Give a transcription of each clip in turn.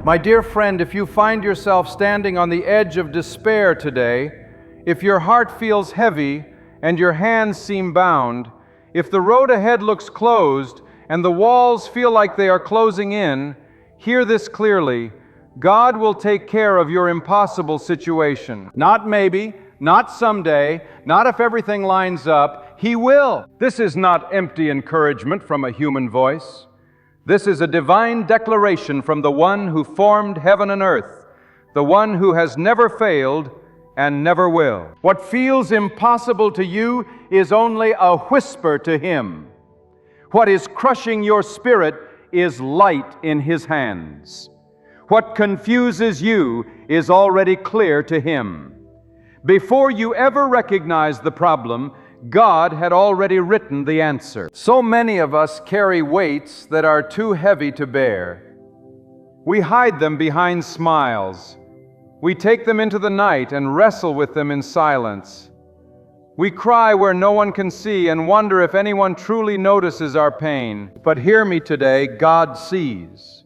My dear friend, if you find yourself standing on the edge of despair today, if your heart feels heavy and your hands seem bound, if the road ahead looks closed and the walls feel like they are closing in, hear this clearly. God will take care of your impossible situation. Not maybe, not someday, not if everything lines up. He will. This is not empty encouragement from a human voice. This is a divine declaration from the one who formed heaven and earth, the one who has never failed and never will. What feels impossible to you is only a whisper to Him. What is crushing your spirit is light in His hands. What confuses you is already clear to Him. Before you ever recognized the problem, God had already written the answer. So many of us carry weights that are too heavy to bear. We hide them behind smiles. We take them into the night and wrestle with them in silence. We cry where no one can see and wonder if anyone truly notices our pain. But hear me today, God sees,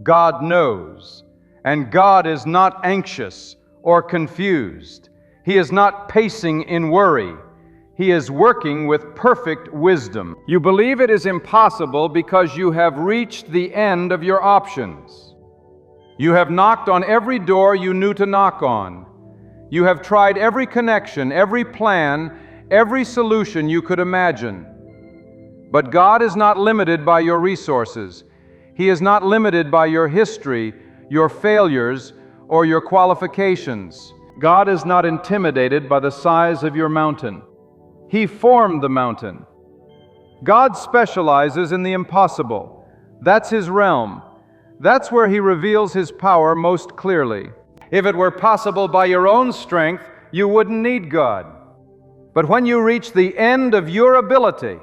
God knows, and God is not anxious or confused. He is not pacing in worry. He is working with perfect wisdom. You believe it is impossible because you have reached the end of your options. You have knocked on every door you knew to knock on. You have tried every connection, every plan, every solution you could imagine. But God is not limited by your resources. He is not limited by your history, your failures, or your qualifications. God is not intimidated by the size of your mountain. He formed the mountain. God specializes in the impossible. That's His realm. That's where He reveals His power most clearly. If it were possible by your own strength, you wouldn't need God. But when you reach the end of your ability,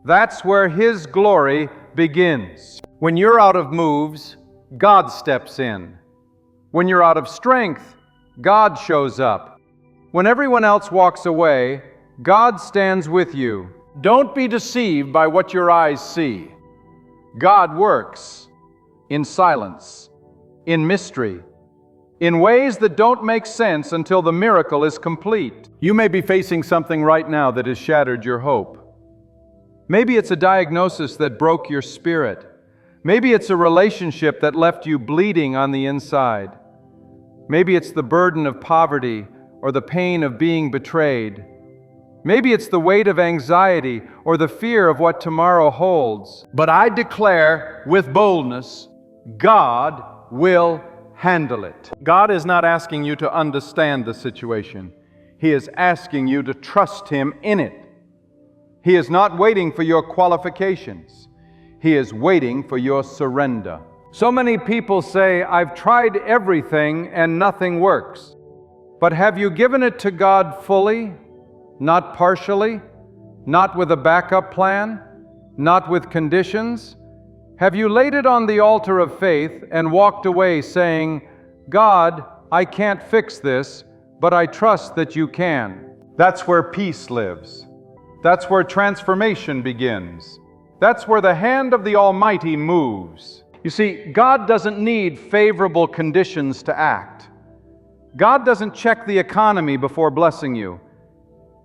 that's where His glory begins. When you're out of moves, God steps in. When you're out of strength, God shows up. When everyone else walks away, God stands with you. Don't be deceived by what your eyes see. God works in silence, in mystery, in ways that don't make sense until the miracle is complete. You may be facing something right now that has shattered your hope. Maybe it's a diagnosis that broke your spirit. Maybe it's a relationship that left you bleeding on the inside. Maybe it's the burden of poverty or the pain of being betrayed. Maybe it's the weight of anxiety or the fear of what tomorrow holds. But I declare with boldness, God will handle it. God is not asking you to understand the situation. He is asking you to trust Him in it. He is not waiting for your qualifications. He is waiting for your surrender. So many people say, I've tried everything and nothing works. But have you given it to God fully? Not partially? Not with a backup plan? Not with conditions? Have you laid it on the altar of faith and walked away saying, God, I can't fix this, but I trust that you can? That's where peace lives. That's where transformation begins. That's where the hand of the Almighty moves. You see, God doesn't need favorable conditions to act. God doesn't check the economy before blessing you.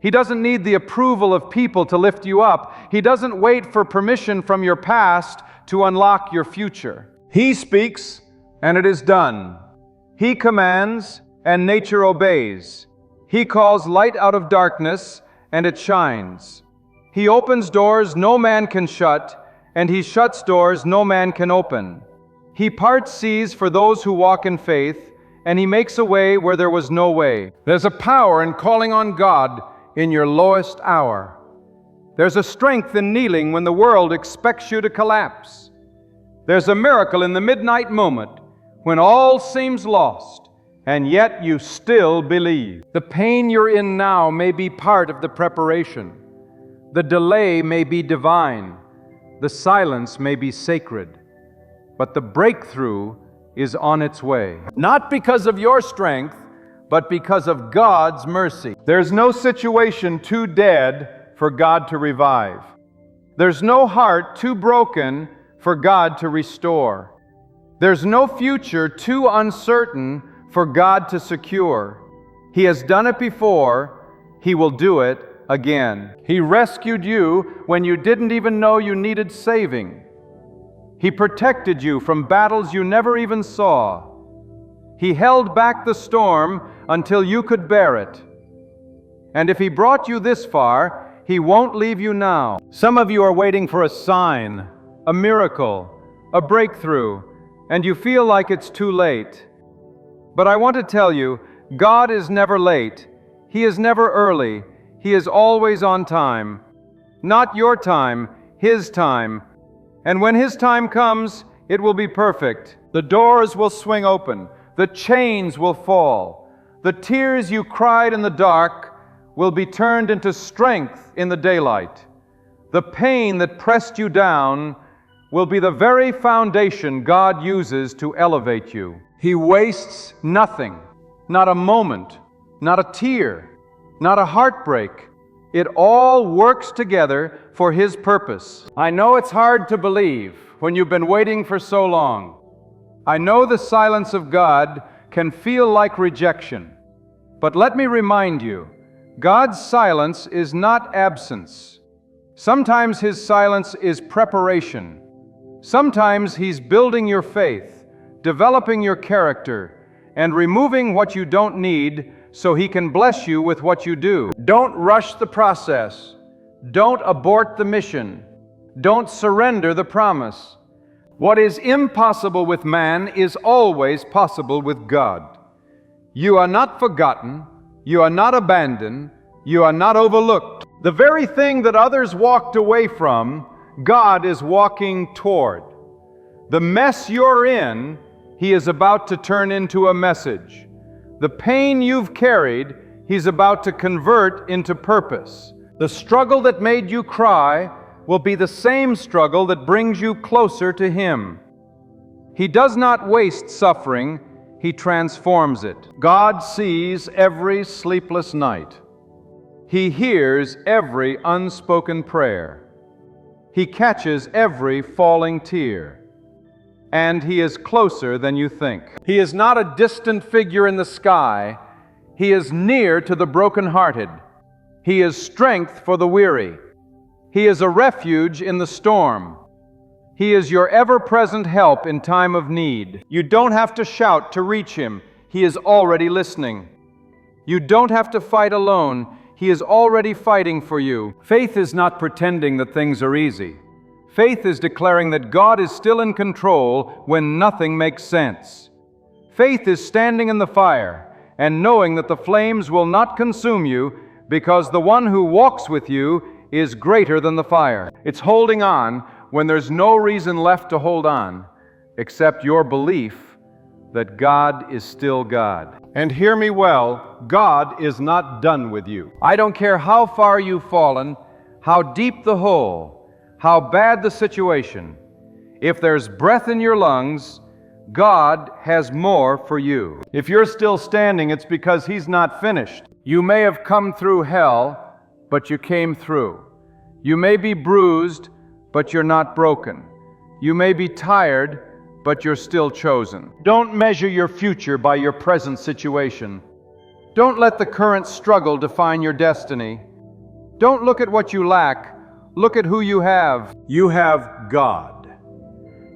He doesn't need the approval of people to lift you up. He doesn't wait for permission from your past to unlock your future. He speaks, and it is done. He commands, and nature obeys. He calls light out of darkness, and it shines. He opens doors no man can shut, and He shuts doors no man can open. He parts seas for those who walk in faith, and He makes a way where there was no way. There's a power in calling on God in your lowest hour. There's a strength in kneeling when the world expects you to collapse. There's a miracle in the midnight moment when all seems lost, and yet you still believe. The pain you're in now may be part of the preparation. The delay may be divine. The silence may be sacred. But the breakthrough is on its way. Not because of your strength, but because of God's mercy. There's no situation too dead for God to revive. There's no heart too broken for God to restore. There's no future too uncertain for God to secure. He has done it before, He will do it again. He rescued you when you didn't even know you needed saving. He protected you from battles you never even saw. He held back the storm until you could bear it. And if He brought you this far, He won't leave you now. Some of you are waiting for a sign, a miracle, a breakthrough, and you feel like it's too late. But I want to tell you, God is never late. He is never early. He is always on time. Not your time, His time. And when His time comes, it will be perfect. The doors will swing open. The chains will fall. The tears you cried in the dark will be turned into strength in the daylight. The pain that pressed you down will be the very foundation God uses to elevate you. He wastes nothing, not a moment, not a tear, not a heartbreak. It all works together for His purpose. I know it's hard to believe when you've been waiting for so long. I know the silence of God can feel like rejection. But let me remind you, God's silence is not absence. Sometimes His silence is preparation. Sometimes He's building your faith, developing your character, and removing what you don't need so He can bless you with what you do. Don't rush the process. Don't abort the mission. Don't surrender the promise. What is impossible with man is always possible with God. You are not forgotten. You are not abandoned. You are not overlooked. The very thing that others walked away from, God is walking toward. The mess you're in, He is about to turn into a message. The pain you've carried, He's about to convert into purpose. The struggle that made you cry will be the same struggle that brings you closer to Him. He does not waste suffering, He transforms it. God sees every sleepless night. He hears every unspoken prayer. He catches every falling tear. And He is closer than you think. He is not a distant figure in the sky. He is near to the brokenhearted. He is strength for the weary. He is a refuge in the storm. He is your ever-present help in time of need. You don't have to shout to reach Him. He is already listening. You don't have to fight alone. He is already fighting for you. Faith is not pretending that things are easy. Faith is declaring that God is still in control when nothing makes sense. Faith is standing in the fire and knowing that the flames will not consume you because the one who walks with you is greater than the fire. It's holding on when there's no reason left to hold on except your belief that God is still God. And hear me well, God is not done with you. I don't care how far you've fallen, how deep the hole, how bad the situation. If there's breath in your lungs, God has more for you. If you're still standing, it's because He's not finished. You may have come through hell, but you came through. You may be bruised, but you're not broken. You may be tired, but you're still chosen. Don't measure your future by your present situation. Don't let the current struggle define your destiny. Don't look at what you lack. Look at who you have. You have God.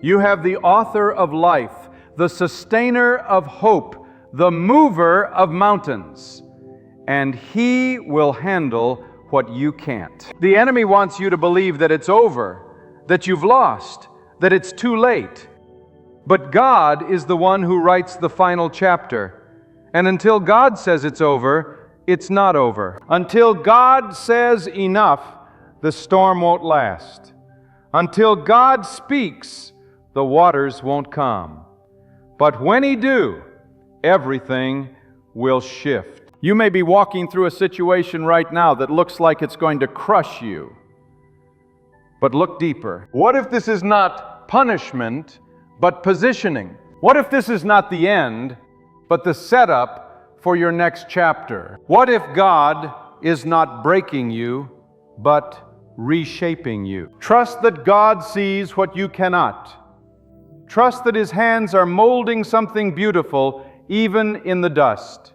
You have the author of life, the sustainer of hope, the mover of mountains. And He will handle what you can't. The enemy wants you to believe that it's over, that you've lost, that it's too late. But God is the one who writes the final chapter. And until God says it's over, it's not over. Until God says enough, the storm won't last. Until God speaks, the waters won't calm. But when He do, everything will shift. You may be walking through a situation right now that looks like it's going to crush you. But look deeper. What if this is not punishment, but positioning? What if this is not the end, but the setup for your next chapter? What if God is not breaking you, but reshaping you? Trust that God sees what you cannot. Trust that His hands are molding something beautiful even in the dust.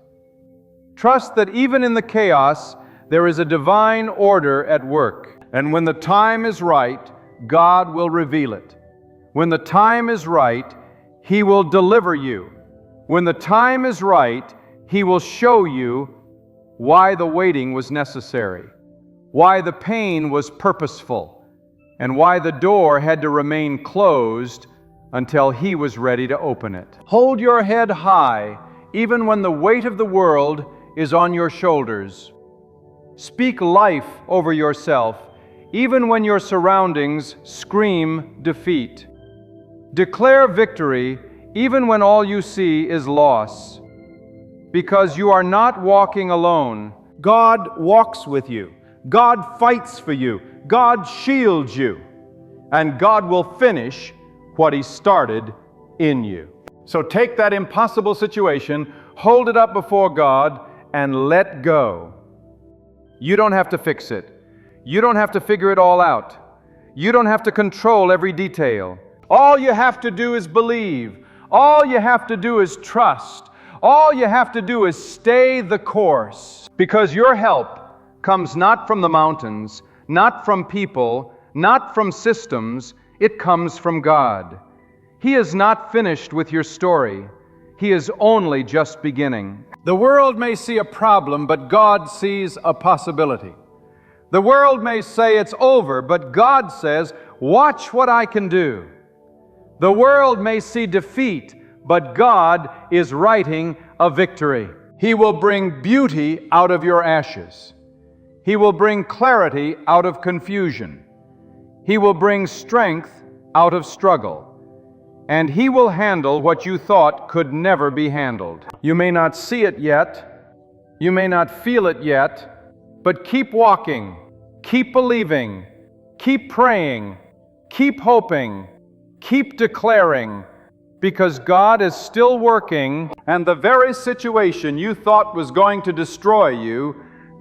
Trust that even in the chaos, there is a divine order at work. And when the time is right, God will reveal it. When the time is right, He will deliver you. When the time is right, He will show you why the waiting was necessary, why the pain was purposeful, and why the door had to remain closed until He was ready to open it. Hold your head high, even when the weight of the world is on your shoulders. Speak life over yourself, even when your surroundings scream defeat. Declare victory, even when all you see is loss. Because you are not walking alone. God walks with you. God fights for you. God shields you. And God will finish what He started in you. So take that impossible situation, hold it up before God, and let go. You don't have to fix it. You don't have to figure it all out. You don't have to control every detail. All you have to do is believe. All you have to do is trust. All you have to do is stay the course. Because your help comes not from the mountains, not from people, not from systems. It comes from God. He is not finished with your story. He is only just beginning. The world may see a problem, but God sees a possibility. The world may say it's over, but God says, watch what I can do. The world may see defeat, but God is writing a victory. He will bring beauty out of your ashes. He will bring clarity out of confusion. He will bring strength out of struggle. And He will handle what you thought could never be handled. You may not see it yet. You may not feel it yet. But keep walking. Keep believing. Keep praying. Keep hoping. Keep declaring. Because God is still working, and the very situation you thought was going to destroy you,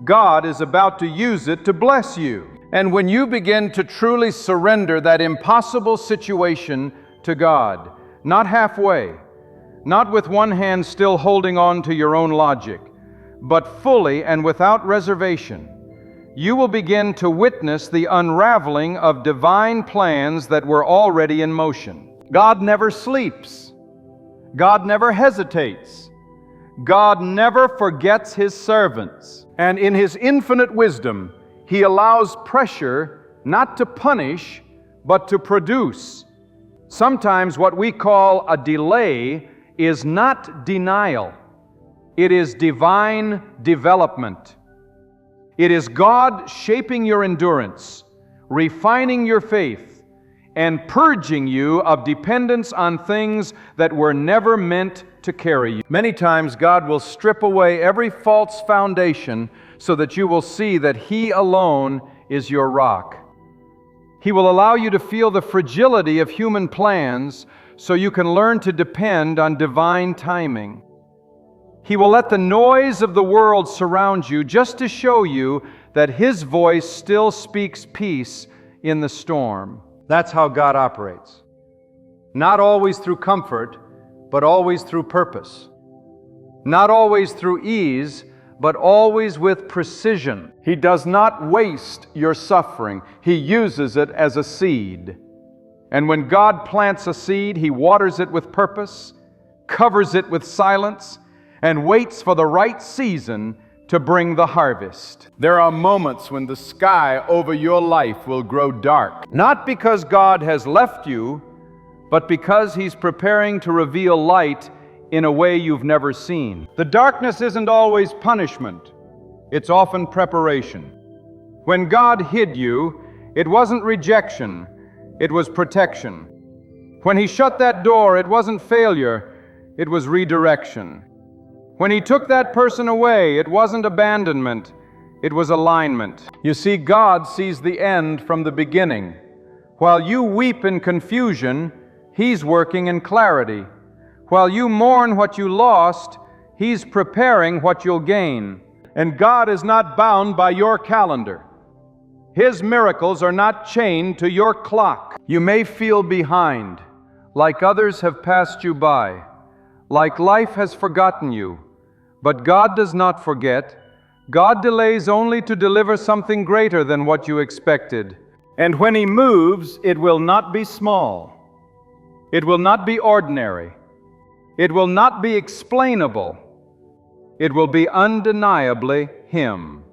God is about to use it to bless you. And when you begin to truly surrender that impossible situation to God, not halfway, not with one hand still holding on to your own logic, but fully and without reservation, you will begin to witness the unraveling of divine plans that were already in motion. God never sleeps. God never hesitates. God never forgets His servants. And in His infinite wisdom, He allows pressure not to punish, but to produce. Sometimes what we call a delay is not denial. It is divine development. It is God shaping your endurance, refining your faith, and purging you of dependence on things that were never meant to carry you. Many times God will strip away every false foundation so that you will see that He alone is your rock. He will allow you to feel the fragility of human plans so you can learn to depend on divine timing. He will let the noise of the world surround you just to show you that His voice still speaks peace in the storm. That's how God operates. Not always through comfort, but always through purpose. Not always through ease, but always with precision. He does not waste your suffering. He uses it as a seed. And when God plants a seed, He waters it with purpose, covers it with silence, and waits for the right season to bring the harvest. There are moments when the sky over your life will grow dark, not because God has left you, but because He's preparing to reveal light in a way you've never seen. The darkness isn't always punishment. It's often preparation. When God hid you, it wasn't rejection, it was protection. When He shut that door, it wasn't failure, it was redirection. When He took that person away, it wasn't abandonment, it was alignment. You see, God sees the end from the beginning. While you weep in confusion, He's working in clarity. While you mourn what you lost, He's preparing what you'll gain. And God is not bound by your calendar. His miracles are not chained to your clock. You may feel behind, like others have passed you by, like life has forgotten you. But God does not forget. God delays only to deliver something greater than what you expected. And when He moves, it will not be small. It will not be ordinary. It will not be explainable. It will be undeniably Him.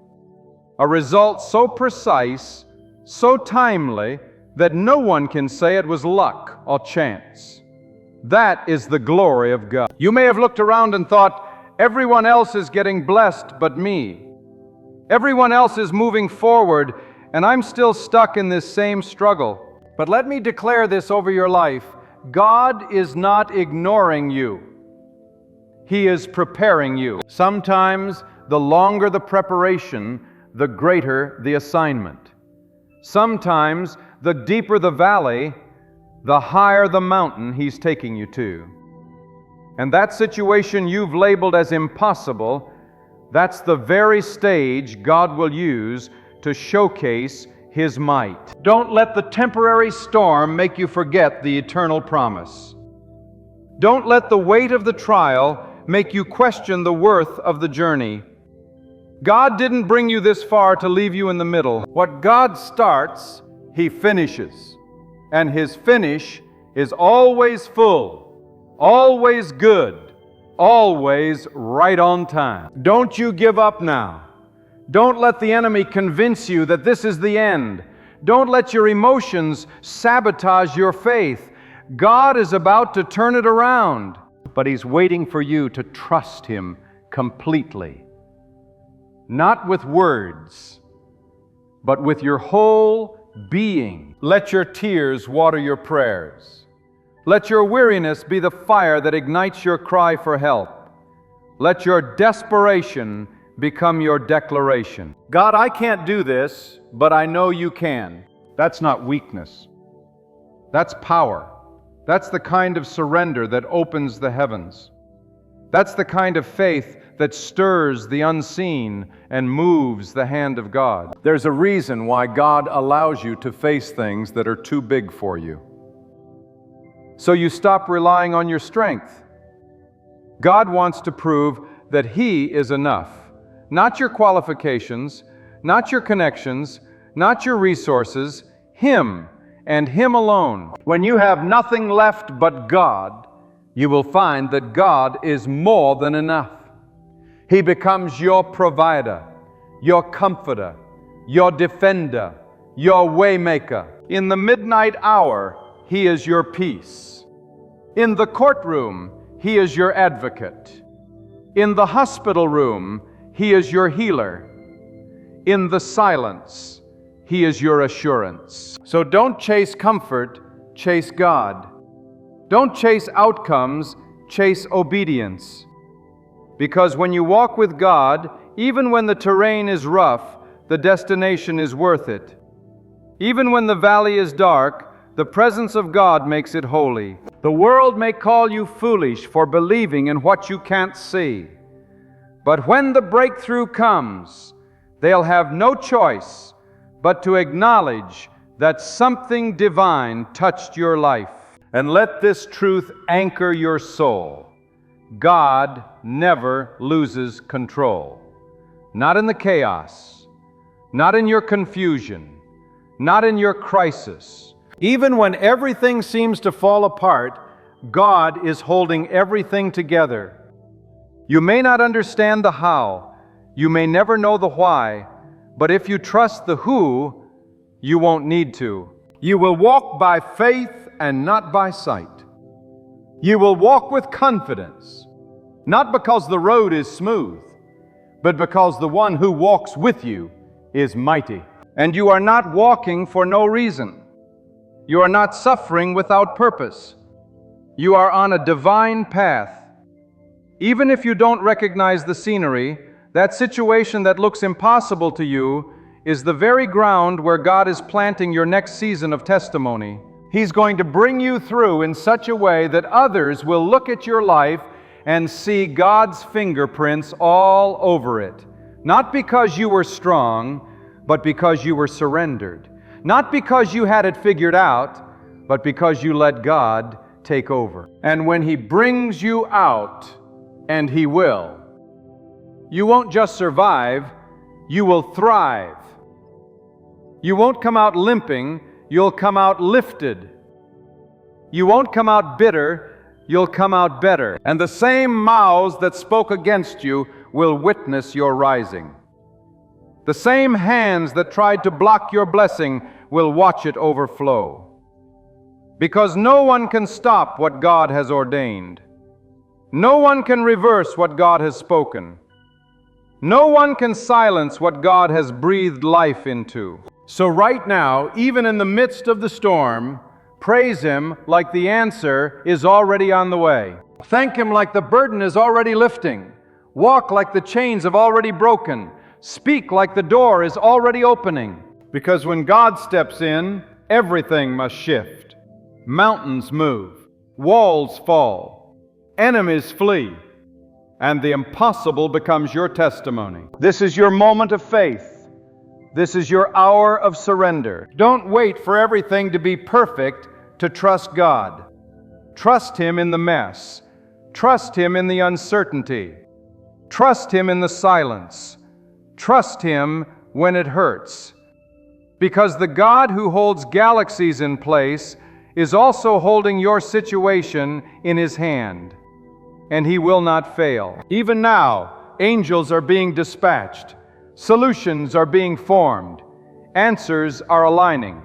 A result so precise, so timely, that no one can say it was luck or chance. That is the glory of God. You may have looked around and thought, everyone else is getting blessed but me. Everyone else is moving forward, and I'm still stuck in this same struggle. But let me declare this over your life. God is not ignoring you. He is preparing you. Sometimes the longer the preparation, the greater the assignment. Sometimes the deeper the valley, the higher the mountain He's taking you to. And that situation you've labeled as impossible, that's the very stage God will use to showcase His might. Don't let the temporary storm make you forget the eternal promise. Don't let the weight of the trial make you question the worth of the journey. God didn't bring you this far to leave you in the middle. What God starts, He finishes. And His finish is always full, always good, always right on time. Don't you give up now. Don't let the enemy convince you that this is the end. Don't let your emotions sabotage your faith. God is about to turn it around, but He's waiting for you to trust Him completely. Not with words, but with your whole being. Let your tears water your prayers. Let your weariness be the fire that ignites your cry for help. Let your desperation become your declaration. God, I can't do this, but I know You can. That's not weakness. That's power. That's the kind of surrender that opens the heavens. That's the kind of faith that stirs the unseen and moves the hand of God. There's a reason why God allows you to face things that are too big for you. So you stop relying on your strength. God wants to prove that He is enough. Not your qualifications, not your connections, not your resources, Him and Him alone. When you have nothing left but God, you will find that God is more than enough. He becomes your provider, your comforter, your defender, your waymaker. In the midnight hour, He is your peace. In the courtroom, He is your advocate. In the hospital room, He is your healer. In the silence, He is your assurance. So don't chase comfort, chase God. Don't chase outcomes, chase obedience. Because when you walk with God, even when the terrain is rough, the destination is worth it. Even when the valley is dark, the presence of God makes it holy. The world may call you foolish for believing in what you can't see. But when the breakthrough comes, they'll have no choice but to acknowledge that something divine touched your life. And let this truth anchor your soul. God never loses control. Not in the chaos, not in your confusion, not in your crisis. Even when everything seems to fall apart, God is holding everything together. You may not understand the how, you may never know the why, but if you trust the who, you won't need to. You will walk by faith and not by sight. You will walk with confidence, not because the road is smooth, but because the one who walks with you is mighty. And you are not walking for no reason. You are not suffering without purpose. You are on a divine path. Even if you don't recognize the scenery, that situation that looks impossible to you is the very ground where God is planting your next season of testimony. He's going to bring you through in such a way that others will look at your life and see God's fingerprints all over it. Not because you were strong, but because you were surrendered. Not because you had it figured out, but because you let God take over. And when He brings you out, and He will, you won't just survive, you will thrive. You won't come out limping, you'll come out lifted. You won't come out bitter, you'll come out better. And the same mouths that spoke against you will witness your rising. The same hands that tried to block your blessing will watch it overflow. Because no one can stop what God has ordained. No one can reverse what God has spoken. No one can silence what God has breathed life into. So right now, even in the midst of the storm, praise Him like the answer is already on the way. Thank Him like the burden is already lifting. Walk like the chains have already broken. Speak like the door is already opening. Because when God steps in, everything must shift. Mountains move, walls fall, enemies flee, and the impossible becomes your testimony. This is your moment of faith. This is your hour of surrender. Don't wait for everything to be perfect to trust God. Trust Him in the mess. Trust Him in the uncertainty. Trust Him in the silence. Trust Him when it hurts. Because the God who holds galaxies in place is also holding your situation in His hand, and He will not fail. Even now, angels are being dispatched. Solutions are being formed. Answers are aligning.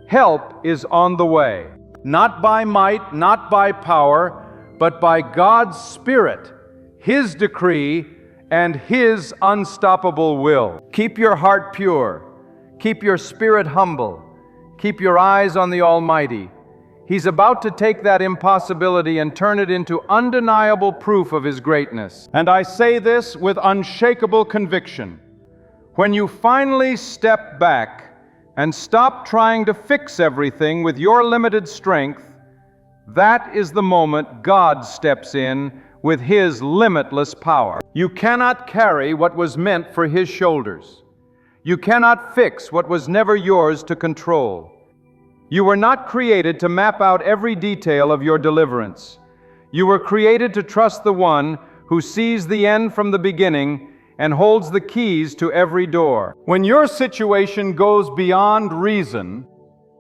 Help is on the way. Not by might, not by power, but by God's Spirit, His decree, and His unstoppable will. Keep your heart pure. Keep your spirit humble. Keep your eyes on the Almighty. He's about to take that impossibility and turn it into undeniable proof of His greatness. And I say this with unshakable conviction. When you finally step back and stop trying to fix everything with your limited strength, that is the moment God steps in with His limitless power. You cannot carry what was meant for His shoulders. You cannot fix what was never yours to control. You were not created to map out every detail of your deliverance. You were created to trust the One who sees the end from the beginning and holds the keys to every door. When your situation goes beyond reason,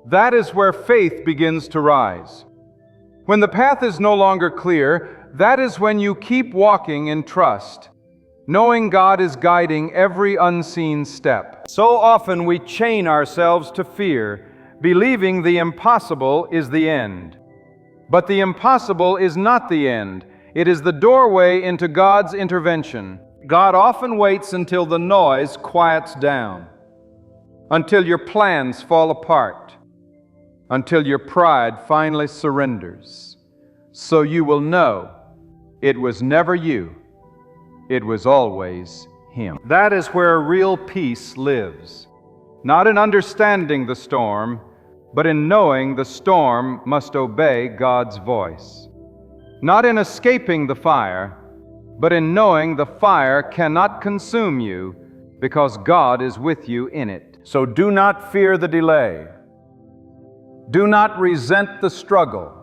that is where faith begins to rise. When the path is no longer clear, that is when you keep walking in trust, knowing God is guiding every unseen step. So often we chain ourselves to fear, believing the impossible is the end. But the impossible is not the end. It is the doorway into God's intervention. God often waits until the noise quiets down, until your plans fall apart, until your pride finally surrenders. So you will know it was never you, it was always Him. That is where real peace lives. Not in understanding the storm, but in knowing the storm must obey God's voice. Not in escaping the fire, but in knowing the fire cannot consume you because God is with you in it. So do not fear the delay. Do not resent the struggle.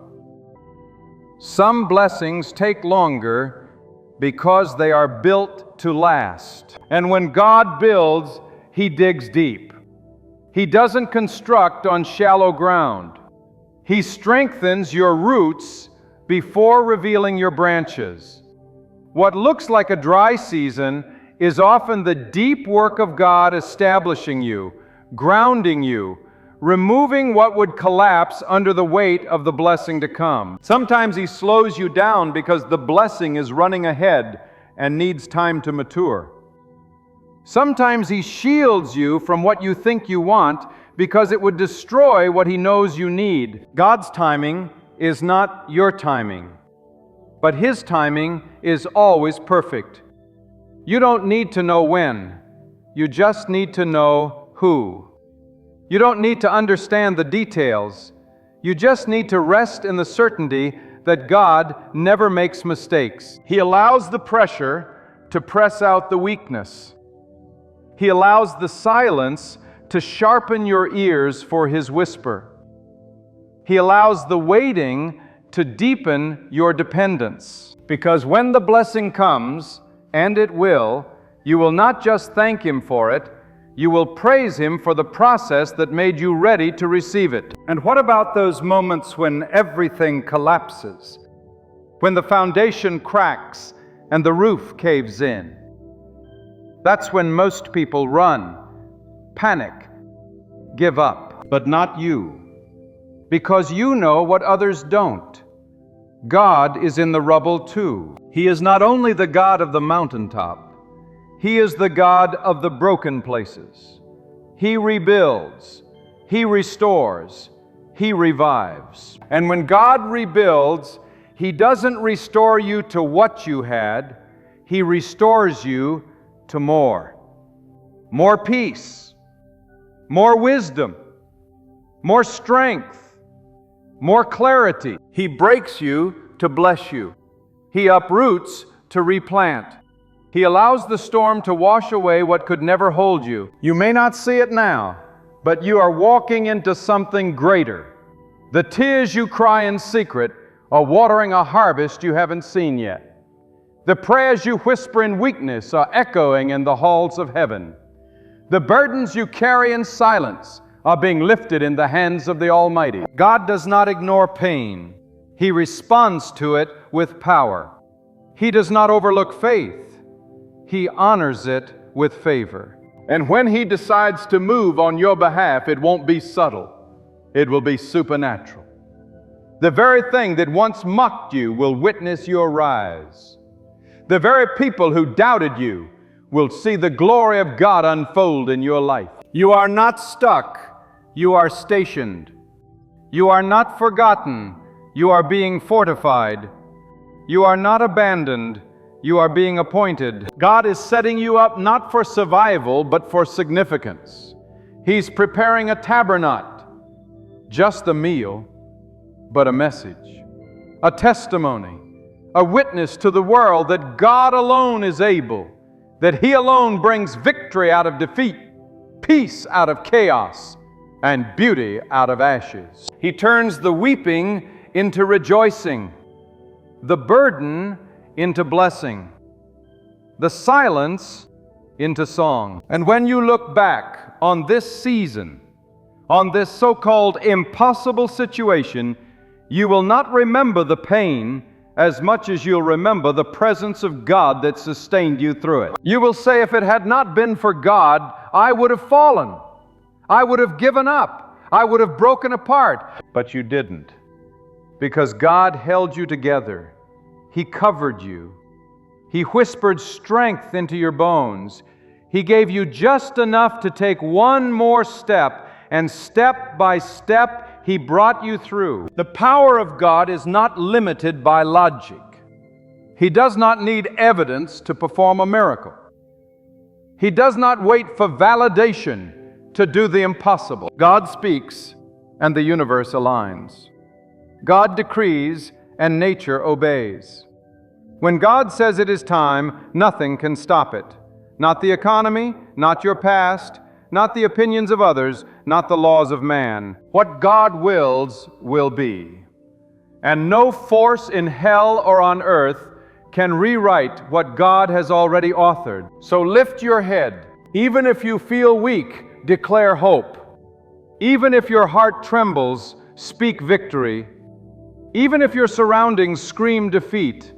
Some blessings take longer because they are built to last. And when God builds, He digs deep. He doesn't construct on shallow ground. He strengthens your roots before revealing your branches. What looks like a dry season is often the deep work of God establishing you, grounding you, removing what would collapse under the weight of the blessing to come. Sometimes He slows you down because the blessing is running ahead and needs time to mature. Sometimes He shields you from what you think you want because it would destroy what He knows you need. God's timing is not your timing, but His timing is always perfect. You don't need to know when. You just need to know who. You don't need to understand the details. You just need to rest in the certainty that God never makes mistakes. He allows the pressure to press out the weakness. He allows the silence to sharpen your ears for His whisper. He allows the waiting to deepen your dependence. Because when the blessing comes, and it will, you will not just thank Him for it, you will praise Him for the process that made you ready to receive it. And what about those moments when everything collapses? When the foundation cracks and the roof caves in? That's when most people run, panic, give up. But not you. Because you know what others don't. God is in the rubble too. He is not only the God of the mountaintop, He is the God of the broken places. He rebuilds, He restores, He revives. And when God rebuilds, He doesn't restore you to what you had, He restores you to more. More peace, more wisdom, more strength, more clarity. He breaks you to bless you. He uproots to replant. He allows the storm to wash away what could never hold you. You may not see it now, but you are walking into something greater. The tears you cry in secret are watering a harvest you haven't seen yet. The prayers you whisper in weakness are echoing in the halls of heaven. The burdens you carry in silence are being lifted in the hands of the Almighty. God does not ignore pain. He responds to it with power. He does not overlook faith. He honors it with favor. And when He decides to move on your behalf, it won't be subtle. It will be supernatural. The very thing that once mocked you will witness your rise. The very people who doubted you will see the glory of God unfold in your life. You are not stuck. You are stationed. You are not forgotten. You are being fortified. You are not abandoned. You are being appointed. God is setting you up not for survival, but for significance. He's preparing a tabernacle, just a meal, but a message, a testimony, a witness to the world that God alone is able, that He alone brings victory out of defeat, peace out of chaos, and beauty out of ashes. He turns the weeping into rejoicing, the burden into blessing, the silence into song. And when you look back on this season, on this so-called impossible situation, you will not remember the pain as much as you'll remember the presence of God that sustained you through it. You will say, if it had not been for God, I would have fallen. I would have given up. I would have broken apart. But you didn't, because God held you together. He covered you. He whispered strength into your bones. He gave you just enough to take one more step, and step by step, He brought you through. The power of God is not limited by logic. He does not need evidence to perform a miracle. He does not wait for validation to do the impossible. God speaks, and the universe aligns. God decrees, and nature obeys. When God says it is time, nothing can stop it. Not the economy, not your past, not the opinions of others, not the laws of man. What God wills will be. And no force in hell or on earth can rewrite what God has already authored. So lift your head. Even if you feel weak, declare hope. Even if your heart trembles, speak victory. Even if your surroundings scream defeat,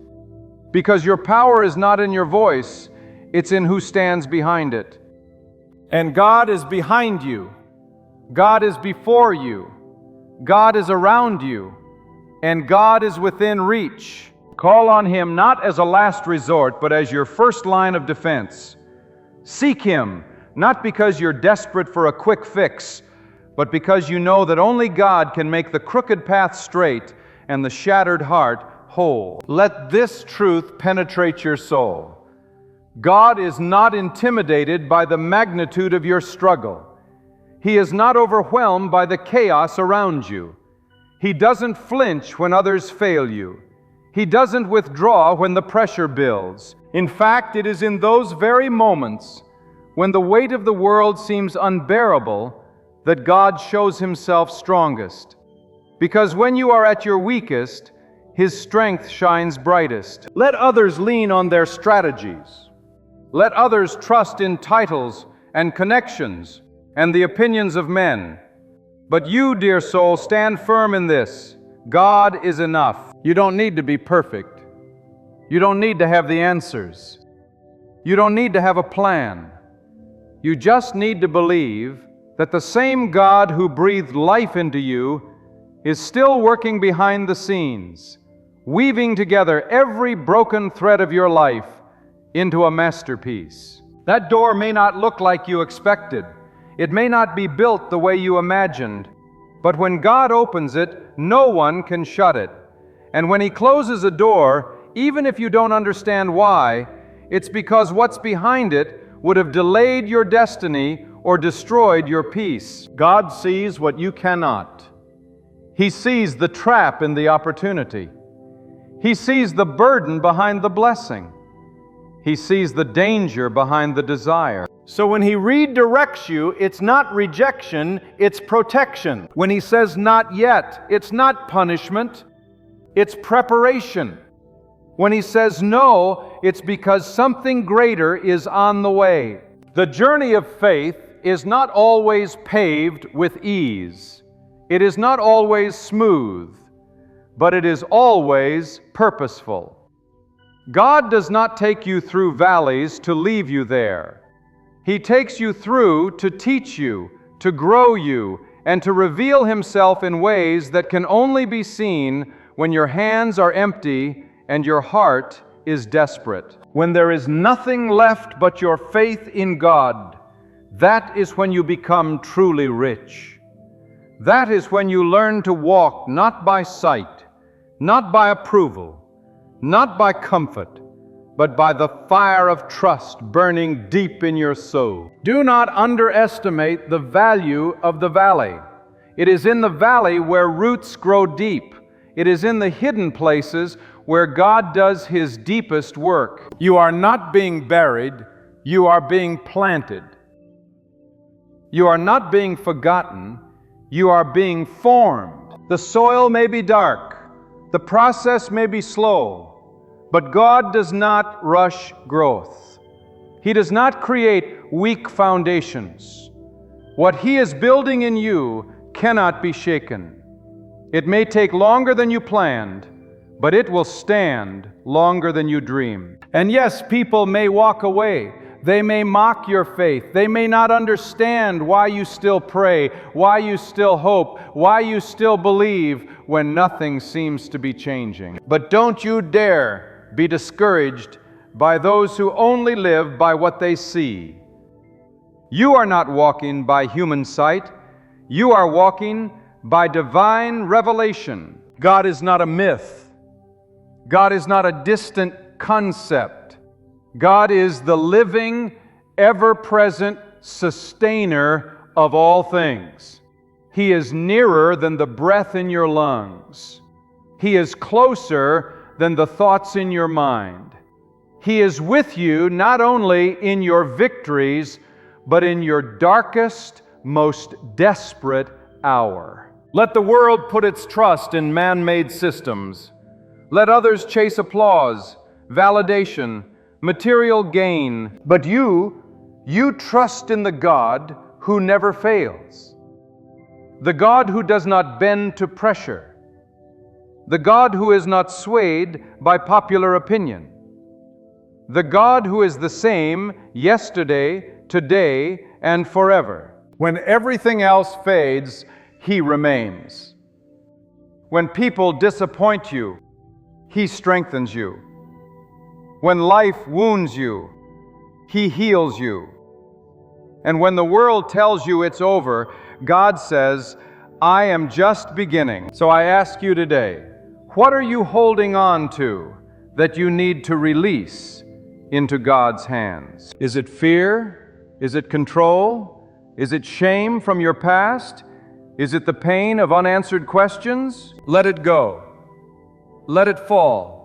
because your power is not in your voice, it's in who stands behind it. And God is behind you. God is before you. God is around you. And God is within reach. Call on Him not as a last resort, but as your first line of defense. Seek Him, not because you're desperate for a quick fix, but because you know that only God can make the crooked path straight and the shattered heart whole. Let this truth penetrate your soul. God is not intimidated by the magnitude of your struggle. He is not overwhelmed by the chaos around you. He doesn't flinch when others fail you. He doesn't withdraw when the pressure builds. In fact, it is in those very moments when the weight of the world seems unbearable that God shows Himself strongest. Because when you are at your weakest, His strength shines brightest. Let others lean on their strategies. Let others trust in titles and connections and the opinions of men. But you, dear soul, stand firm in this. God is enough. You don't need to be perfect. You don't need to have the answers. You don't need to have a plan. You just need to believe that the same God who breathed life into you is still working behind the scenes, weaving together every broken thread of your life into a masterpiece. That door may not look like you expected. It may not be built the way you imagined. But when God opens it, no one can shut it. And when He closes a door, even if you don't understand why, it's because what's behind it would have delayed your destiny or destroyed your peace. God sees what you cannot. He sees the trap in the opportunity. He sees the burden behind the blessing. He sees the danger behind the desire. So when He redirects you, it's not rejection, it's protection. When He says not yet, it's not punishment, it's preparation. When He says no, it's because something greater is on the way. The journey of faith is not always paved with ease. It is not always smooth, but it is always purposeful. God does not take you through valleys to leave you there. He takes you through to teach you, to grow you, and to reveal Himself in ways that can only be seen when your hands are empty and your heart is desperate. When there is nothing left but your faith in God, that is when you become truly rich. That is when you learn to walk not by sight, not by approval, not by comfort, but by the fire of trust burning deep in your soul. Do not underestimate the value of the valley. It is in the valley where roots grow deep. It is in the hidden places where God does His deepest work. You are not being buried, you are being planted. You are not being forgotten, you are being formed. The soil may be dark, the process may be slow, but God does not rush growth. He does not create weak foundations. What He is building in you cannot be shaken. It may take longer than you planned, but it will stand longer than you dreamed. And yes, people may walk away. They may mock your faith. They may not understand why you still pray, why you still hope, why you still believe when nothing seems to be changing. But don't you dare be discouraged by those who only live by what they see. You are not walking by human sight. You are walking by divine revelation. God is not a myth. God is not a distant concept. God is the living, ever-present sustainer of all things. He is nearer than the breath in your lungs. He is closer than the thoughts in your mind. He is with you not only in your victories, but in your darkest, most desperate hour. Let the world put its trust in man-made systems. Let others chase applause, validation, material gain. But you trust in the God who never fails. The God who does not bend to pressure. The God who is not swayed by popular opinion. The God who is the same yesterday, today, and forever. When everything else fades, He remains. When people disappoint you, He strengthens you. When life wounds you, He heals you. And when the world tells you it's over, God says, I am just beginning. So I ask you today, what are you holding on to that you need to release into God's hands? Is it fear? Is it control? Is it shame from your past? Is it the pain of unanswered questions? Let it go. Let it fall.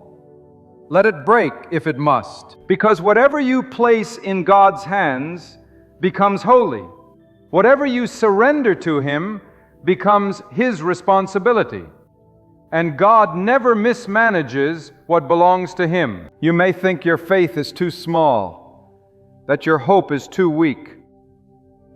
Let it break if it must. Because whatever you place in God's hands becomes holy. Whatever you surrender to Him becomes His responsibility. and God never mismanages what belongs to Him. You may think your faith is too small, that your hope is too weak.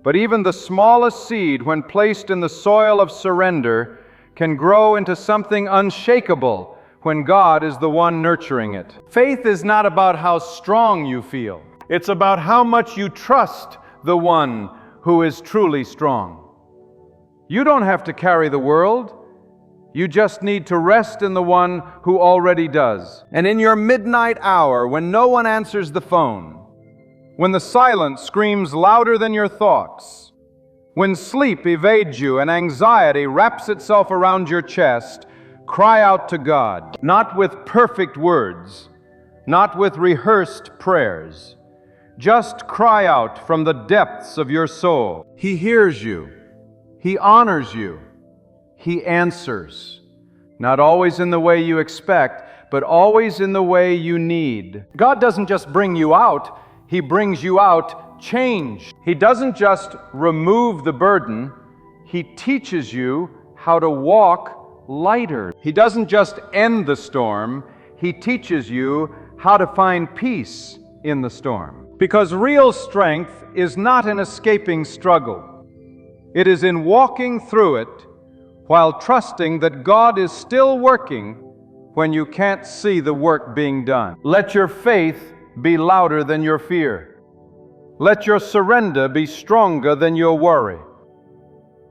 But even the smallest seed, when placed in the soil of surrender, can grow into something unshakable when God is the one nurturing it. Faith is not about how strong you feel. It's about how much you trust the one who is truly strong. You don't have to carry the world. You just need to rest in the one who already does. And in your midnight hour, when no one answers the phone, when the silence screams louder than your thoughts, when sleep evades you and anxiety wraps itself around your chest, cry out to God, not with perfect words, not with rehearsed prayers. Just cry out from the depths of your soul. He hears you. He honors you. He answers. Not always in the way you expect, but always in the way you need. God doesn't just bring you out, He brings you out changed. He doesn't just remove the burden, He teaches you how to walk lighter. He doesn't just end the storm, He teaches you how to find peace in the storm. Because real strength is not in escaping struggle. It is in walking through it while trusting that God is still working when you can't see the work being done. Let your faith be louder than your fear. Let your surrender be stronger than your worry.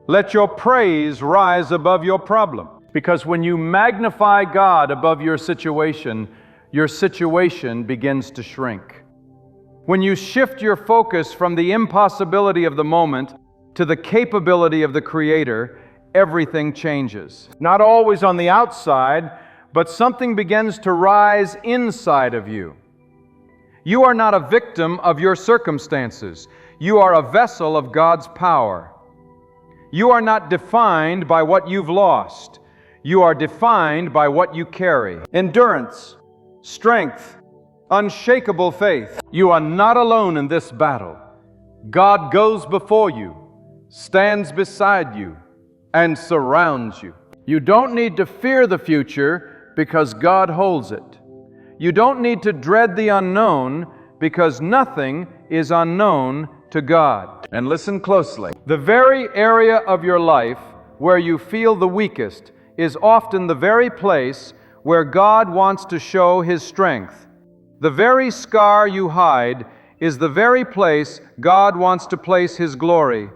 Let your praise rise above your problem. Because when you magnify God above your situation begins to shrink. When you shift your focus from the impossibility of the moment to the capability of the Creator, everything changes. Not always on the outside, but something begins to rise inside of you. You are not a victim of your circumstances. You are a vessel of God's power. You are not defined by what you've lost. You are defined by what you carry. Endurance, strength, unshakable faith. You are not alone in this battle. God goes before you, stands beside you, and surrounds you. You don't need to fear the future because God holds it. You don't need to dread the unknown because nothing is unknown to God. And listen closely. The very area of your life where you feel the weakest is often the very place where God wants to show His strength. The very scar you hide is the very place God wants to place His glory.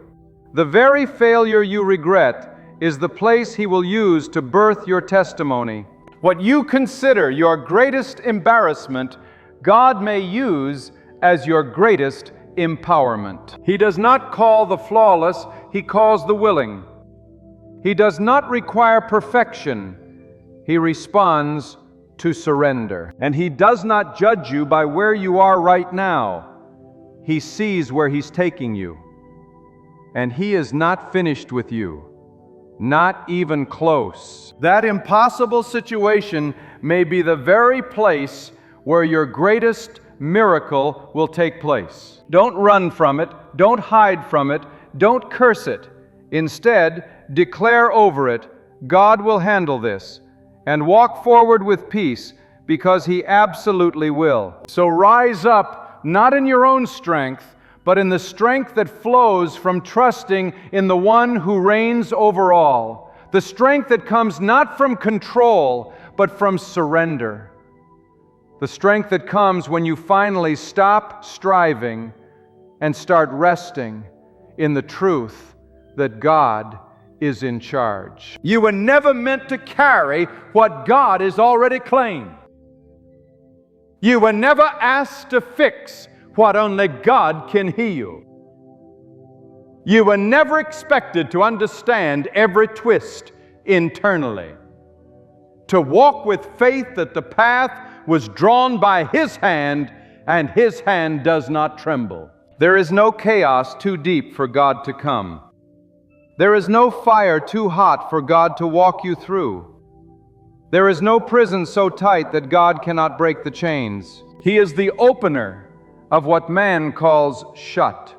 The very failure you regret is the place He will use to birth your testimony. What you consider your greatest embarrassment, God may use as your greatest empowerment. He does not call the flawless, He calls the willing. He does not require perfection. He responds to surrender. And He does not judge you by where you are right now. He sees where He's taking you. And He is not finished with you. Not even close. That impossible situation may be the very place where your greatest miracle will take place. Don't run from it. Don't hide from it. Don't curse it. Instead, declare over it, God will handle this, and walk forward with peace, because He absolutely will. So rise up, not in your own strength, but in the strength that flows from trusting in the one who reigns over all. The strength that comes not from control, but from surrender. The strength that comes when you finally stop striving and start resting in the truth that God is in charge. You were never meant to carry what God has already claimed. You were never asked to fix what only God can heal. You were never expected to understand every twist internally. To walk with faith that the path was drawn by His hand, and His hand does not tremble. There is no chaos too deep for God to come. There is no fire too hot for God to walk you through. There is no prison so tight that God cannot break the chains. He is the opener of what man calls shut.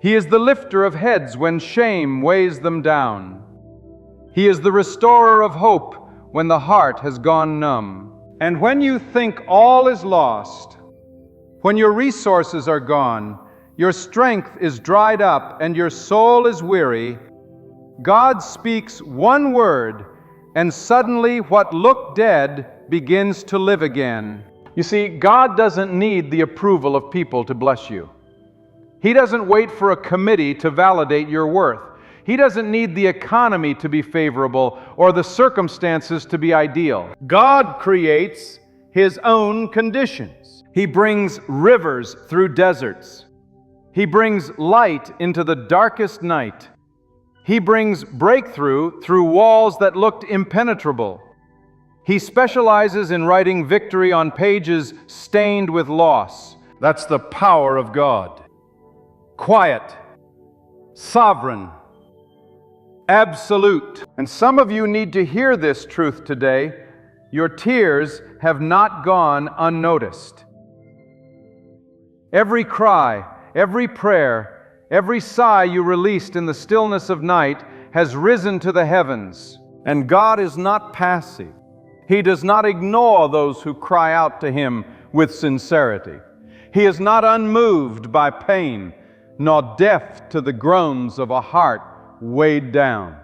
He is the lifter of heads when shame weighs them down. He is the restorer of hope when the heart has gone numb. And when you think all is lost, when your resources are gone, your strength is dried up, and your soul is weary, God speaks one word, and suddenly what looked dead begins to live again. You see, God doesn't need the approval of people to bless you. He doesn't wait for a committee to validate your worth. He doesn't need the economy to be favorable or the circumstances to be ideal. God creates His own conditions. He brings rivers through deserts. He brings light into the darkest night. He brings breakthrough through walls that looked impenetrable. He specializes in writing victory on pages stained with loss. That's the power of God. Quiet, sovereign, absolute. And some of you need to hear this truth today. Your tears have not gone unnoticed. Every cry, every prayer, every sigh you released in the stillness of night has risen to the heavens. And God is not passive. He does not ignore those who cry out to Him with sincerity. He is not unmoved by pain, nor deaf to the groans of a heart weighed down.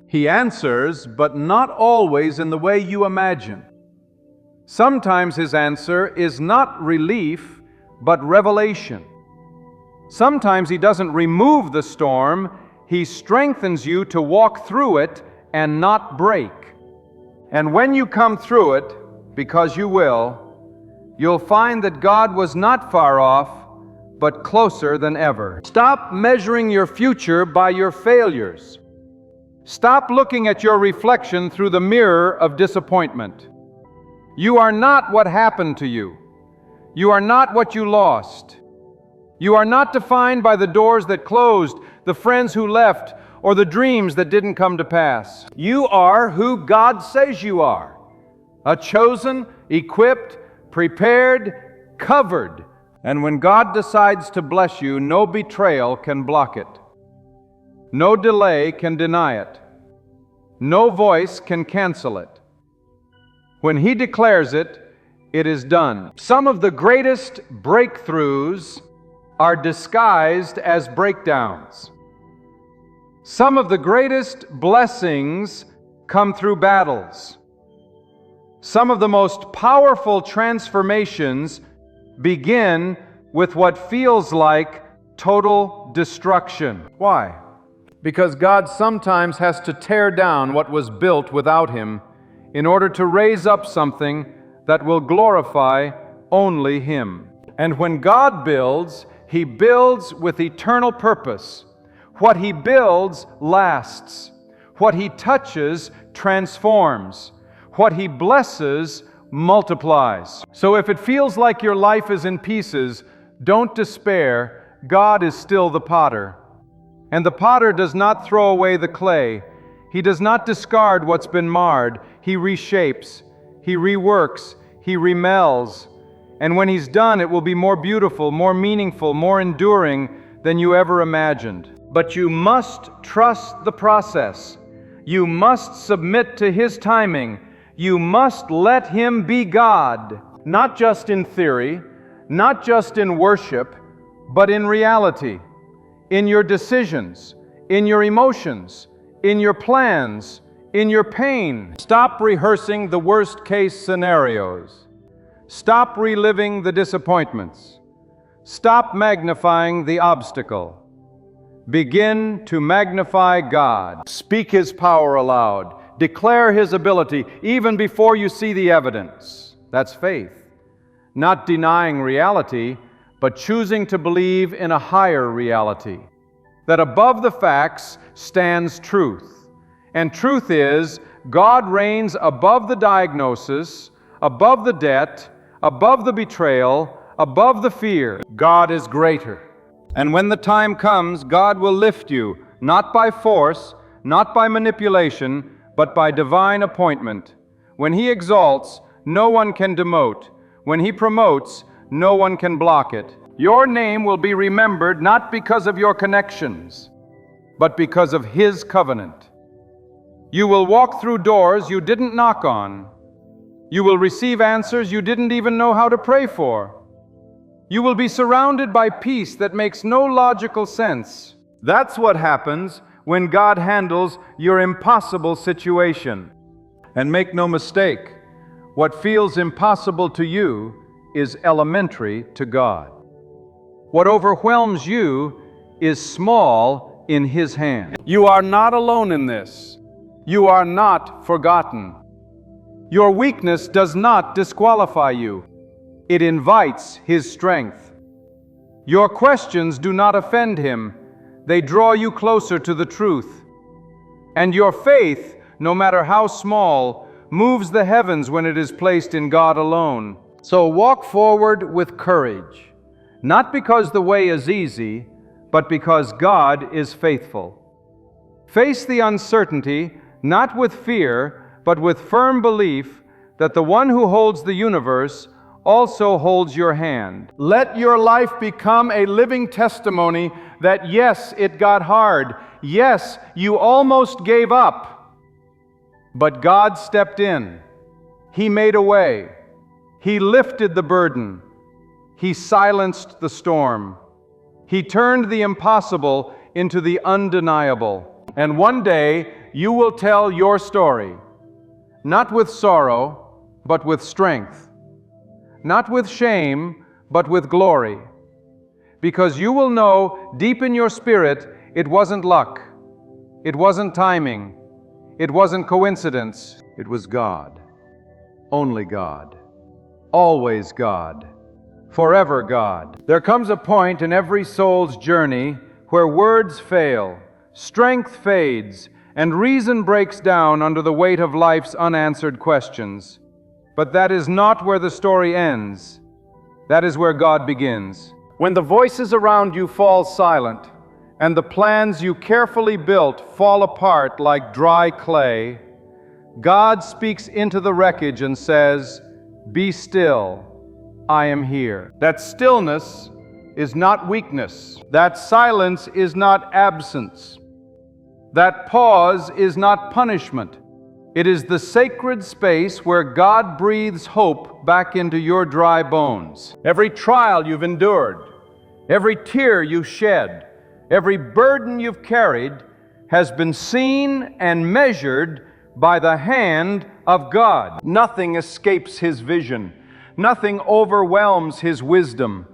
He answers, but not always in the way you imagine. Sometimes His answer is not relief, but revelation. Sometimes He doesn't remove the storm, He strengthens you to walk through it and not break. And when you come through it, because you will, you'll find that God was not far off, but closer than ever. Stop measuring your future by your failures. Stop looking at your reflection through the mirror of disappointment. You are not what happened to you. You are not what you lost. You are not defined by the doors that closed, the friends who left, or the dreams that didn't come to pass. You are who God says you are. A chosen, equipped, prepared, covered. And when God decides to bless you, no betrayal can block it. No delay can deny it. No voice can cancel it. When He declares it, it is done. Some of the greatest breakthroughs are disguised as breakdowns. Some of the greatest blessings come through battles. Some of the most powerful transformations begin with what feels like total destruction. Why? Because God sometimes has to tear down what was built without Him in order to raise up something that will glorify only Him. And when God builds, He builds with eternal purpose. What He builds lasts. What He touches transforms. What He blesses multiplies. So if it feels like your life is in pieces, don't despair. God is still the potter. And the potter does not throw away the clay. He does not discard what's been marred. He reshapes. He reworks. He remelds. And when He's done, it will be more beautiful, more meaningful, more enduring than you ever imagined. But you must trust the process. You must submit to His timing. You must let Him be God, not just in theory, not just in worship, but in reality, in your decisions, in your emotions, in your plans, in your pain. Stop rehearsing the worst-case scenarios. Stop reliving the disappointments. Stop magnifying the obstacle. Begin to magnify God. Speak His power aloud. Declare His ability even before you see the evidence. That's faith. Not denying reality, but choosing to believe in a higher reality. That above the facts stands truth. And truth is, God reigns above the diagnosis, above the debt, above the betrayal, above the fear. God is greater. And when the time comes, God will lift you, not by force, not by manipulation, but by divine appointment. When He exalts, no one can demote. When He promotes, no one can block it. Your name will be remembered not because of your connections, but because of His covenant. You will walk through doors you didn't knock on. You will receive answers you didn't even know how to pray for. You will be surrounded by peace that makes no logical sense. That's what happens when God handles your impossible situation. And make no mistake, what feels impossible to you is elementary to God. What overwhelms you is small in His hand. You are not alone in this. You are not forgotten. Your weakness does not disqualify you. It invites His strength. Your questions do not offend Him. They draw you closer to the truth. And your faith, no matter how small, moves the heavens when it is placed in God alone. So walk forward with courage, not because the way is easy, but because God is faithful. Face the uncertainty, not with fear, but with firm belief that the one who holds the universe also holds your hand. Let your life become a living testimony that yes, it got hard. Yes, you almost gave up. But God stepped in. He made a way. He lifted the burden. He silenced the storm. He turned the impossible into the undeniable. And one day, you will tell your story, not with sorrow, but with strength. Not with shame, but with glory. Because you will know deep in your spirit, it wasn't luck. It wasn't timing. It wasn't coincidence. It was God. Only God. Always God. Forever God. There comes a point in every soul's journey where words fail, strength fades, and reason breaks down under the weight of life's unanswered questions. But that is not where the story ends. That is where God begins. When the voices around you fall silent, and the plans you carefully built fall apart like dry clay, God speaks into the wreckage and says, "Be still, I am here." That stillness is not weakness. That silence is not absence. That pause is not punishment. It is the sacred space where God breathes hope back into your dry bones. Every trial you've endured, every tear you shed, every burden you've carried has been seen and measured by the hand of God. Nothing escapes His vision. Nothing overwhelms His wisdom.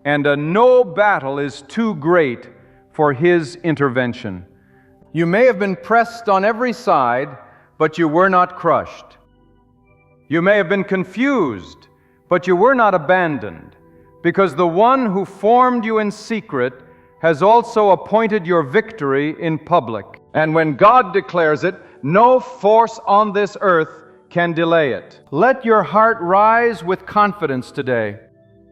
And no battle is too great for His intervention. You may have been pressed on every side, but you were not crushed. You may have been confused, but you were not abandoned, because the one who formed you in secret has also appointed your victory in public. And when God declares it, no force on this earth can delay it. Let your heart rise with confidence today,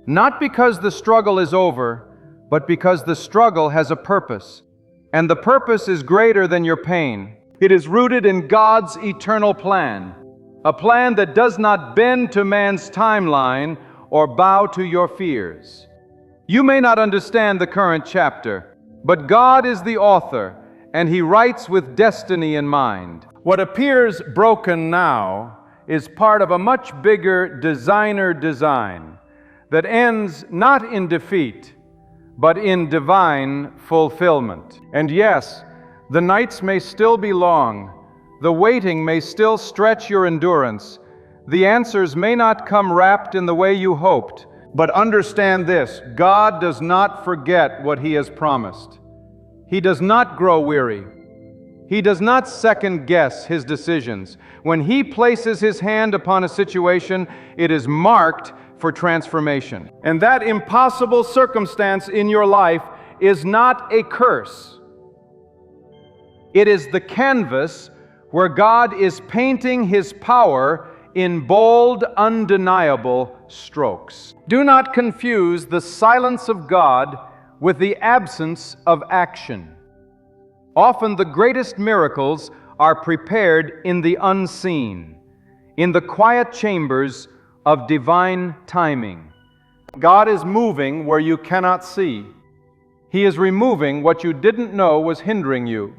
not because the struggle is over, but because the struggle has a purpose. And the purpose is greater than your pain. It is rooted in God's eternal plan, a plan that does not bend to man's timeline or bow to your fears. You may not understand the current chapter, but God is the author, and He writes with destiny in mind. What appears broken now is part of a much bigger designer design that ends not in defeat, but in divine fulfillment. And yes, the nights may still be long, the waiting may still stretch your endurance, the answers may not come wrapped in the way you hoped, but understand this: God does not forget what He has promised. He does not grow weary. He does not second guess His decisions. When He places His hand upon a situation, it is marked for transformation. And that impossible circumstance in your life is not a curse. It is the canvas where God is painting His power in bold, undeniable strokes. Do not confuse the silence of God with the absence of action. Often the greatest miracles are prepared in the unseen, in the quiet chambers of divine timing. God is moving where you cannot see. He is removing what you didn't know was hindering you.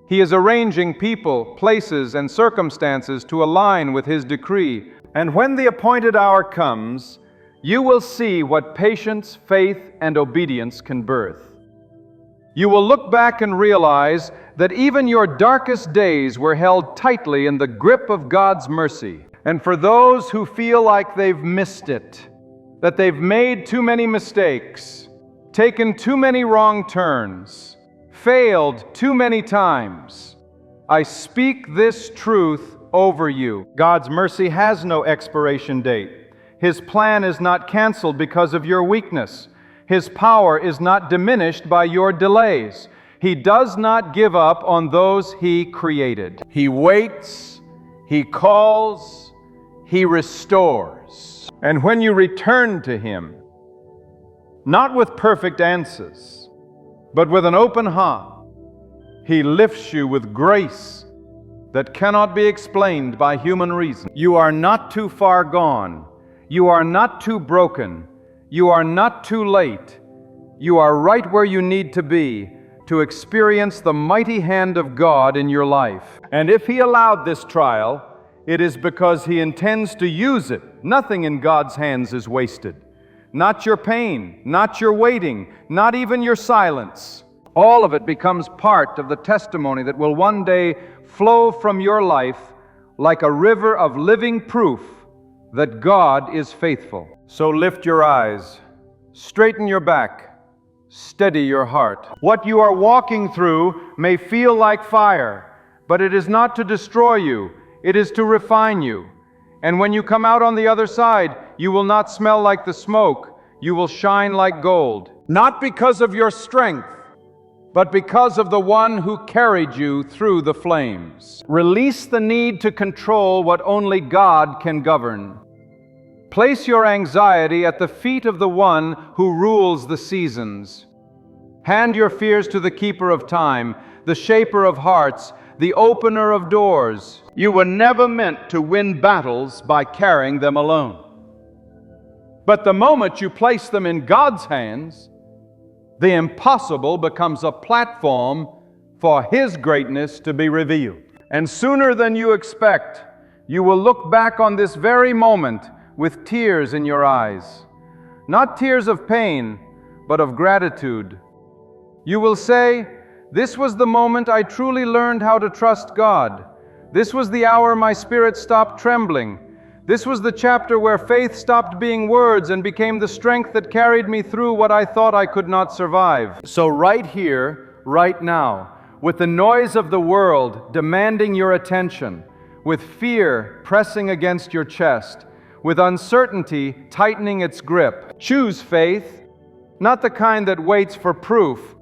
He is arranging people, places, and circumstances to align with His decree. And when the appointed hour comes, you will see what patience, faith, and obedience can birth. You will look back and realize that even your darkest days were held tightly in the grip of God's mercy. And for those who feel like they've missed it, that they've made too many mistakes, taken too many wrong turns, failed too many times, I speak this truth over you. God's mercy has no expiration date. His plan is not canceled because of your weakness. His power is not diminished by your delays. He does not give up on those He created. He waits, He calls, He restores. And when you return to Him, not with perfect answers, but with an open heart, He lifts you with grace that cannot be explained by human reason. You are not too far gone. You are not too broken. You are not too late. You are right where you need to be to experience the mighty hand of God in your life. And if He allowed this trial, it is because He intends to use it. Nothing in God's hands is wasted. Not your pain, not your waiting, not even your silence. All of it becomes part of the testimony that will one day flow from your life like a river of living proof that God is faithful. So lift your eyes, straighten your back, steady your heart. What you are walking through may feel like fire, but it is not to destroy you, it is to refine you. And when you come out on the other side, you will not smell like the smoke, you will shine like gold. Not because of your strength, but because of the one who carried you through the flames. Release the need to control what only God can govern. Place your anxiety at the feet of the one who rules the seasons. Hand your fears to the keeper of time, the shaper of hearts, the opener of doors. You were never meant to win battles by carrying them alone. But the moment you place them in God's hands, the impossible becomes a platform for His greatness to be revealed. And sooner than you expect, you will look back on this very moment with tears in your eyes. Not tears of pain, but of gratitude. You will say, "This was the moment I truly learned how to trust God. This was the hour my spirit stopped trembling. This was the chapter where faith stopped being words and became the strength that carried me through what I thought I could not survive." So right here, right now, with the noise of the world demanding your attention, with fear pressing against your chest, with uncertainty tightening its grip, choose faith, not the kind that waits for proof,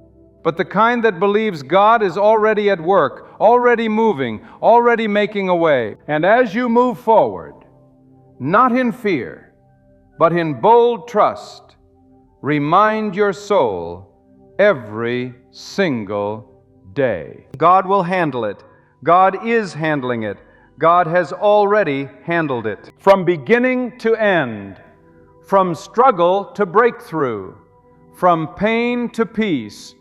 but the kind that believes God is already at work, already moving, already making a way. And as you move forward, not in fear, but in bold trust, remind your soul every single day. God will handle it. God is handling it. God has already handled it. From beginning to end, from struggle to breakthrough, from pain to peace,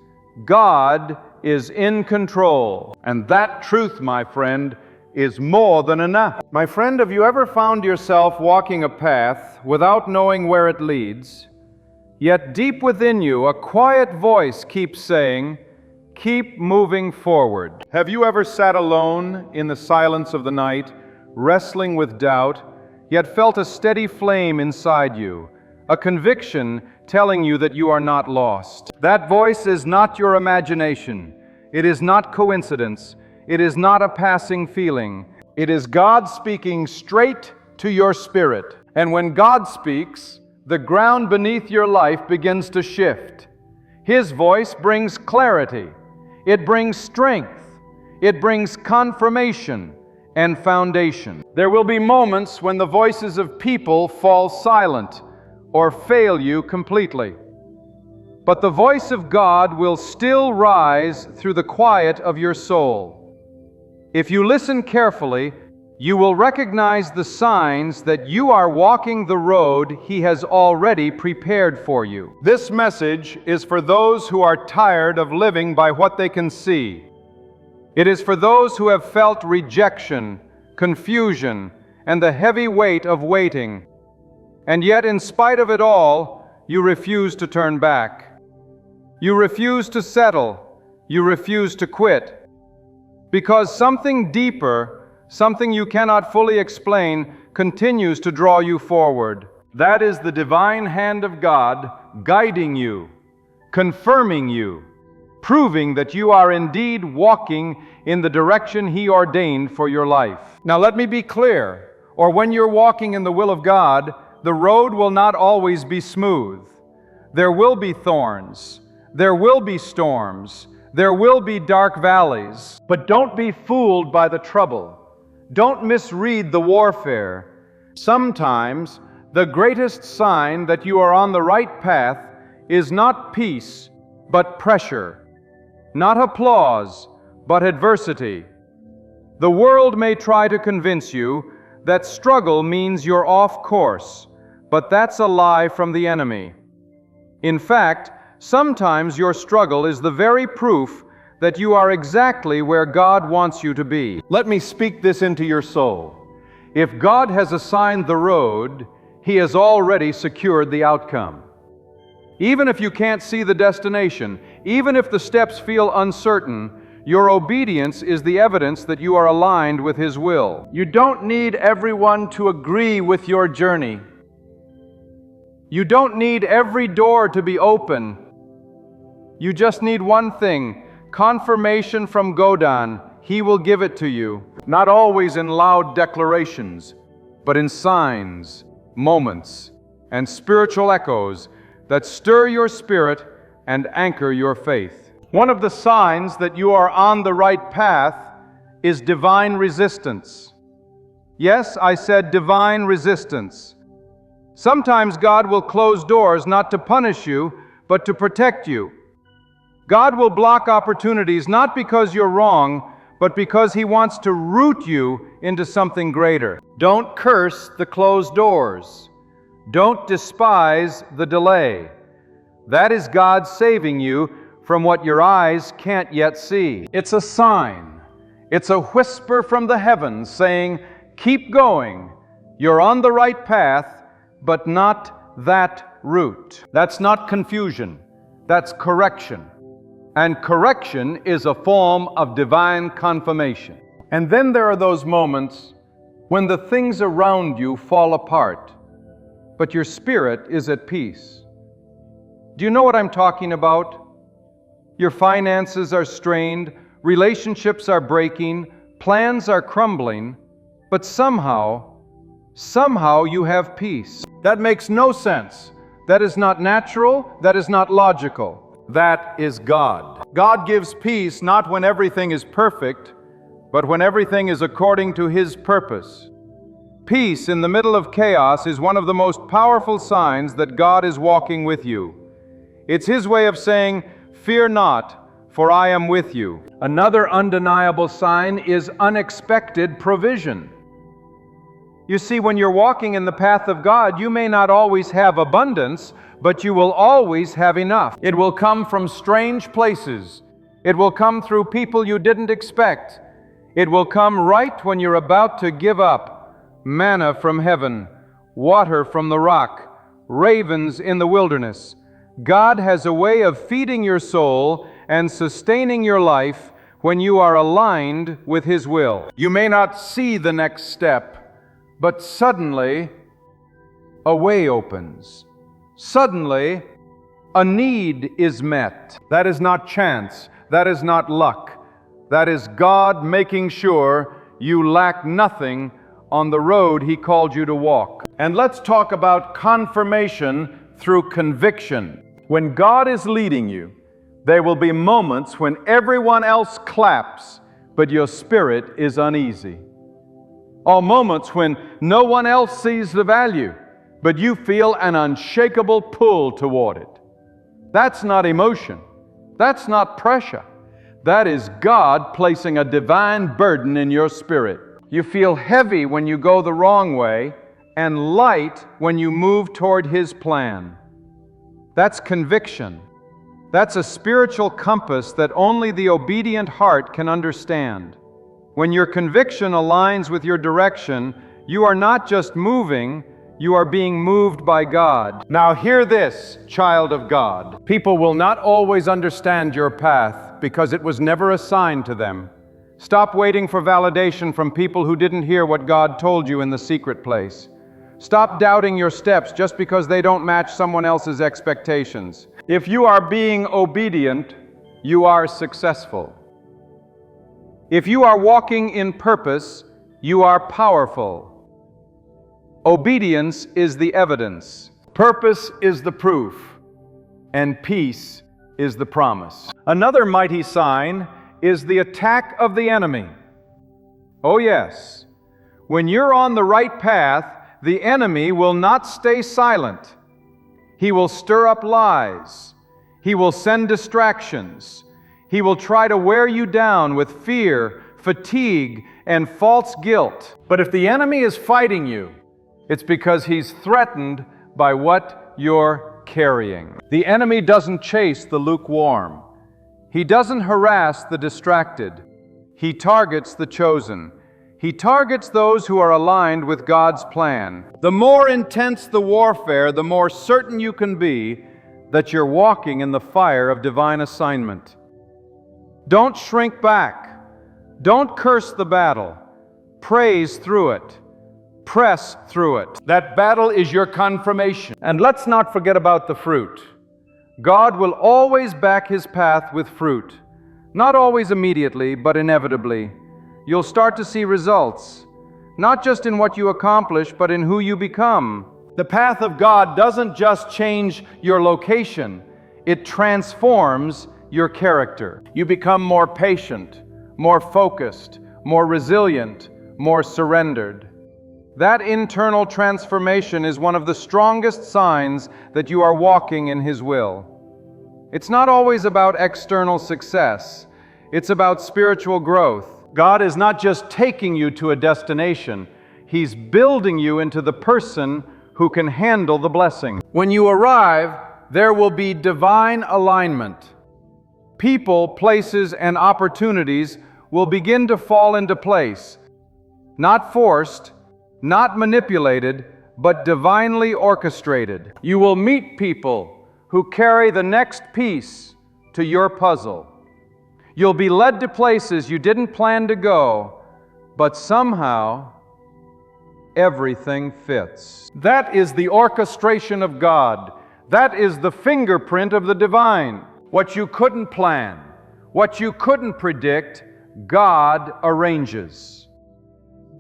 God is in control. And that truth, my friend, is more than enough. My friend, have you ever found yourself walking a path without knowing where it leads, yet deep within you a quiet voice keeps saying, "Keep moving forward"? Have you ever sat alone in the silence of the night, wrestling with doubt, yet felt a steady flame inside you, a conviction telling you that you are not lost? That voice is not your imagination. It is not coincidence. It is not a passing feeling. It is God speaking straight to your spirit. And when God speaks, the ground beneath your life begins to shift. His voice brings clarity. It brings strength. It brings confirmation and foundation. There will be moments when the voices of people fall silent or fail you completely. But the voice of God will still rise through the quiet of your soul. If you listen carefully, you will recognize the signs that you are walking the road He has already prepared for you. This message is for those who are tired of living by what they can see, It is for those who have felt rejection, confusion, and the heavy weight of waiting. And yet, in spite of it all, you refuse to turn back. You refuse to settle. You refuse to quit. Because something deeper, something you cannot fully explain, continues to draw you forward. That is the divine hand of God guiding you, confirming you, proving that you are indeed walking in the direction He ordained for your life. Now let me be clear, or when you're walking in the will of God, the road will not always be smooth. There will be thorns. There will be storms. There will be dark valleys. But don't be fooled by the trouble. Don't misread the warfare. Sometimes the greatest sign that you are on the right path is not peace, but pressure. Not applause, but adversity. The world may try to convince you that struggle means you're off course, but that's a lie from the enemy. In fact, sometimes your struggle is the very proof that you are exactly where God wants you to be. Let me speak this into your soul. If God has assigned the road, He has already secured the outcome. Even if you can't see the destination, even if the steps feel uncertain, your obedience is the evidence that you are aligned with His will. You don't need everyone to agree with your journey. You don't need every door to be open. You just need one thing, confirmation from Godan. He will give it to you, not always in loud declarations, but in signs, moments, and spiritual echoes that stir your spirit and anchor your faith. One of the signs that you are on the right path is divine resistance. Yes, I said divine resistance. Sometimes God will close doors not to punish you, but to protect you. God will block opportunities not because you're wrong, but because He wants to root you into something greater. Don't curse the closed doors. Don't despise the delay. That is God saving you from what your eyes can't yet see. It's a sign. It's a whisper from the heavens saying, keep going. You're on the right path, but not that route. That's not confusion. That's correction. And correction is a form of divine confirmation. And then there are those moments when the things around you fall apart, but your spirit is at peace. Do you know what I'm talking about? Your finances are strained, relationships are breaking, plans are crumbling, but somehow you have peace. That makes no sense. That is not natural. That is not logical. That is God. God gives peace not when everything is perfect, but when everything is according to His purpose. Peace in the middle of chaos is one of the most powerful signs that God is walking with you. It's His way of saying, fear not, for I am with you. Another undeniable sign is unexpected provision. You see, when you're walking in the path of God, you may not always have abundance, but you will always have enough. It will come from strange places. It will come through people you didn't expect. It will come right when you're about to give up. Manna from heaven, water from the rock, ravens in the wilderness. God has a way of feeding your soul and sustaining your life when you are aligned with His will. You may not see the next step, but suddenly a way opens. Suddenly a need is met. That is not chance. That is not luck. That is God making sure you lack nothing on the road He called you to walk. And let's talk about confirmation through conviction. When God is leading you, there will be moments when everyone else claps, but your spirit is uneasy. Or moments when no one else sees the value, but you feel an unshakable pull toward it. That's not emotion. That's not pressure. That is God placing a divine burden in your spirit. You feel heavy when you go the wrong way and light when you move toward His plan. That's conviction. That's a spiritual compass that only the obedient heart can understand. When your conviction aligns with your direction, you are not just moving, you are being moved by God. Now hear this, child of God. People will not always understand your path because it was never assigned to them. Stop waiting for validation from people who didn't hear what God told you in the secret place. Stop doubting your steps just because they don't match someone else's expectations. If you are being obedient, you are successful. If you are walking in purpose, you are powerful. Obedience is the evidence, purpose is the proof, and peace is the promise. Another mighty sign is the attack of the enemy. Oh yes, when you're on the right path, the enemy will not stay silent. He will stir up lies. He will send distractions. He will try to wear you down with fear, fatigue, and false guilt. But if the enemy is fighting you, it's because he's threatened by what you're carrying. The enemy doesn't chase the lukewarm. He doesn't harass the distracted. He targets the chosen. He targets those who are aligned with God's plan. The more intense the warfare, the more certain you can be that you're walking in the fire of divine assignment. Don't shrink back. Don't curse the battle. Praise through it. Press through it. That battle is your confirmation. And let's not forget about the fruit. God will always back His path with fruit. Not always immediately, but inevitably. You'll start to see results, not just in what you accomplish, but in who you become. The path of God doesn't just change your location, it transforms your character. You become more patient, more focused, more resilient, more surrendered. That internal transformation is one of the strongest signs that you are walking in His will. It's not always about external success, it's about spiritual growth. God is not just taking you to a destination, He's building you into the person who can handle the blessing. When you arrive, there will be divine alignment. People, places, and opportunities will begin to fall into place, not forced, not manipulated, but divinely orchestrated. You will meet people who carry the next piece to your puzzle. You'll be led to places you didn't plan to go, but somehow everything fits. That is the orchestration of God. That is the fingerprint of the divine. What you couldn't plan, what you couldn't predict, God arranges.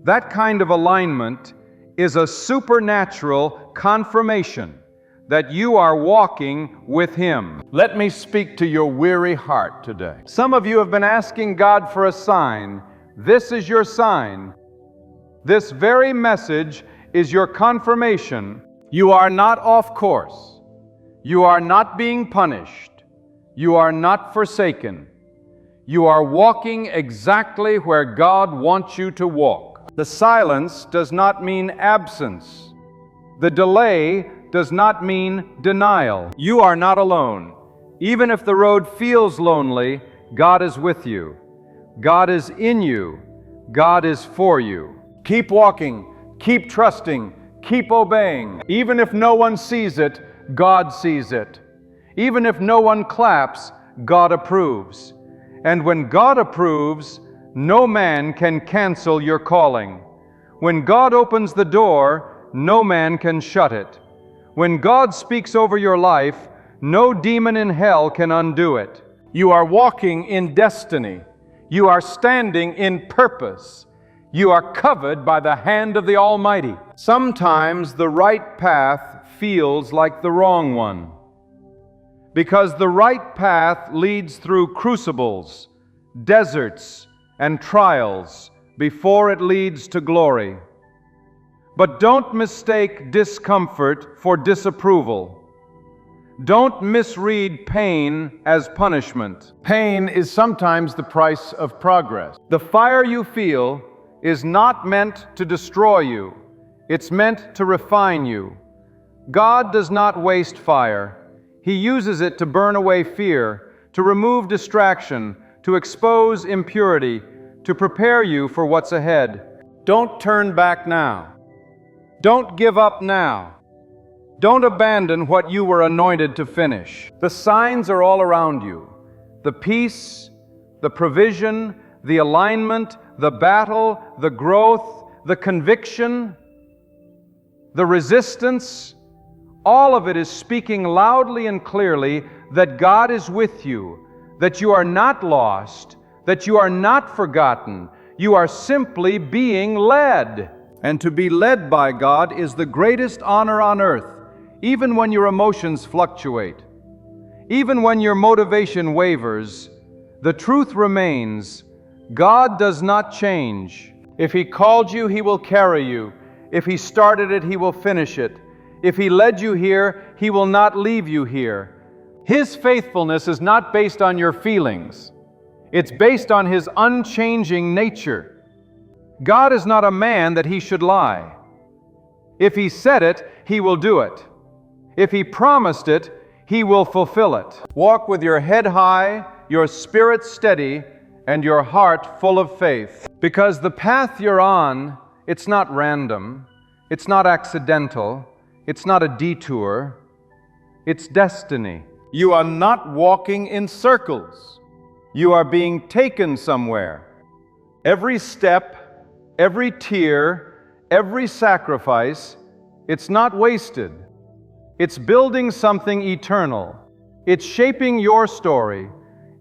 That kind of alignment is a supernatural confirmation that you are walking with Him. Let me speak to your weary heart today. Some of you have been asking God for a sign. This is your sign. This very message is your confirmation. You are not off course. You are not being punished. You are not forsaken. You are walking exactly where God wants you to walk. The silence does not mean absence. The delay does not mean denial. You are not alone. Even if the road feels lonely, God is with you. God is in you. God is for you. Keep walking, keep trusting, keep obeying. Even if no one sees it, God sees it. Even if no one claps, God approves. And when God approves, no man can cancel your calling. When God opens the door, no man can shut it. When God speaks over your life, no demon in hell can undo it. You are walking in destiny. You are standing in purpose. You are covered by the hand of the Almighty. Sometimes the right path feels like the wrong one, because the right path leads through crucibles, deserts, and trials before it leads to glory. But don't mistake discomfort for disapproval. Don't misread pain as punishment. Pain is sometimes the price of progress. The fire you feel is not meant to destroy you. It's meant to refine you. God does not waste fire. He uses it to burn away fear, to remove distraction, to expose impurity, to prepare you for what's ahead. Don't turn back now. Don't give up now. Don't abandon what you were anointed to finish. The signs are all around you. The peace, the provision, the alignment, the battle, the growth, the conviction, the resistance, all of it is speaking loudly and clearly that God is with you, that you are not lost, that you are not forgotten. You are simply being led. And to be led by God is the greatest honor on earth, even when your emotions fluctuate. Even when your motivation wavers, the truth remains. God does not change. If He called you, He will carry you. If He started it, He will finish it. If He led you here, He will not leave you here. His faithfulness is not based on your feelings. It's based on His unchanging nature. God is not a man that He should lie. If He said it, He will do it. If He promised it, He will fulfill it. Walk with your head high, your spirit steady, and your heart full of faith. Because the path you're on, it's not random, it's not accidental, it's not a detour, it's destiny. You are not walking in circles. You are being taken somewhere. Every step, every tear, every sacrifice, it's not wasted. It's building something eternal. It's shaping your story.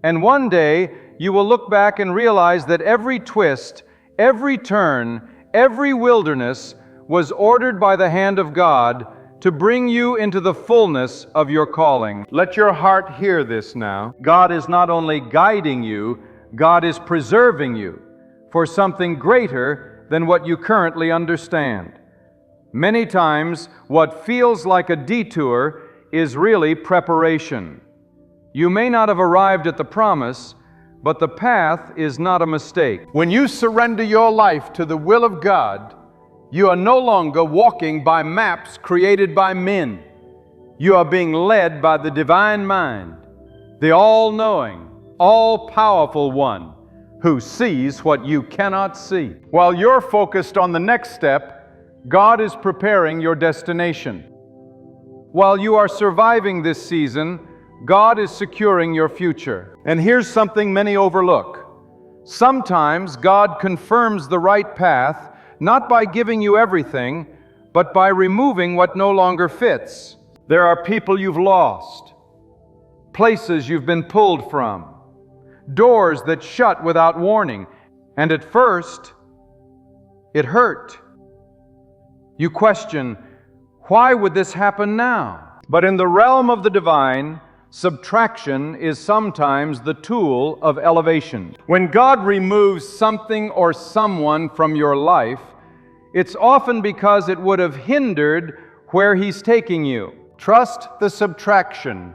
And one day, you will look back and realize that every twist, every turn, every wilderness was ordered by the hand of God to bring you into the fullness of your calling. Let your heart hear this now. God is not only guiding you, God is preserving you for something greater than what you currently understand. Many times, what feels like a detour is really preparation. You may not have arrived at the promise, but the path is not a mistake. When you surrender your life to the will of God, you are no longer walking by maps created by men. You are being led by the divine mind, the all-knowing, all-powerful one who sees what you cannot see. While you're focused on the next step, God is preparing your destination. While you are surviving this season, God is securing your future. And here's something many overlook. Sometimes God confirms the right path, not by giving you everything, but by removing what no longer fits. There are people you've lost, places you've been pulled from, doors that shut without warning, and at first, it hurt. You question, why would this happen now? But in the realm of the divine, subtraction is sometimes the tool of elevation. When God removes something or someone from your life, it's often because it would have hindered where He's taking you. Trust the subtraction.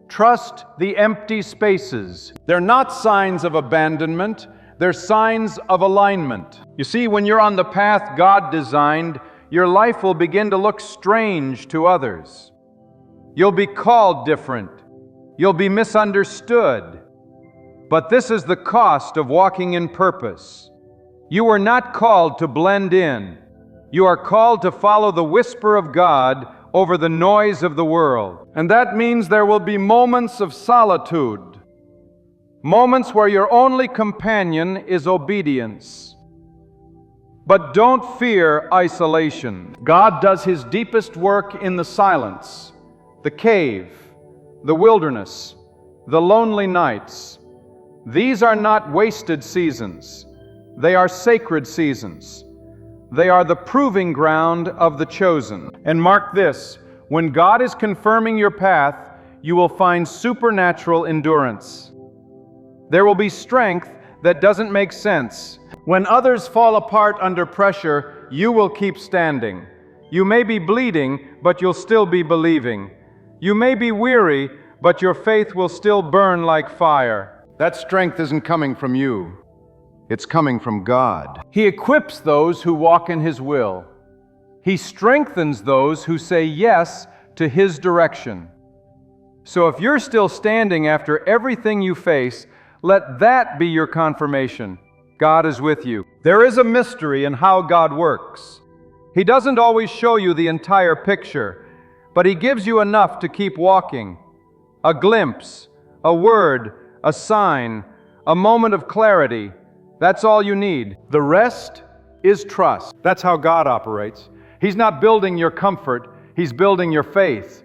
Trust the empty spaces. They're not signs of abandonment, they're signs of alignment. You see, when you're on the path God designed, your life will begin to look strange to others. You'll be called different. You'll be misunderstood. But this is the cost of walking in purpose. You are not called to blend in. You are called to follow the whisper of God over the noise of the world. And that means there will be moments of solitude, moments where your only companion is obedience. But don't fear isolation. God does His deepest work in the silence, the cave, the wilderness, the lonely nights. These are not wasted seasons. They are sacred seasons. They are the proving ground of the chosen. And mark this, when God is confirming your path, you will find supernatural endurance. There will be strength that doesn't make sense. When others fall apart under pressure, you will keep standing. You may be bleeding, but you'll still be believing. You may be weary, but your faith will still burn like fire. That strength isn't coming from you. It's coming from God. He equips those who walk in His will. He strengthens those who say yes to His direction. So if you're still standing after everything you face, let that be your confirmation. God is with you. There is a mystery in how God works. He doesn't always show you the entire picture, but He gives you enough to keep walking. A glimpse, a word, a sign, a moment of clarity. That's all you need. The rest is trust. That's how God operates. He's not building your comfort, He's building your faith.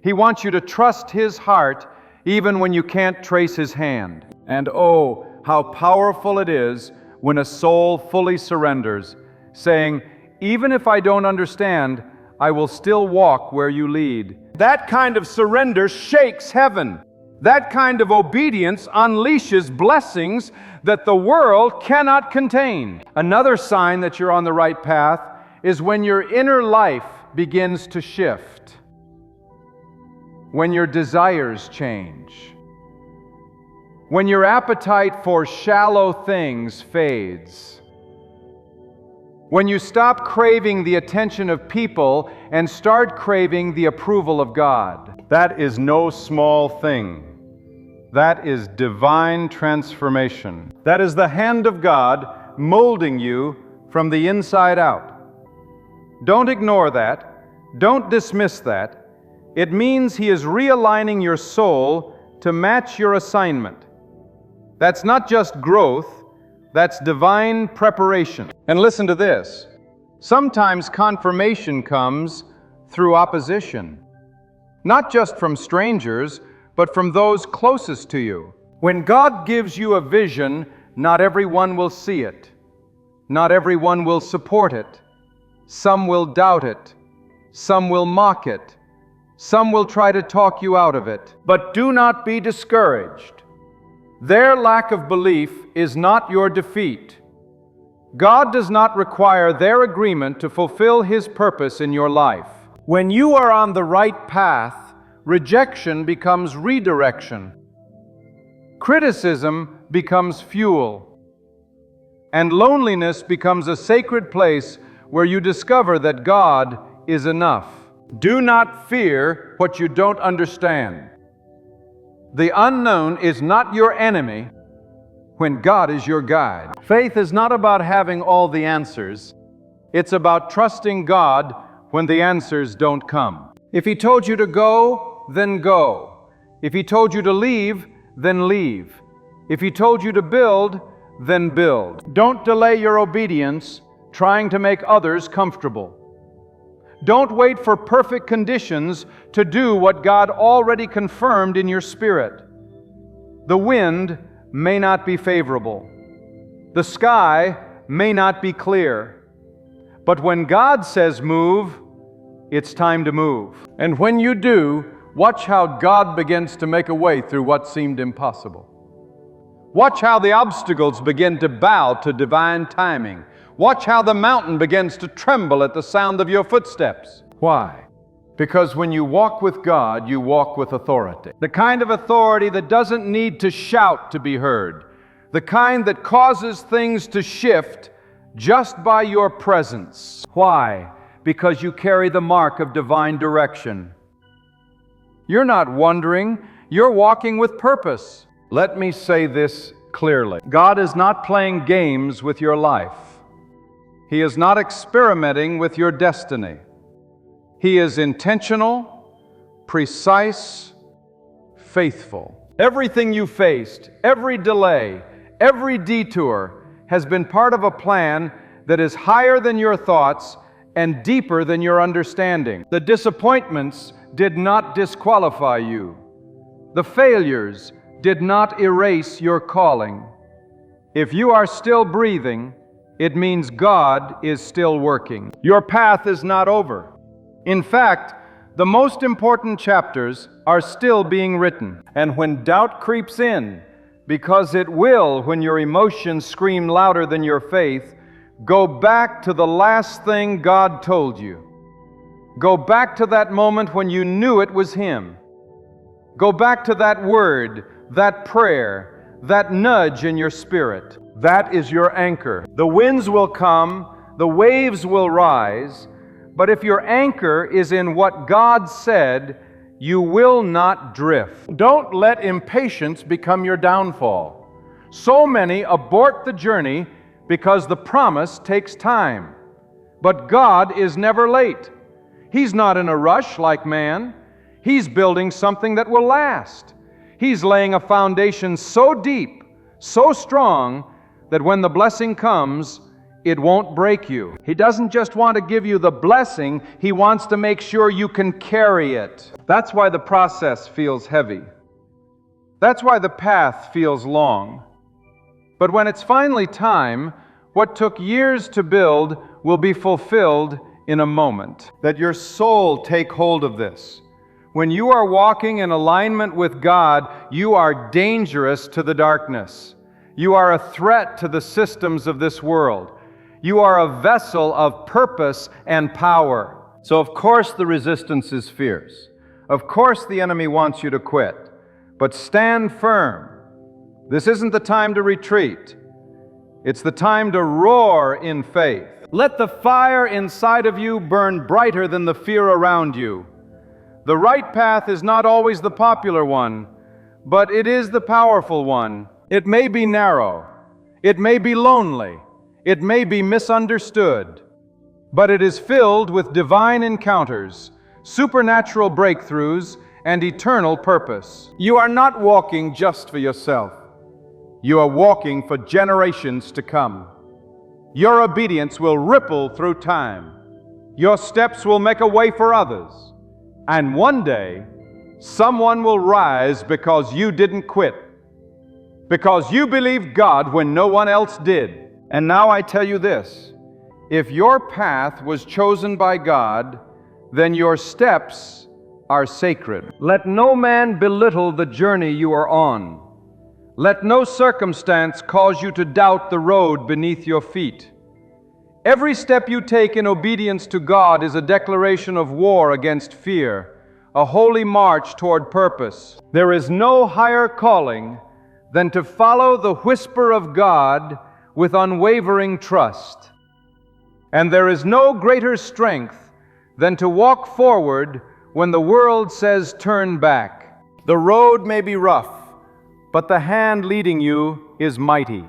He wants you to trust His heart even when you can't trace His hand. And oh, how powerful it is when a soul fully surrenders, saying, even if I don't understand, I will still walk where you lead. That kind of surrender shakes heaven. That kind of obedience unleashes blessings that the world cannot contain. Another sign that you're on the right path is when your inner life begins to shift, when your desires change, when your appetite for shallow things fades, when you stop craving the attention of people and start craving the approval of God. That is no small thing. That is divine transformation. That is the hand of God molding you from the inside out. Don't ignore that. Don't dismiss that. It means He is realigning your soul to match your assignment. That's not just growth, that's divine preparation. And listen to this. Sometimes confirmation comes through opposition, not just from strangers, but from those closest to you. When God gives you a vision, not everyone will see it. Not everyone will support it. Some will doubt it. Some will mock it. Some will try to talk you out of it. But do not be discouraged. Their lack of belief is not your defeat. God does not require their agreement to fulfill His purpose in your life. When you are on the right path, rejection becomes redirection. Criticism becomes fuel. And loneliness becomes a sacred place where you discover that God is enough. Do not fear what you don't understand. The unknown is not your enemy when God is your guide. Faith is not about having all the answers. It's about trusting God when the answers don't come. If He told you to go, then go. If He told you to leave, then leave. If He told you to build, then build. Don't delay your obedience trying to make others comfortable. Don't wait for perfect conditions to do what God already confirmed in your spirit. The wind may not be favorable. The sky may not be clear. But when God says move, it's time to move. And when you do, watch how God begins to make a way through what seemed impossible. Watch how the obstacles begin to bow to divine timing. Watch how the mountain begins to tremble at the sound of your footsteps. Why? Because when you walk with God, you walk with authority. The kind of authority that doesn't need to shout to be heard. The kind that causes things to shift just by your presence. Why? Because you carry the mark of divine direction. You're not wandering, you're walking with purpose. Let me say this clearly. God is not playing games with your life. He is not experimenting with your destiny. He is intentional, precise, faithful. Everything you faced, every delay, every detour has been part of a plan that is higher than your thoughts and deeper than your understanding. The disappointments did not disqualify you. The failures did not erase your calling. If you are still breathing, it means God is still working. Your path is not over. In fact, the most important chapters are still being written. And when doubt creeps in, because it will when your emotions scream louder than your faith, go back to the last thing God told you. Go back to that moment when you knew it was Him. Go back to that word, that prayer, that nudge in your spirit. That is your anchor. The winds will come, the waves will rise, but if your anchor is in what God said, You will not drift. Don't let impatience become your downfall. So many abort the journey because the promise takes time. But God is never late. He's not in a rush like man. He's building something that will last. He's laying a foundation so deep, so strong, that when the blessing comes, it won't break you. He doesn't just want to give you the blessing, He wants to make sure you can carry it. That's why the process feels heavy. That's why the path feels long. But when it's finally time, what took years to build will be fulfilled in a moment. Let your soul take hold of this. When you are walking in alignment with God, you are dangerous to the darkness. You are a threat to the systems of this world. You are a vessel of purpose and power. So of course the resistance is fierce. Of course the enemy wants you to quit. But stand firm. This isn't the time to retreat. It's the time to roar in faith. Let the fire inside of you burn brighter than the fear around you. The right path is not always the popular one, but it is the powerful one. It may be narrow. It may be lonely. It may be misunderstood. But it is filled with divine encounters, supernatural breakthroughs, and eternal purpose. You are not walking just for yourself. You are walking for generations to come. Your obedience will ripple through time. Your steps will make a way for others. And one day, someone will rise because you didn't quit. Because you believed God when no one else did. And now I tell you this, if your path was chosen by God, then your steps are sacred. Let no man belittle the journey you are on. Let no circumstance cause you to doubt the road beneath your feet. Every step you take in obedience to God is a declaration of war against fear, a holy march toward purpose. There is no higher calling than to follow the whisper of God with unwavering trust. And there is no greater strength than to walk forward when the world says turn back. The road may be rough, but the hand leading you is mighty.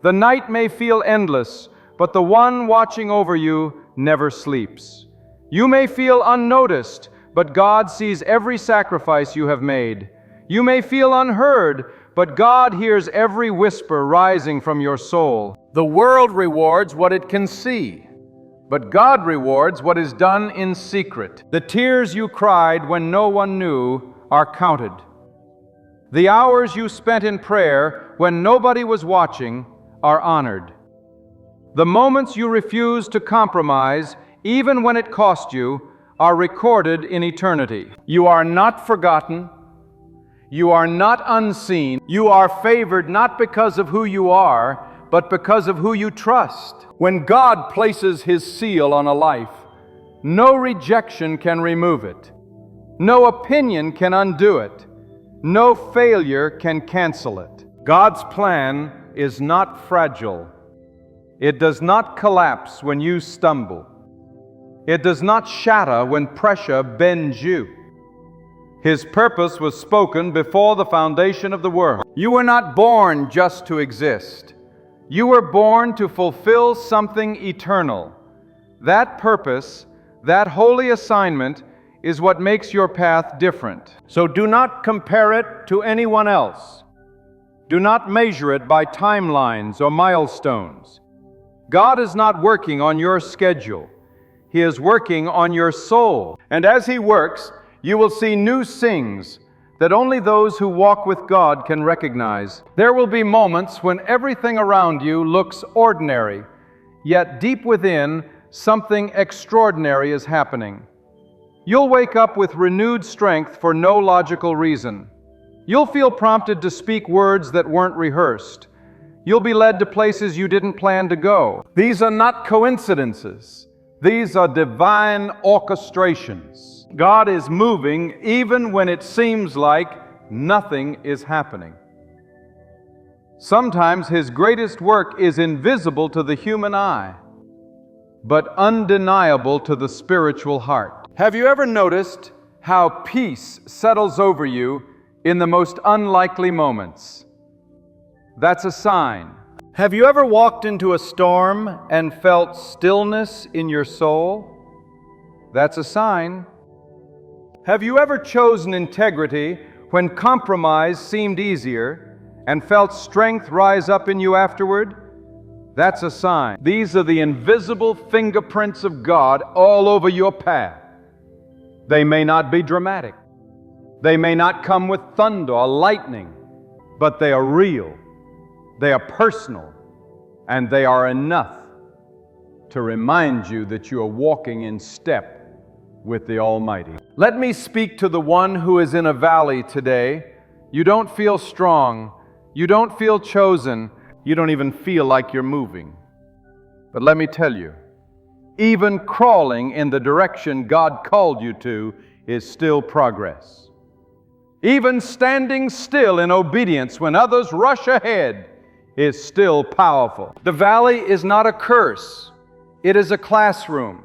The night may feel endless, but the one watching over you never sleeps. You may feel unnoticed, but God sees every sacrifice you have made. You may feel unheard, but God hears every whisper rising from your soul. The world rewards what it can see, but God rewards what is done in secret. The tears you cried when no one knew are counted. The hours you spent in prayer when nobody was watching are honored. The moments you refused to compromise, even when it cost you, are recorded in eternity. You are not forgotten. You are not unseen. You are favored not because of who you are, but because of who you trust. When God places His seal on a life, no rejection can remove it. No opinion can undo it. No failure can cancel it. God's plan is not fragile. It does not collapse when you stumble. It does not shatter when pressure bends you. His purpose was spoken before the foundation of the world. You were not born just to exist. You were born to fulfill something eternal. That purpose, that holy assignment, is what makes your path different. So do not compare it to anyone else. Do not measure it by timelines or milestones. God is not working on your schedule. He is working on your soul. And as He works, you will see new things that only those who walk with God can recognize. There will be moments when everything around you looks ordinary, yet deep within, something extraordinary is happening. You'll wake up with renewed strength for no logical reason. You'll feel prompted to speak words that weren't rehearsed. You'll be led to places you didn't plan to go. These are not coincidences. These are divine orchestrations. God is moving even when it seems like nothing is happening. Sometimes His greatest work is invisible to the human eye, but undeniable to the spiritual heart. Have you ever noticed how peace settles over you in the most unlikely moments. That's a sign. Have you ever walked into a storm and felt stillness in your soul? That's a sign. Have you ever chosen integrity when compromise seemed easier and felt strength rise up in you afterward? That's a sign. These are the invisible fingerprints of God all over your path. They may not be dramatic. They may not come with thunder or lightning, but they are real. They are personal, and they are enough to remind you that you are walking in step with the Almighty. Let me speak to the one who is in a valley today. You don't feel strong. You don't feel chosen. You don't even feel like you're moving. But let me tell you, even crawling in the direction God called you to is still progress. Even standing still in obedience when others rush ahead is still powerful. The valley is not a curse. It is a classroom.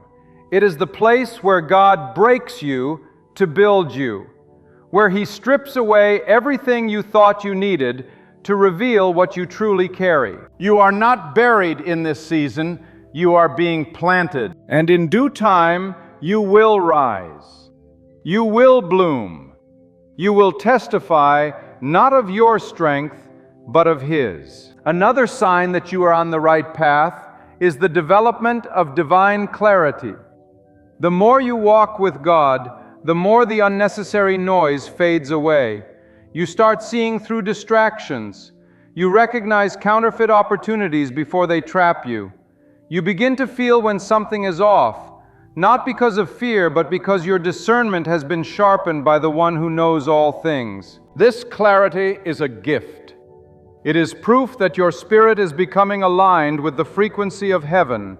It is the place where God breaks you to build you, where He strips away everything you thought you needed to reveal what you truly carry. You are not buried in this season, you are being planted. And in due time, you will rise. You will bloom. You will testify not of your strength, but of His. Another sign that you are on the right path is the development of divine clarity. The more you walk with God, the more the unnecessary noise fades away. You start seeing through distractions. You recognize counterfeit opportunities before they trap you. You begin to feel when something is off, not because of fear, but because your discernment has been sharpened by the one who knows all things. This clarity is a gift. It is proof that your spirit is becoming aligned with the frequency of heaven.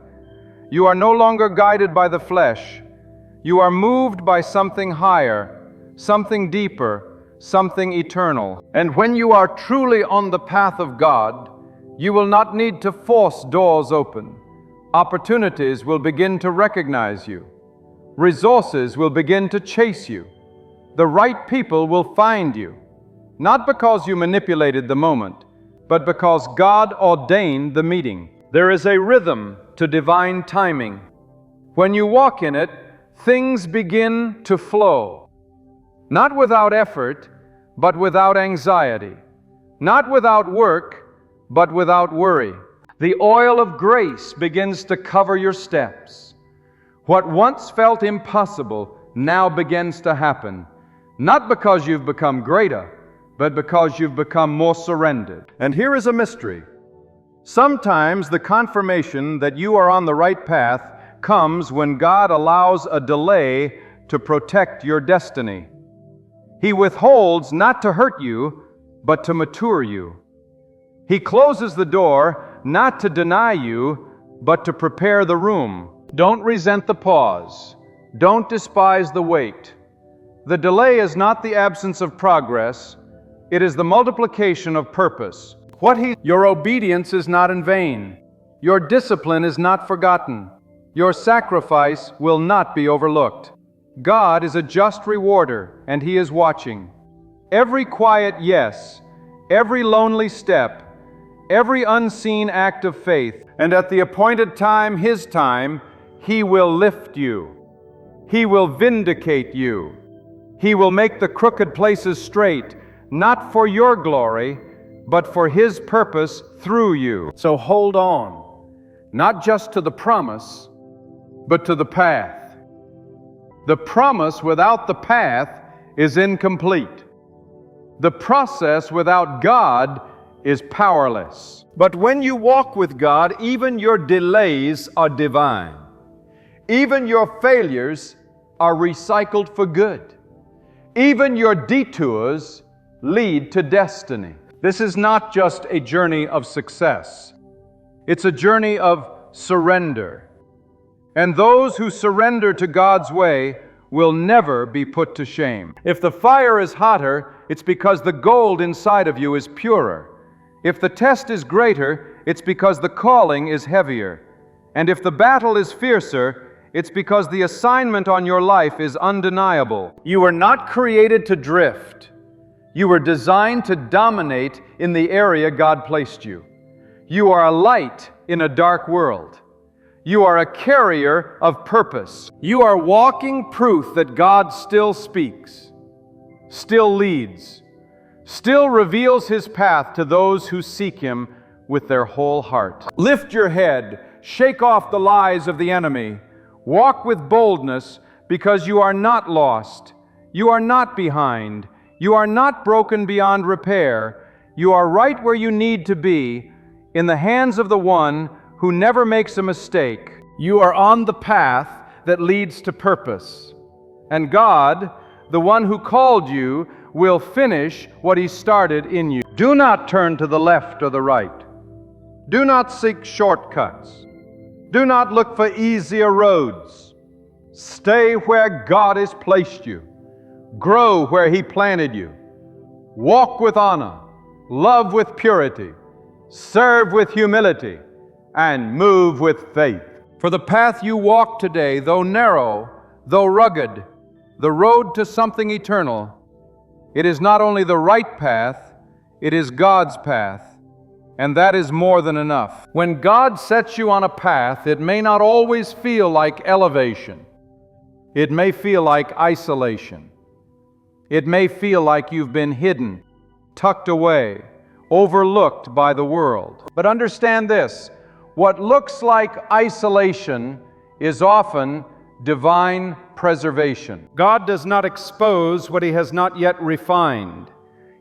You are no longer guided by the flesh. You are moved by something higher, something deeper, something eternal. And when you are truly on the path of God, you will not need to force doors open. Opportunities will begin to recognize you. Resources will begin to chase you. The right people will find you, not because you manipulated the moment, but because God ordained the meeting. There is a rhythm to divine timing. When you walk in it, things begin to flow. Not without effort, but without anxiety. Not without work, but without worry. The oil of grace begins to cover your steps. What once felt impossible now begins to happen, not because you've become greater, but because you've become more surrendered. And here is a mystery. Sometimes the confirmation that you are on the right path comes when God allows a delay to protect your destiny. He withholds not to hurt you, but to mature you. He closes the door not to deny you, but to prepare the room. Don't resent the pause. Don't despise the wait. The delay is not the absence of progress. It is the multiplication of purpose. Your obedience is not in vain. Your discipline is not forgotten. Your sacrifice will not be overlooked. God is a just rewarder, and He is watching. Every quiet yes, every lonely step, every unseen act of faith, and at the appointed time, His time, He will lift you. He will vindicate you. He will make the crooked places straight, not for your glory, but for His purpose through you. So hold on, not just to the promise, but to the path. The promise without the path is incomplete. The process without God is powerless. But when you walk with God, even your delays are divine. Even your failures are recycled for good. Even your detours lead to destiny. This is not just a journey of success. It's a journey of surrender. And those who surrender to God's way will never be put to shame. If the fire is hotter, it's because the gold inside of you is purer. If the test is greater, it's because the calling is heavier. And if the battle is fiercer, it's because the assignment on your life is undeniable. You were not created to drift. You were designed to dominate in the area God placed you. You are a light in a dark world. You are a carrier of purpose. You are walking proof that God still speaks, still leads, still reveals His path to those who seek Him with their whole heart. Lift your head, shake off the lies of the enemy, walk with boldness, because you are not lost, you are not behind, you are not broken beyond repair. You are right where you need to be, in the hands of the one who never makes a mistake. You are on the path that leads to purpose. And God, the one who called you, will finish what He started in you. Do not turn to the left or the right. Do not seek shortcuts. Do not look for easier roads. Stay where God has placed you. Grow where He planted you. Walk with honor. Love with purity. Serve with humility. And move with faith. For the path you walk today, though narrow, though rugged, the road to something eternal, it is not only the right path, it is God's path. And that is more than enough. When God sets you on a path, it may not always feel like elevation. It may feel like isolation. It may feel like you've been hidden, tucked away, overlooked by the world. But understand this, what looks like isolation is often divine preservation. God does not expose what He has not yet refined.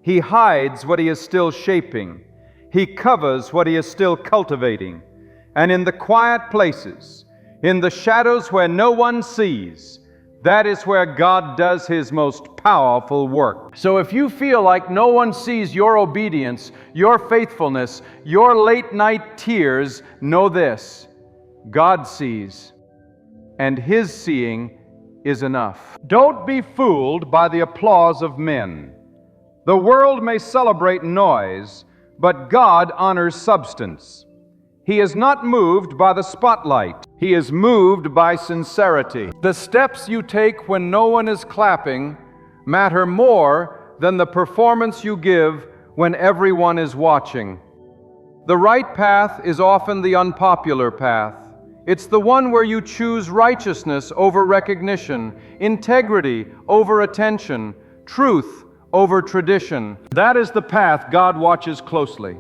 He hides what He is still shaping. He covers what He is still cultivating. And in the quiet places, in the shadows where no one sees, that is where God does His most powerful work. So if you feel like no one sees your obedience, your faithfulness, your late night tears, know this: God sees, and His seeing is enough. Don't be fooled by the applause of men. The world may celebrate noise, but God honors substance. He is not moved by the spotlight. He is moved by sincerity. The steps you take when no one is clapping matter more than the performance you give when everyone is watching. The right path is often the unpopular path. It's the one where you choose righteousness over recognition, integrity over attention, truth over tradition. That is the path God watches closely.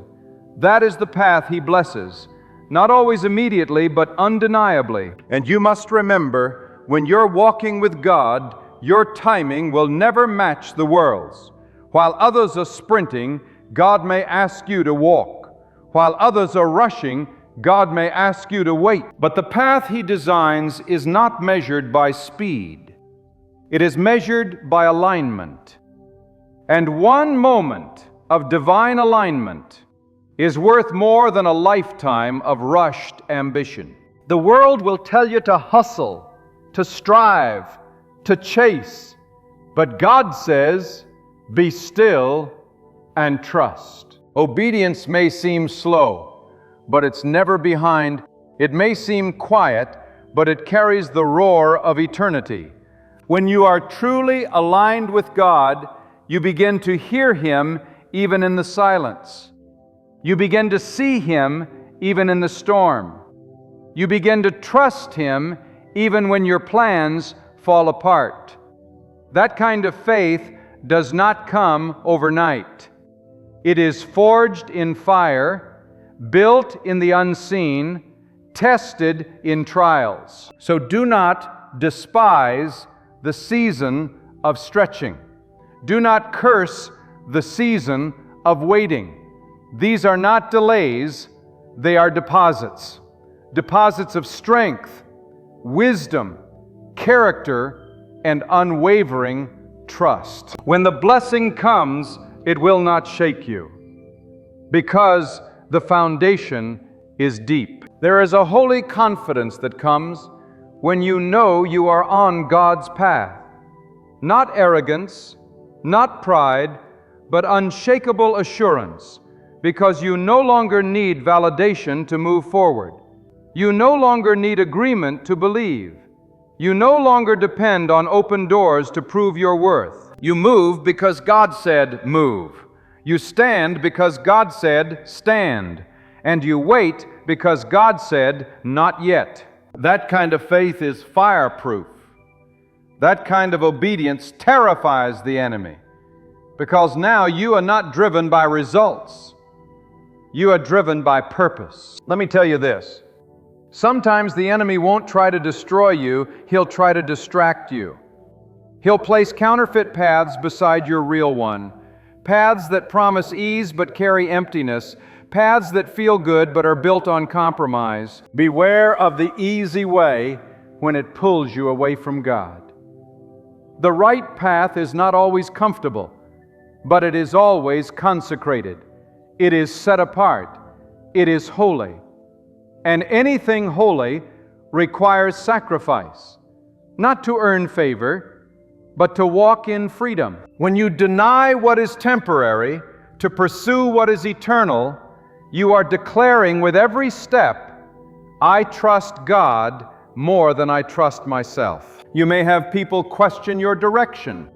That is the path He blesses. Not always immediately, but undeniably. And you must remember, when you're walking with God, your timing will never match the world's. While others are sprinting, God may ask you to walk. While others are rushing, God may ask you to wait. But the path He designs is not measured by speed. It is measured by alignment. And one moment of divine alignment is worth more than a lifetime of rushed ambition. The world will tell you to hustle, to strive, to chase, but God says, be still and trust. Obedience may seem slow, but it's never behind. It may seem quiet, but it carries the roar of eternity. When you are truly aligned with God, you begin to hear Him even in the silence. You begin to see Him even in the storm. You begin to trust Him even when your plans fall apart. That kind of faith does not come overnight. It is forged in fire, built in the unseen, tested in trials. So do not despise the season of stretching. Do not curse the season of waiting. These are not delays, they are deposits. Deposits of strength, wisdom, character, and unwavering trust. When the blessing comes, it will not shake you, because the foundation is deep. There is a holy confidence that comes when you know you are on God's path. Not arrogance, not pride, but unshakable assurance, because you no longer need validation to move forward. You no longer need agreement to believe. You no longer depend on open doors to prove your worth. You move because God said move. You stand because God said stand. And you wait because God said not yet. That kind of faith is fireproof. That kind of obedience terrifies the enemy, because now you are not driven by results. You are driven by purpose. Let me tell you this. Sometimes the enemy won't try to destroy you, he'll try to distract you. He'll place counterfeit paths beside your real one, paths that promise ease but carry emptiness, paths that feel good but are built on compromise. Beware of the easy way when it pulls you away from God. The right path is not always comfortable, but it is always consecrated. It is set apart. It is holy. And anything holy requires sacrifice, not to earn favor, but to walk in freedom. When you deny what is temporary to pursue what is eternal, you are declaring with every step, I trust God more than I trust myself. You may have people question your direction.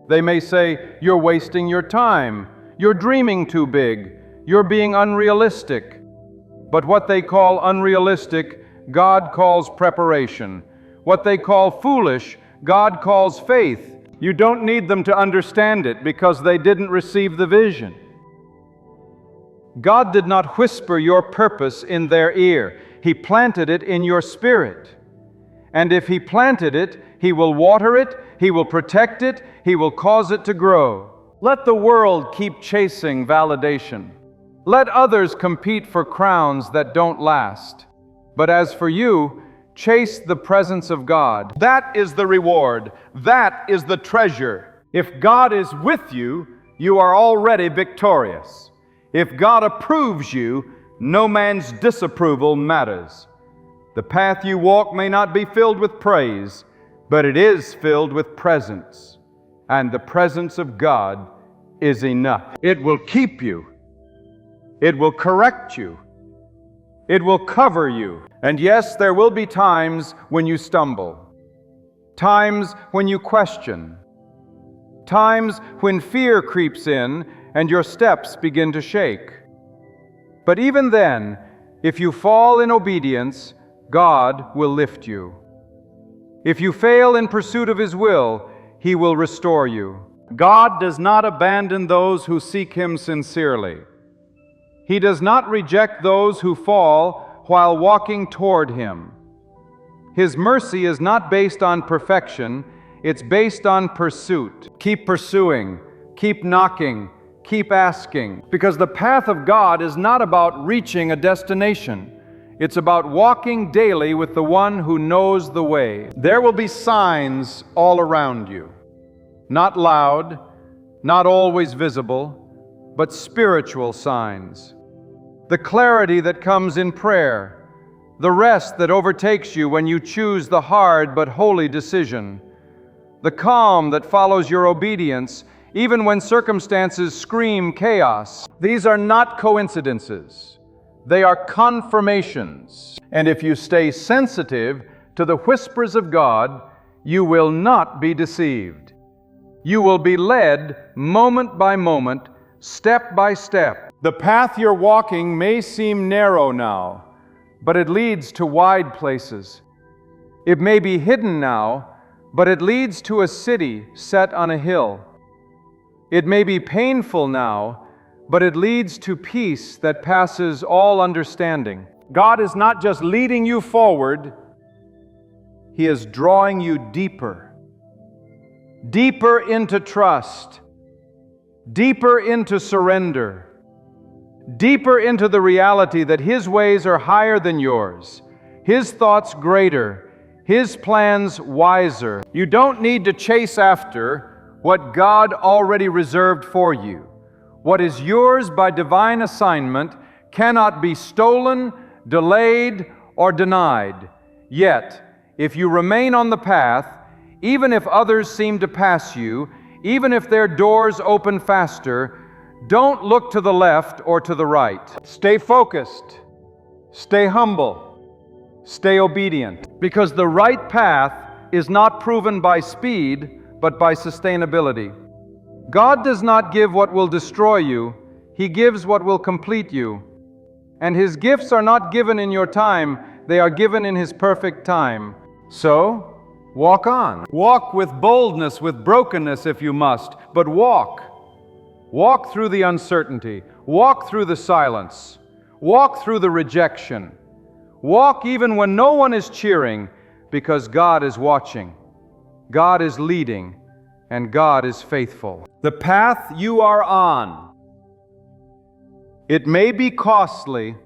They may say, you're wasting your time, you're dreaming too big, you're being unrealistic. But what they call unrealistic, God calls preparation. What they call foolish, God calls faith. You don't need them to understand it because they didn't receive the vision. God did not whisper your purpose in their ear. He planted it in your spirit. And if He planted it, He will water it, He will protect it, He will cause it to grow. Let the world keep chasing validation. Let others compete for crowns that don't last. But as for you, chase the presence of God. That is the reward. That is the treasure. If God is with you, you are already victorious. If God approves you, no man's disapproval matters. The path you walk may not be filled with praise, but it is filled with presence. And the presence of God is enough. It will keep you. It will correct you. It will cover you. And yes, there will be times when you stumble. Times when you question. Times when fear creeps in and your steps begin to shake. But even then, if you fall in obedience, God will lift you. If you fail in pursuit of His will, He will restore you. God does not abandon those who seek Him sincerely. He does not reject those who fall while walking toward Him. His mercy is not based on perfection, it's based on pursuit. Keep pursuing, keep knocking, keep asking, because the path of God is not about reaching a destination. It's about walking daily with the one who knows the way. There will be signs all around you. Not loud, not always visible, but spiritual signs. The clarity that comes in prayer, the rest that overtakes you when you choose the hard but holy decision, the calm that follows your obedience even when circumstances scream chaos. These are not coincidences. They are confirmations. And if you stay sensitive to the whispers of God, you will not be deceived. You will be led moment by moment, step by step. The path you're walking may seem narrow now, but it leads to wide places. It may be hidden now, but it leads to a city set on a hill. It may be painful now, but it leads to peace that passes all understanding. God is not just leading you forward, He is drawing you deeper. Deeper into trust, deeper into surrender, deeper into the reality that His ways are higher than yours, His thoughts greater, His plans wiser. You don't need to chase after what God already reserved for you. What is yours by divine assignment cannot be stolen, delayed, or denied. Yet, if you remain on the path, even if others seem to pass you, even if their doors open faster, don't look to the left or to the right. Stay focused, stay humble, stay obedient, because the right path is not proven by speed, but by sustainability. God does not give what will destroy you, He gives what will complete you. And His gifts are not given in your time, they are given in His perfect time. So, walk on. Walk with boldness, with brokenness if you must, but walk. Walk through the uncertainty. Walk through the silence. Walk through the rejection. Walk even when no one is cheering, because God is watching. God is leading, and God is faithful. The path you are on, it may be costly,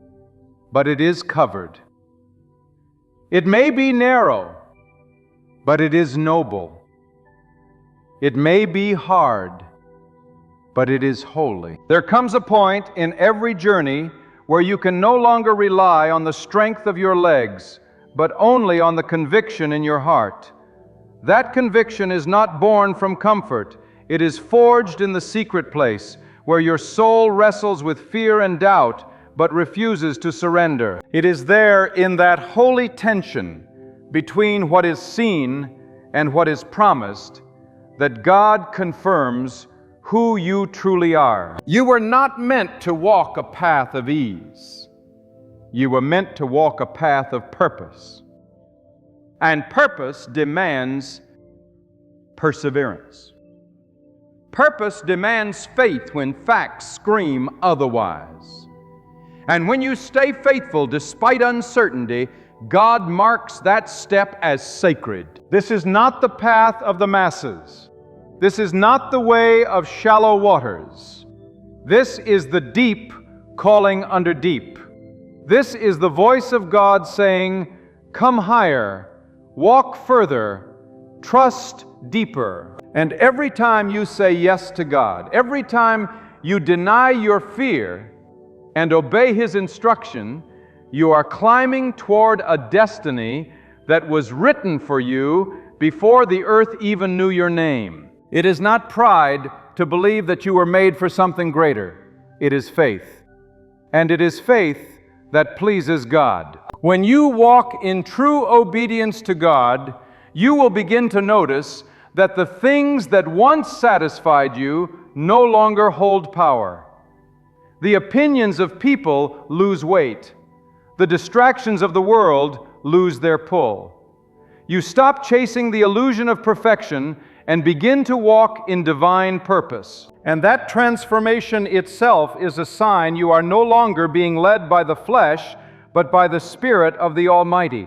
but it is covered. It may be narrow, but it is noble. It may be hard, but it is holy. There comes a point in every journey where you can no longer rely on the strength of your legs, but only on the conviction in your heart. That conviction is not born from comfort. It is forged in the secret place, where your soul wrestles with fear and doubt, but refuses to surrender. It is there in that holy tension between what is seen and what is promised that God confirms who you truly are. You were not meant to walk a path of ease. You were meant to walk a path of purpose. And purpose demands perseverance. Purpose demands faith when facts scream otherwise. And when you stay faithful despite uncertainty, God marks that step as sacred. This is not the path of the masses. This is not the way of shallow waters. This is the deep calling under deep. This is the voice of God saying, "Come higher, walk further, trust deeper." And every time you say yes to God, every time you deny your fear and obey His instruction, you are climbing toward a destiny that was written for you before the earth even knew your name. It is not pride to believe that you were made for something greater. It is faith. And it is faith that pleases God. When you walk in true obedience to God, you will begin to notice that the things that once satisfied you no longer hold power. The opinions of people lose weight. The distractions of the world lose their pull. You stop chasing the illusion of perfection and begin to walk in divine purpose. And that transformation itself is a sign you are no longer being led by the flesh, but by the Spirit of the Almighty.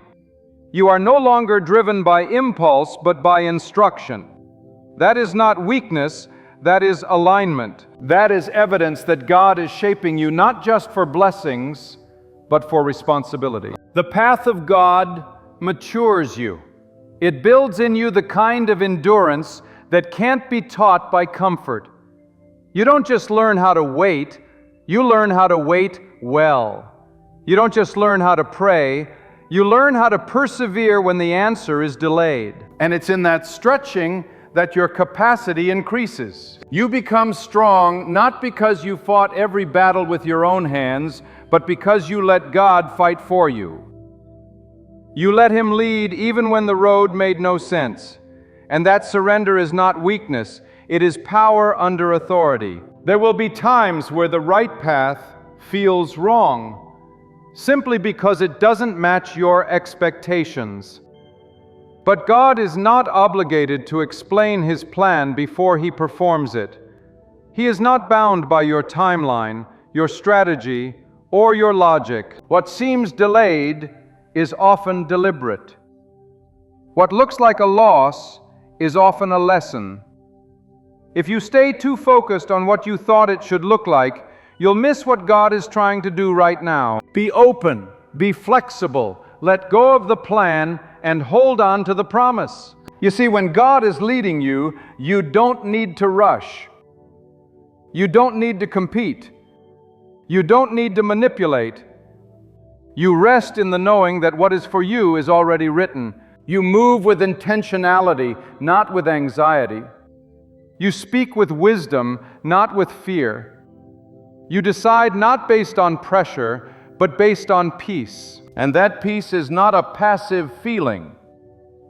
You are no longer driven by impulse, but by instruction. That is not weakness, that is alignment. That is evidence that God is shaping you not just for blessings, but for responsibility. The path of God matures you. It builds in you the kind of endurance that can't be taught by comfort. You don't just learn how to wait, you learn how to wait well. You don't just learn how to pray, you learn how to persevere when the answer is delayed. And it's in that stretching that your capacity increases. You become strong not because you fought every battle with your own hands, but because you let God fight for you. You let Him lead even when the road made no sense. And that surrender is not weakness, it is power under authority. There will be times where the right path feels wrong, simply because it doesn't match your expectations. But God is not obligated to explain His plan before He performs it. He is not bound by your timeline, your strategy, or your logic. What seems delayed is often deliberate. What looks like a loss is often a lesson. If you stay too focused on what you thought it should look like, you'll miss what God is trying to do right now. Be open, be flexible, let go of the plan, and hold on to the promise. You see, when God is leading you, you don't need to rush. You don't need to compete. You don't need to manipulate. You rest in the knowing that what is for you is already written. You move with intentionality, not with anxiety. You speak with wisdom, not with fear. You decide not based on pressure, but based on peace. And that peace is not a passive feeling.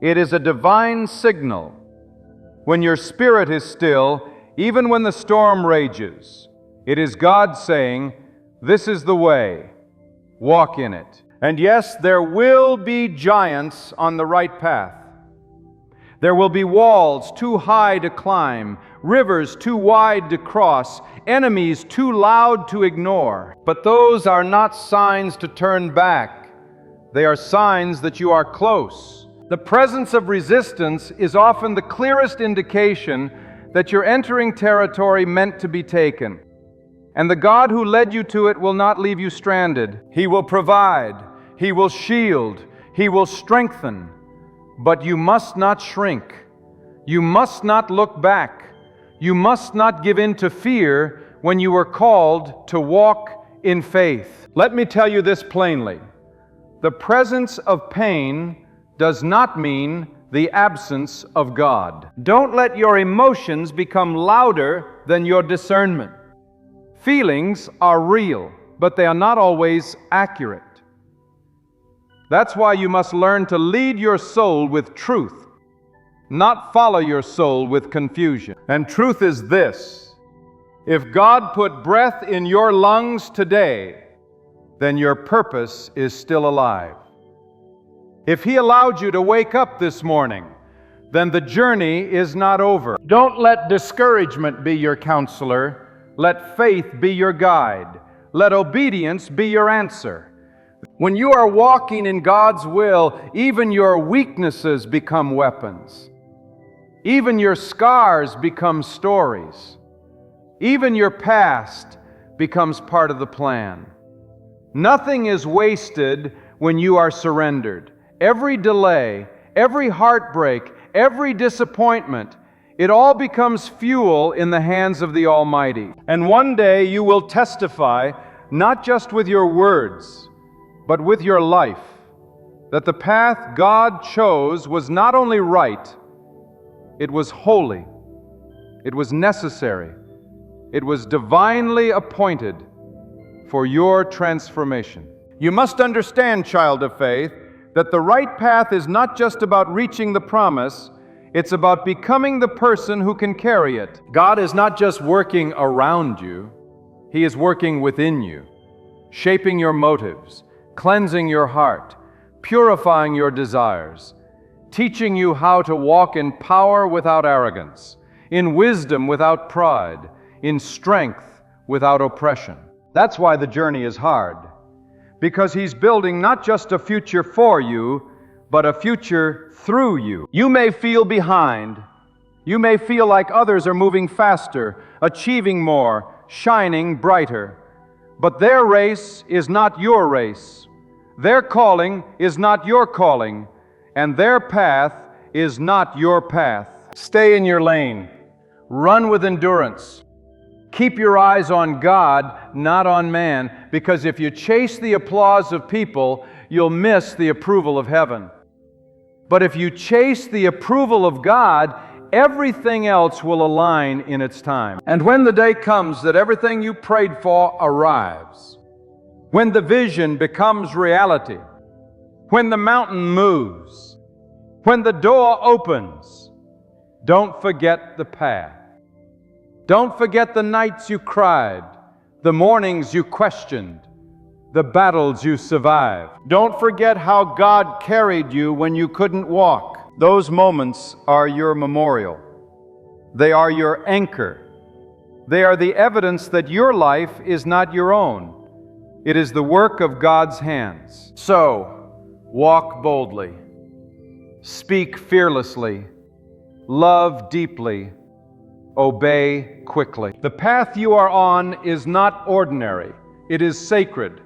It is a divine signal. When your spirit is still, even when the storm rages, it is God saying, "This is the way. Walk in it." And yes, there will be giants on the right path. There will be walls too high to climb, rivers too wide to cross, enemies too loud to ignore. But those are not signs to turn back. They are signs that you are close. The presence of resistance is often the clearest indication that you're entering territory meant to be taken. And the God who led you to it will not leave you stranded. He will provide, He will shield, He will strengthen. But you must not shrink. You must not look back. You must not give in to fear when you were called to walk in faith. Let me tell you this plainly. The presence of pain does not mean the absence of God. Don't let your emotions become louder than your discernment. Feelings are real, but they are not always accurate. That's why you must learn to lead your soul with truth, not follow your soul with confusion. And truth is this: if God put breath in your lungs today, then your purpose is still alive. If He allowed you to wake up this morning, then the journey is not over. Don't let discouragement be your counselor. Let faith be your guide. Let obedience be your answer. When you are walking in God's will, even your weaknesses become weapons. Even your scars become stories. Even your past becomes part of the plan. Nothing is wasted when you are surrendered. Every delay, every heartbreak, every disappointment, it all becomes fuel in the hands of the Almighty. And one day you will testify, not just with your words, but with your life, that the path God chose was not only right, it was holy, it was necessary, it was divinely appointed for your transformation. You must understand, child of faith, that the right path is not just about reaching the promise, it's about becoming the person who can carry it. God is not just working around you, He is working within you, shaping your motives, cleansing your heart, purifying your desires, teaching you how to walk in power without arrogance, in wisdom without pride, in strength without oppression. That's why the journey is hard, because He's building not just a future for you, but a future through you. You may feel behind. You may feel like others are moving faster, achieving more, shining brighter. But their race is not your race. Their calling is not your calling, and their path is not your path. Stay in your lane. Run with endurance. Keep your eyes on God, not on man, because if you chase the applause of people, you'll miss the approval of heaven. But if you chase the approval of God, everything else will align in its time. And when the day comes that everything you prayed for arrives, when the vision becomes reality, when the mountain moves, when the door opens, don't forget the path. Don't forget the nights you cried, the mornings you questioned, the battles you survived. Don't forget how God carried you when you couldn't walk. Those moments are your memorial. They are your anchor. They are the evidence that your life is not your own. It is the work of God's hands. So, walk boldly, speak fearlessly, love deeply, obey quickly. The path you are on is not ordinary. It is sacred.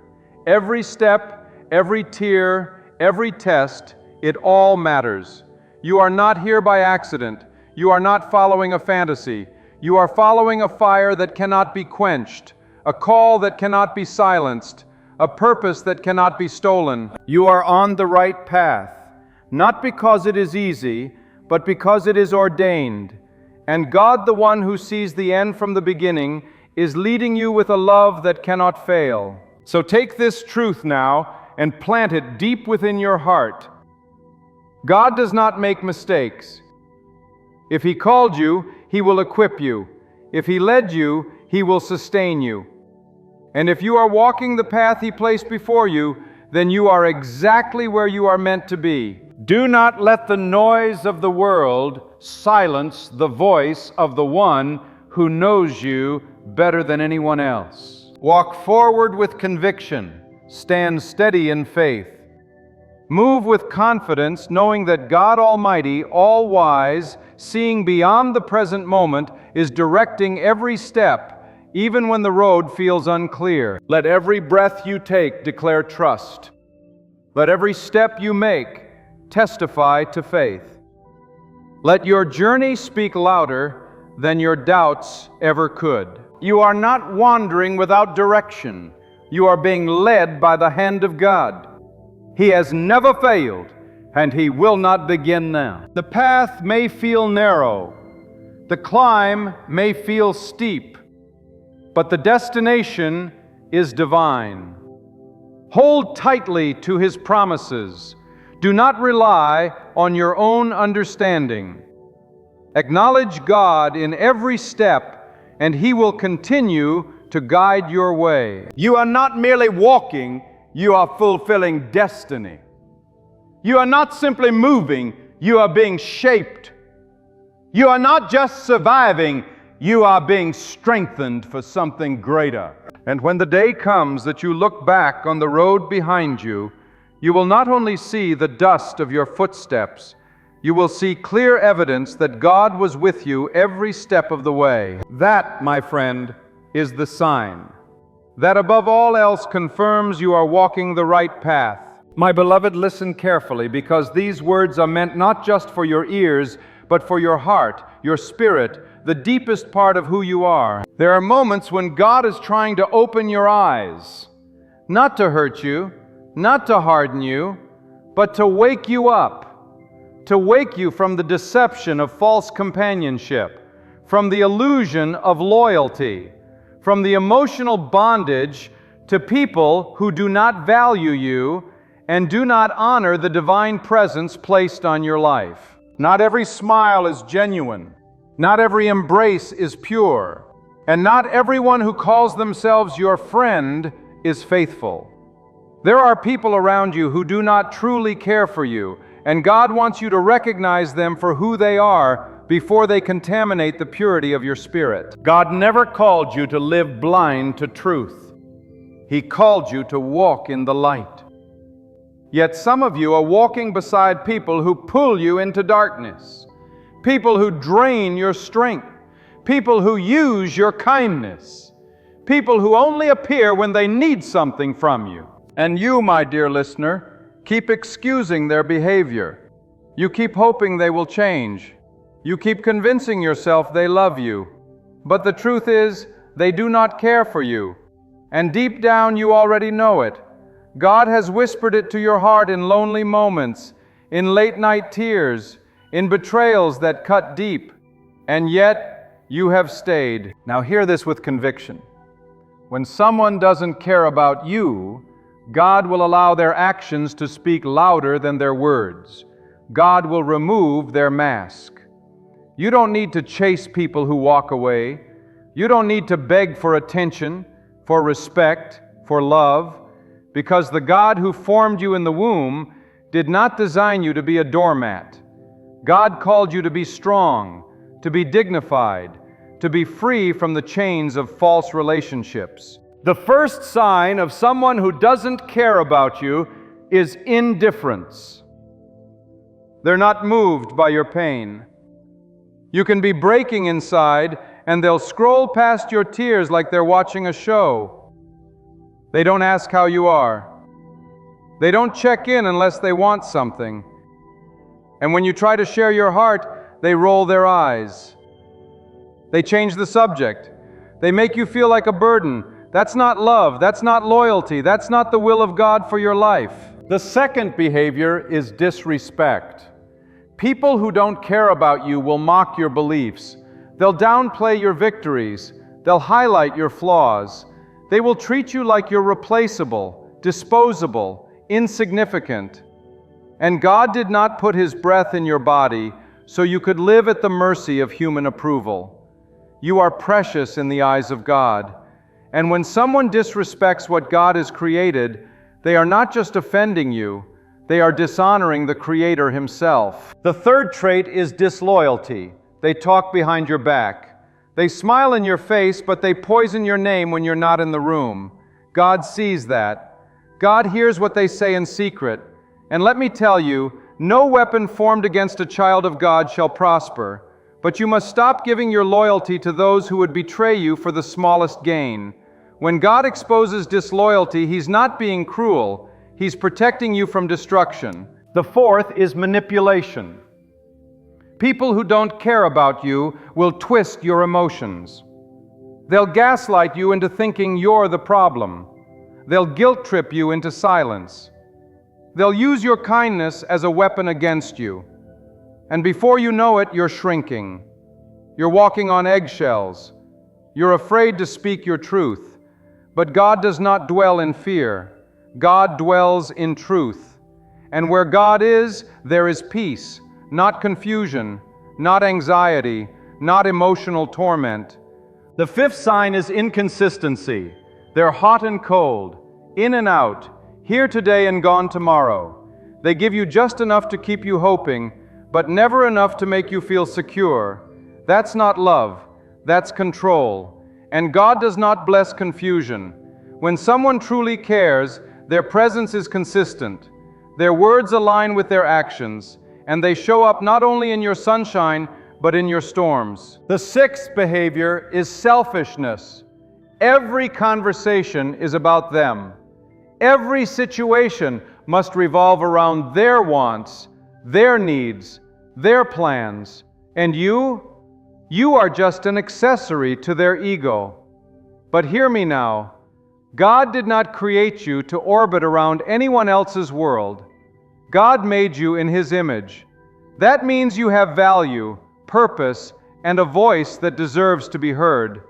Every step, every tear, every test, it all matters. You are not here by accident. You are not following a fantasy. You are following a fire that cannot be quenched, a call that cannot be silenced, a purpose that cannot be stolen. You are on the right path, not because it is easy, but because it is ordained. And God, the one who sees the end from the beginning, is leading you with a love that cannot fail. So take this truth now and plant it deep within your heart. God does not make mistakes. If He called you, He will equip you. If He led you, He will sustain you. And if you are walking the path He placed before you, then you are exactly where you are meant to be. Do not let the noise of the world silence the voice of the one who knows you better than anyone else. Walk forward with conviction. Stand steady in faith. Move with confidence, knowing that God Almighty, all-wise, seeing beyond the present moment, is directing every step, even when the road feels unclear. Let every breath you take declare trust. Let every step you make testify to faith. Let your journey speak louder than your doubts ever could. You are not wandering without direction. You are being led by the hand of God. He has never failed, and He will not begin now. The path may feel narrow. The climb may feel steep, but the destination is divine. Hold tightly to His promises. Do not rely on your own understanding. Acknowledge God in every step, and He will continue to guide your way. You are not merely walking, you are fulfilling destiny. You are not simply moving, you are being shaped. You are not just surviving, you are being strengthened for something greater. And when the day comes that you look back on the road behind you, you will not only see the dust of your footsteps, you will see clear evidence that God was with you every step of the way. That, my friend, is the sign. That above all else confirms you are walking the right path. My beloved, listen carefully, because these words are meant not just for your ears, but for your heart, your spirit, the deepest part of who you are. There are moments when God is trying to open your eyes, not to hurt you, not to harden you, but to wake you up, to wake you from the deception of false companionship, from the illusion of loyalty, from the emotional bondage to people who do not value you and do not honor the divine presence placed on your life. Not every smile is genuine. Not every embrace is pure. And not everyone who calls themselves your friend is faithful. There are people around you who do not truly care for you, and God wants you to recognize them for who they are before they contaminate the purity of your spirit. God never called you to live blind to truth. He called you to walk in the light. Yet some of you are walking beside people who pull you into darkness, people who drain your strength, people who use your kindness, people who only appear when they need something from you. And you, my dear listener, keep excusing their behavior. You keep hoping they will change. You keep convincing yourself they love you. But the truth is, they do not care for you. And deep down you already know it. God has whispered it to your heart in lonely moments, in late-night tears, in betrayals that cut deep. And yet, you have stayed. Now hear this with conviction. When someone doesn't care about you, God will allow their actions to speak louder than their words. God will remove their mask. You don't need to chase people who walk away. You don't need to beg for attention, for respect, for love, because the God who formed you in the womb did not design you to be a doormat. God called you to be strong, to be dignified, to be free from the chains of false relationships. The first sign of someone who doesn't care about you is indifference. They're not moved by your pain. You can be breaking inside, and they'll scroll past your tears like they're watching a show. They don't ask how you are. They don't check in unless they want something. And when you try to share your heart, they roll their eyes. They change the subject. They make you feel like a burden. That's not love. That's not loyalty. That's not the will of God for your life. The second behavior is disrespect. People who don't care about you will mock your beliefs. They'll downplay your victories. They'll highlight your flaws. They will treat you like you're replaceable, disposable, insignificant. And God did not put His breath in your body so you could live at the mercy of human approval. You are precious in the eyes of God. And when someone disrespects what God has created, they are not just offending you, they are dishonoring the Creator Himself. The third trait is disloyalty. They talk behind your back. They smile in your face, but they poison your name when you're not in the room. God sees that. God hears what they say in secret. And let me tell you, no weapon formed against a child of God shall prosper. But you must stop giving your loyalty to those who would betray you for the smallest gain. When God exposes disloyalty, He's not being cruel. He's protecting you from destruction. The fourth is manipulation. People who don't care about you will twist your emotions. They'll gaslight you into thinking you're the problem. They'll guilt trip you into silence. They'll use your kindness as a weapon against you. And before you know it, you're shrinking. You're walking on eggshells. You're afraid to speak your truth. But God does not dwell in fear. God dwells in truth. And where God is, there is peace, not confusion, not anxiety, not emotional torment. The fifth sign is inconsistency. They're hot and cold, in and out, here today and gone tomorrow. They give you just enough to keep you hoping, but never enough to make you feel secure. That's not love, that's control. And God does not bless confusion. When someone truly cares, their presence is consistent. Their words align with their actions, and they show up not only in your sunshine, but in your storms. The sixth behavior is selfishness. Every conversation is about them. Every situation must revolve around their wants, their needs, their plans. And you are just an accessory to their ego. But hear me now. God did not create you to orbit around anyone else's world. God made you in His image. That means you have value, purpose, and a voice that deserves to be heard.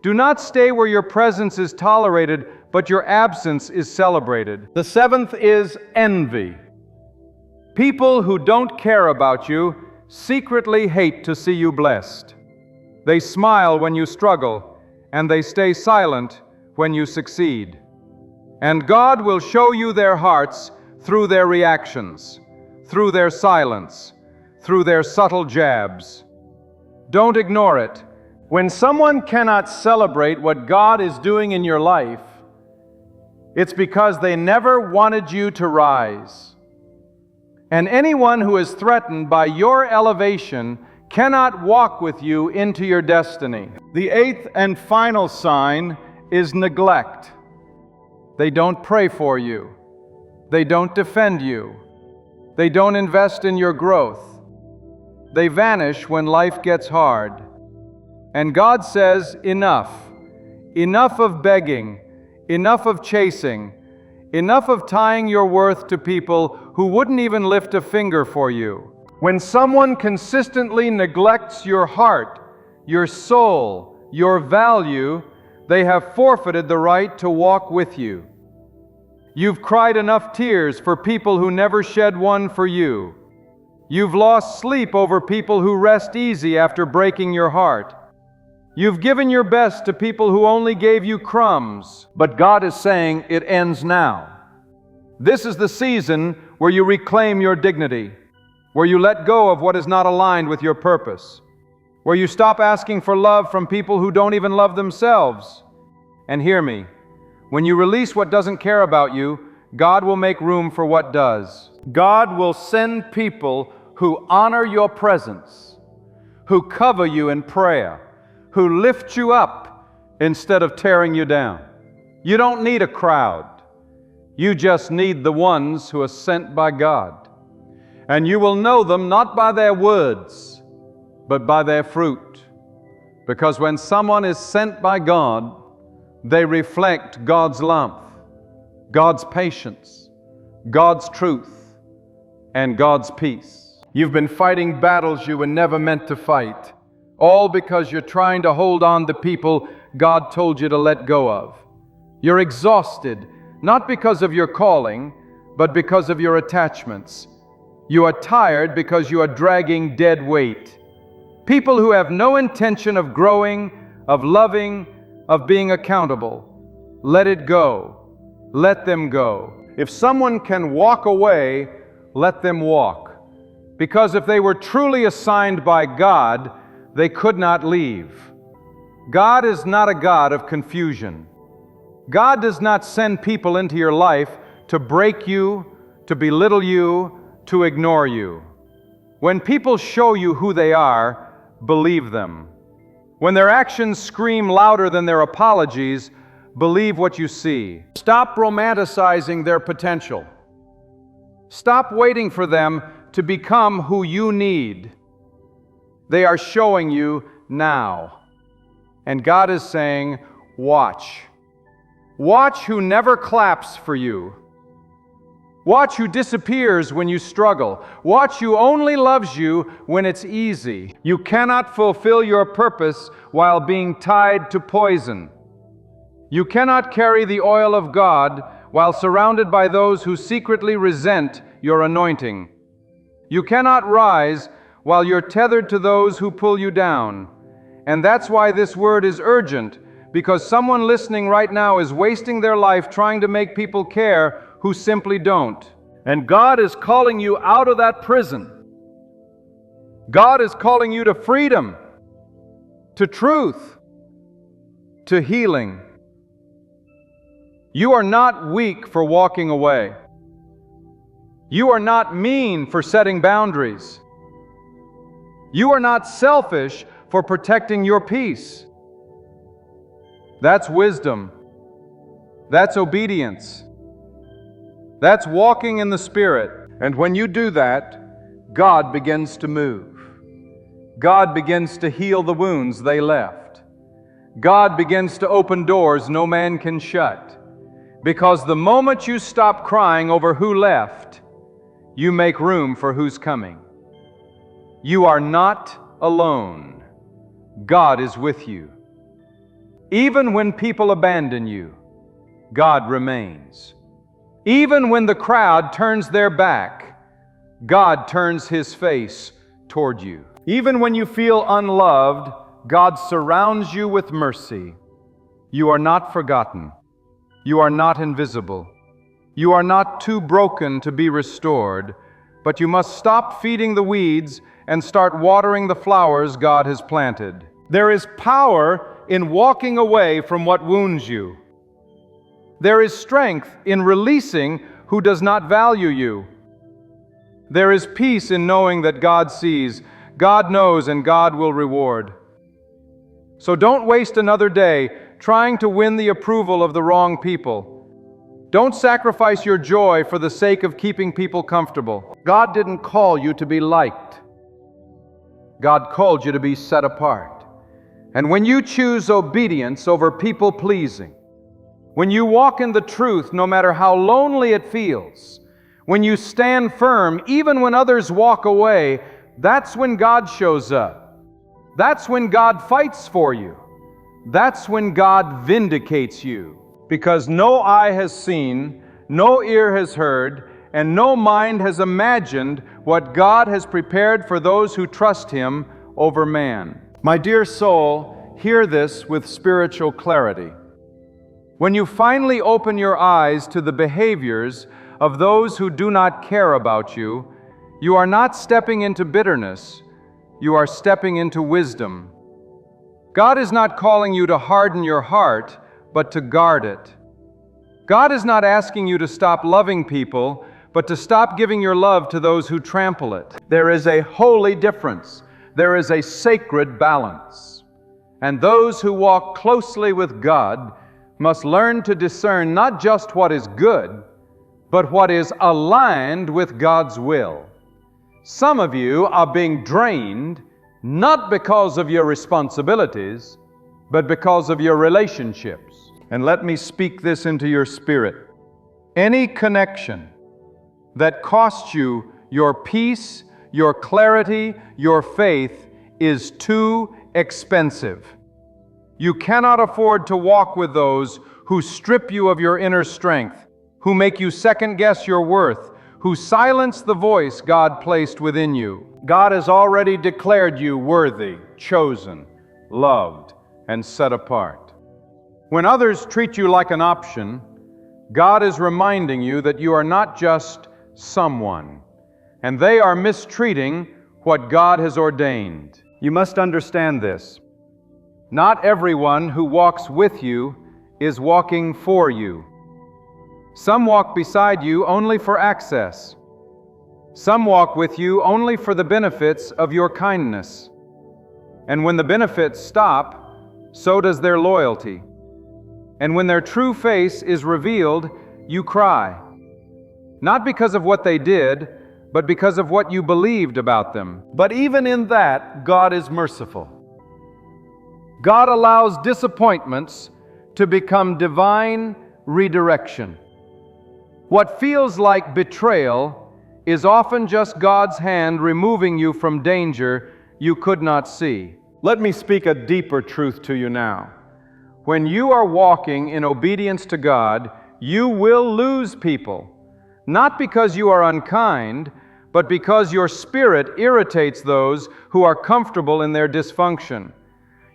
Do not stay where your presence is tolerated, but your absence is celebrated. The seventh is envy. People who don't care about you secretly hate to see you blessed. They smile when you struggle, and they stay silent when you succeed. And God will show you their hearts through their reactions, through their silence, through their subtle jabs. Don't ignore it. When someone cannot celebrate what God is doing in your life, it's because they never wanted you to rise. And anyone who is threatened by your elevation cannot walk with you into your destiny. The eighth and final sign is neglect. They don't pray for you. They don't defend you. They don't invest in your growth. They vanish when life gets hard. And God says, enough. Enough of begging. Enough of chasing. Enough of tying your worth to people who wouldn't even lift a finger for you. When someone consistently neglects your heart, your soul, your value, they have forfeited the right to walk with you. You've cried enough tears for people who never shed one for you. You've lost sleep over people who rest easy after breaking your heart. You've given your best to people who only gave you crumbs. But God is saying it ends now. This is the season where you reclaim your dignity, where you let go of what is not aligned with your purpose, where you stop asking for love from people who don't even love themselves. And hear me, when you release what doesn't care about you, God will make room for what does. God will send people who honor your presence, who cover you in prayer, who lift you up instead of tearing you down. You don't need a crowd. You just need the ones who are sent by God. And you will know them not by their words, but by their fruit. Because when someone is sent by God, they reflect God's love, God's patience, God's truth, and God's peace. You've been fighting battles you were never meant to fight, all because you're trying to hold on to people God told you to let go of. You're exhausted, not because of your calling, but because of your attachments. You are tired because you are dragging dead weight. People who have no intention of growing, of loving, of being accountable. Let it go. Let them go. If someone can walk away, let them walk. Because if they were truly assigned by God, they could not leave. God is not a God of confusion. God does not send people into your life to break you, to belittle you, to ignore you. When people show you who they are, believe them. When their actions scream louder than their apologies, believe what you see. Stop romanticizing their potential. Stop waiting for them to become who you need. They are showing you now. And God is saying, watch. Watch who never claps for you. Watch who disappears when you struggle. Watch who only loves you when it's easy. You cannot fulfill your purpose while being tied to poison. You cannot carry the oil of God while surrounded by those who secretly resent your anointing. You cannot rise while you're tethered to those who pull you down. And that's why this word is urgent, because someone listening right now is wasting their life trying to make people care who simply don't. And God is calling you out of that prison. God is calling you to freedom, to truth, to healing. You are not weak for walking away. You are not mean for setting boundaries. You are not selfish for protecting your peace. That's wisdom. That's obedience. That's walking in the Spirit. And when you do that, God begins to move. God begins to heal the wounds they left. God begins to open doors no man can shut. Because the moment you stop crying over who left, you make room for who's coming. You are not alone. God is with you. Even when people abandon you, God remains. Even when the crowd turns their back, God turns His face toward you. Even when you feel unloved, God surrounds you with mercy. You are not forgotten. You are not invisible. You are not too broken to be restored, but you must stop feeding the weeds and start watering the flowers God has planted. There is power in walking away from what wounds you. There is strength in releasing who does not value you. There is peace in knowing that God sees, God knows, and God will reward. So don't waste another day trying to win the approval of the wrong people. Don't sacrifice your joy for the sake of keeping people comfortable. God didn't call you to be liked. God called you to be set apart. And when you choose obedience over people-pleasing, when you walk in the truth no matter how lonely it feels, when you stand firm even when others walk away, that's when God shows up. That's when God fights for you. That's when God vindicates you. Because no eye has seen, no ear has heard, and no mind has imagined what God has prepared for those who trust Him over man. My dear soul, hear this with spiritual clarity. When you finally open your eyes to the behaviors of those who do not care about you, you are not stepping into bitterness, you are stepping into wisdom. God is not calling you to harden your heart, but to guard it. God is not asking you to stop loving people, but to stop giving your love to those who trample it. There is a holy difference. There is a sacred balance. And those who walk closely with God must learn to discern not just what is good, but what is aligned with God's will. Some of you are being drained not because of your responsibilities, but because of your relationships. And let me speak this into your spirit. Any connection that costs you your peace, your clarity, your faith is too expensive. You cannot afford to walk with those who strip you of your inner strength, who make you second-guess your worth, who silence the voice God placed within you. God has already declared you worthy, chosen, loved, and set apart. When others treat you like an option, God is reminding you that you are not just someone, and they are mistreating what God has ordained. You must understand this. Not everyone who walks with you is walking for you. Some walk beside you only for access. Some walk with you only for the benefits of your kindness. And when the benefits stop, so does their loyalty. And when their true face is revealed, you cry. Not because of what they did, but because of what you believed about them. But even in that, God is merciful. God allows disappointments to become divine redirection. What feels like betrayal is often just God's hand removing you from danger you could not see. Let me speak a deeper truth to you now. When you are walking in obedience to God, you will lose people, not because you are unkind, but because your spirit irritates those who are comfortable in their dysfunction.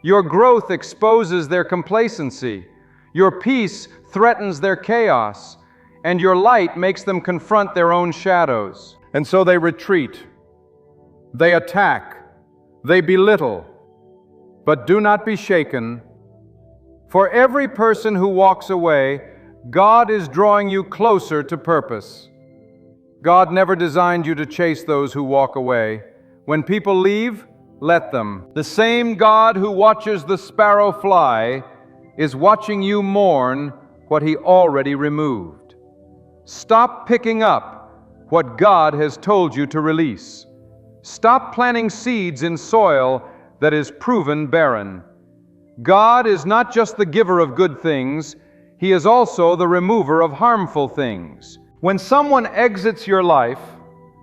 Your growth exposes their complacency. Your peace threatens their chaos, and your light makes them confront their own shadows. And so they retreat, they attack, they belittle. But do not be shaken. For every person who walks away, God is drawing you closer to purpose. God never designed you to chase those who walk away. When people leave, let them. The same God who watches the sparrow fly is watching you mourn what He already removed. Stop picking up what God has told you to release. Stop planting seeds in soil that is proven barren. God is not just the giver of good things, He is also the remover of harmful things. When someone exits your life,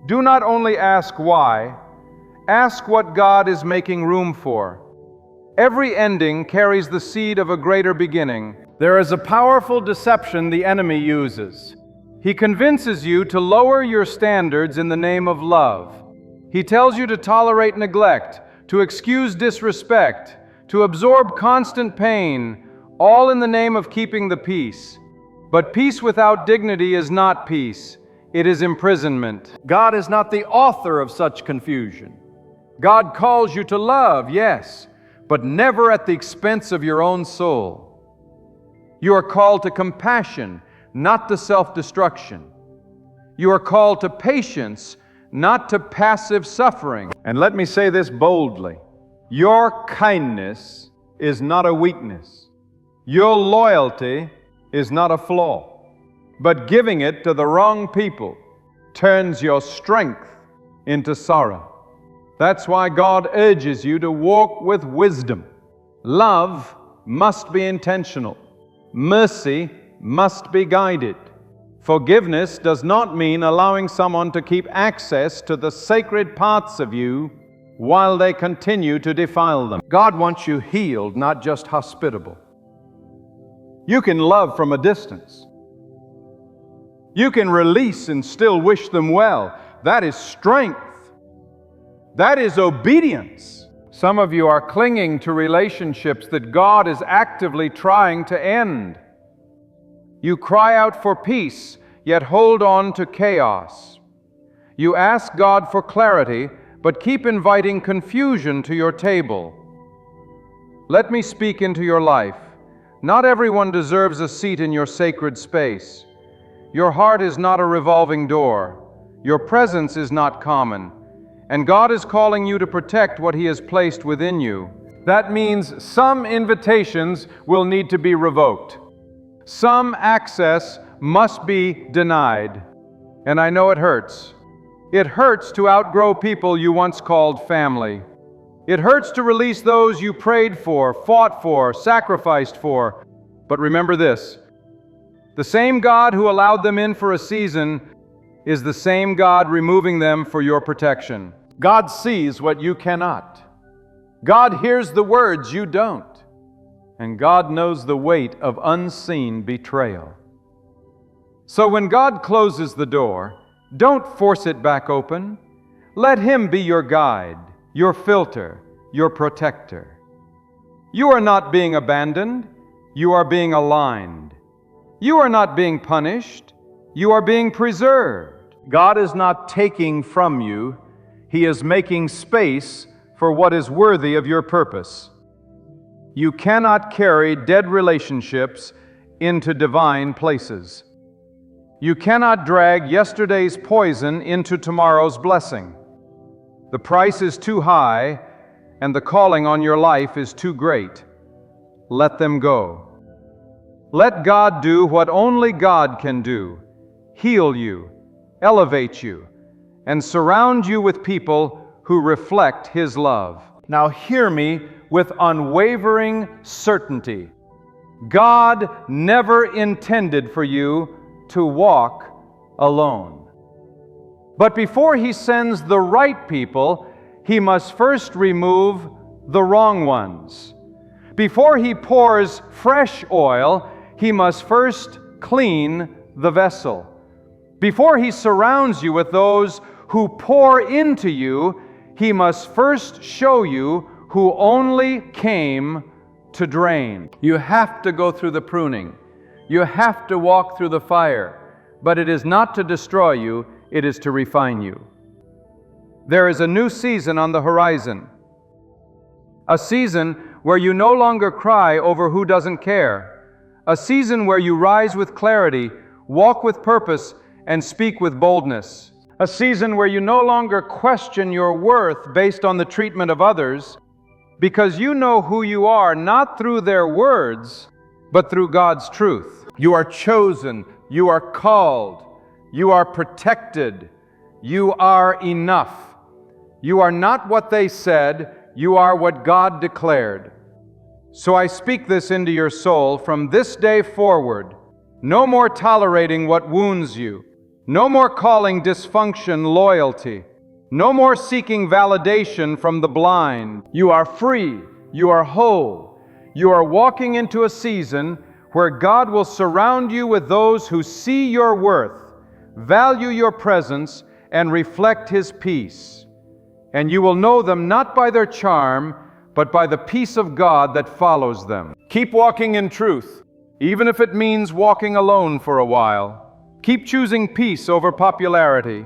do not only ask why, ask what God is making room for. Every ending carries the seed of a greater beginning. There is a powerful deception the enemy uses. He convinces you to lower your standards in the name of love. He tells you to tolerate neglect, to excuse disrespect, to absorb constant pain, all in the name of keeping the peace. But peace without dignity is not peace. It is imprisonment. God is not the author of such confusion. God calls you to love, yes, but never at the expense of your own soul. You are called to compassion, not to self-destruction. You are called to patience, not to passive suffering. And let me say this boldly. Your kindness is not a weakness. Your loyalty is not a flaw. But giving it to the wrong people turns your strength into sorrow. That's why God urges you to walk with wisdom. Love must be intentional. Mercy must be guided. Forgiveness does not mean allowing someone to keep access to the sacred parts of you while they continue to defile them. God wants you healed, not just hospitable. You can love from a distance. You can release and still wish them well. That is strength. That is obedience. Some of you are clinging to relationships that God is actively trying to end. You cry out for peace, yet hold on to chaos. You ask God for clarity, but keep inviting confusion to your table. Let me speak into your life. Not everyone deserves a seat in your sacred space. Your heart is not a revolving door. Your presence is not common. And God is calling you to protect what He has placed within you. That means some invitations will need to be revoked. Some access must be denied. And I know it hurts. It hurts to outgrow people you once called family. It hurts to release those you prayed for, fought for, sacrificed for. But remember this: the same God who allowed them in for a season is the same God removing them for your protection. God sees what you cannot. God hears the words you don't. And God knows the weight of unseen betrayal. So when God closes the door, Don't force it back open. Let Him be your guide, your filter, your protector. You are not being abandoned, you are being aligned. You are not being punished, you are being preserved. God is not taking from you, He is making space for what is worthy of your purpose. You cannot carry dead relationships into divine places. You cannot drag yesterday's poison into tomorrow's blessing. The price is too high, and the calling on your life is too great. Let them go. Let God do what only God can do: heal you, elevate you, and surround you with people who reflect His love. Now hear me with unwavering certainty. God never intended for you to walk alone. But before He sends the right people, He must first remove the wrong ones. Before He pours fresh oil, He must first clean the vessel. Before He surrounds you with those who pour into you, He must first show you who only came to drain. You have to go through the pruning. You have to walk through the fire. But it is not to destroy you, it is to refine you. There is a new season on the horizon. A season where you no longer cry over who doesn't care. A season where you rise with clarity, walk with purpose, and speak with boldness. A season where you no longer question your worth based on the treatment of others, because you know who you are not through their words, but through God's truth. You are chosen, you are called, you are protected, you are enough. You are not what they said, you are what God declared. So I speak this into your soul from this day forward. No more tolerating what wounds you. No more calling dysfunction loyalty. No more seeking validation from the blind. You are free. You are whole. You are walking into a season where God will surround you with those who see your worth, value your presence, and reflect His peace. And you will know them not by their charm, but by the peace of God that follows them. Keep walking in truth, even if it means walking alone for a while. Keep choosing peace over popularity.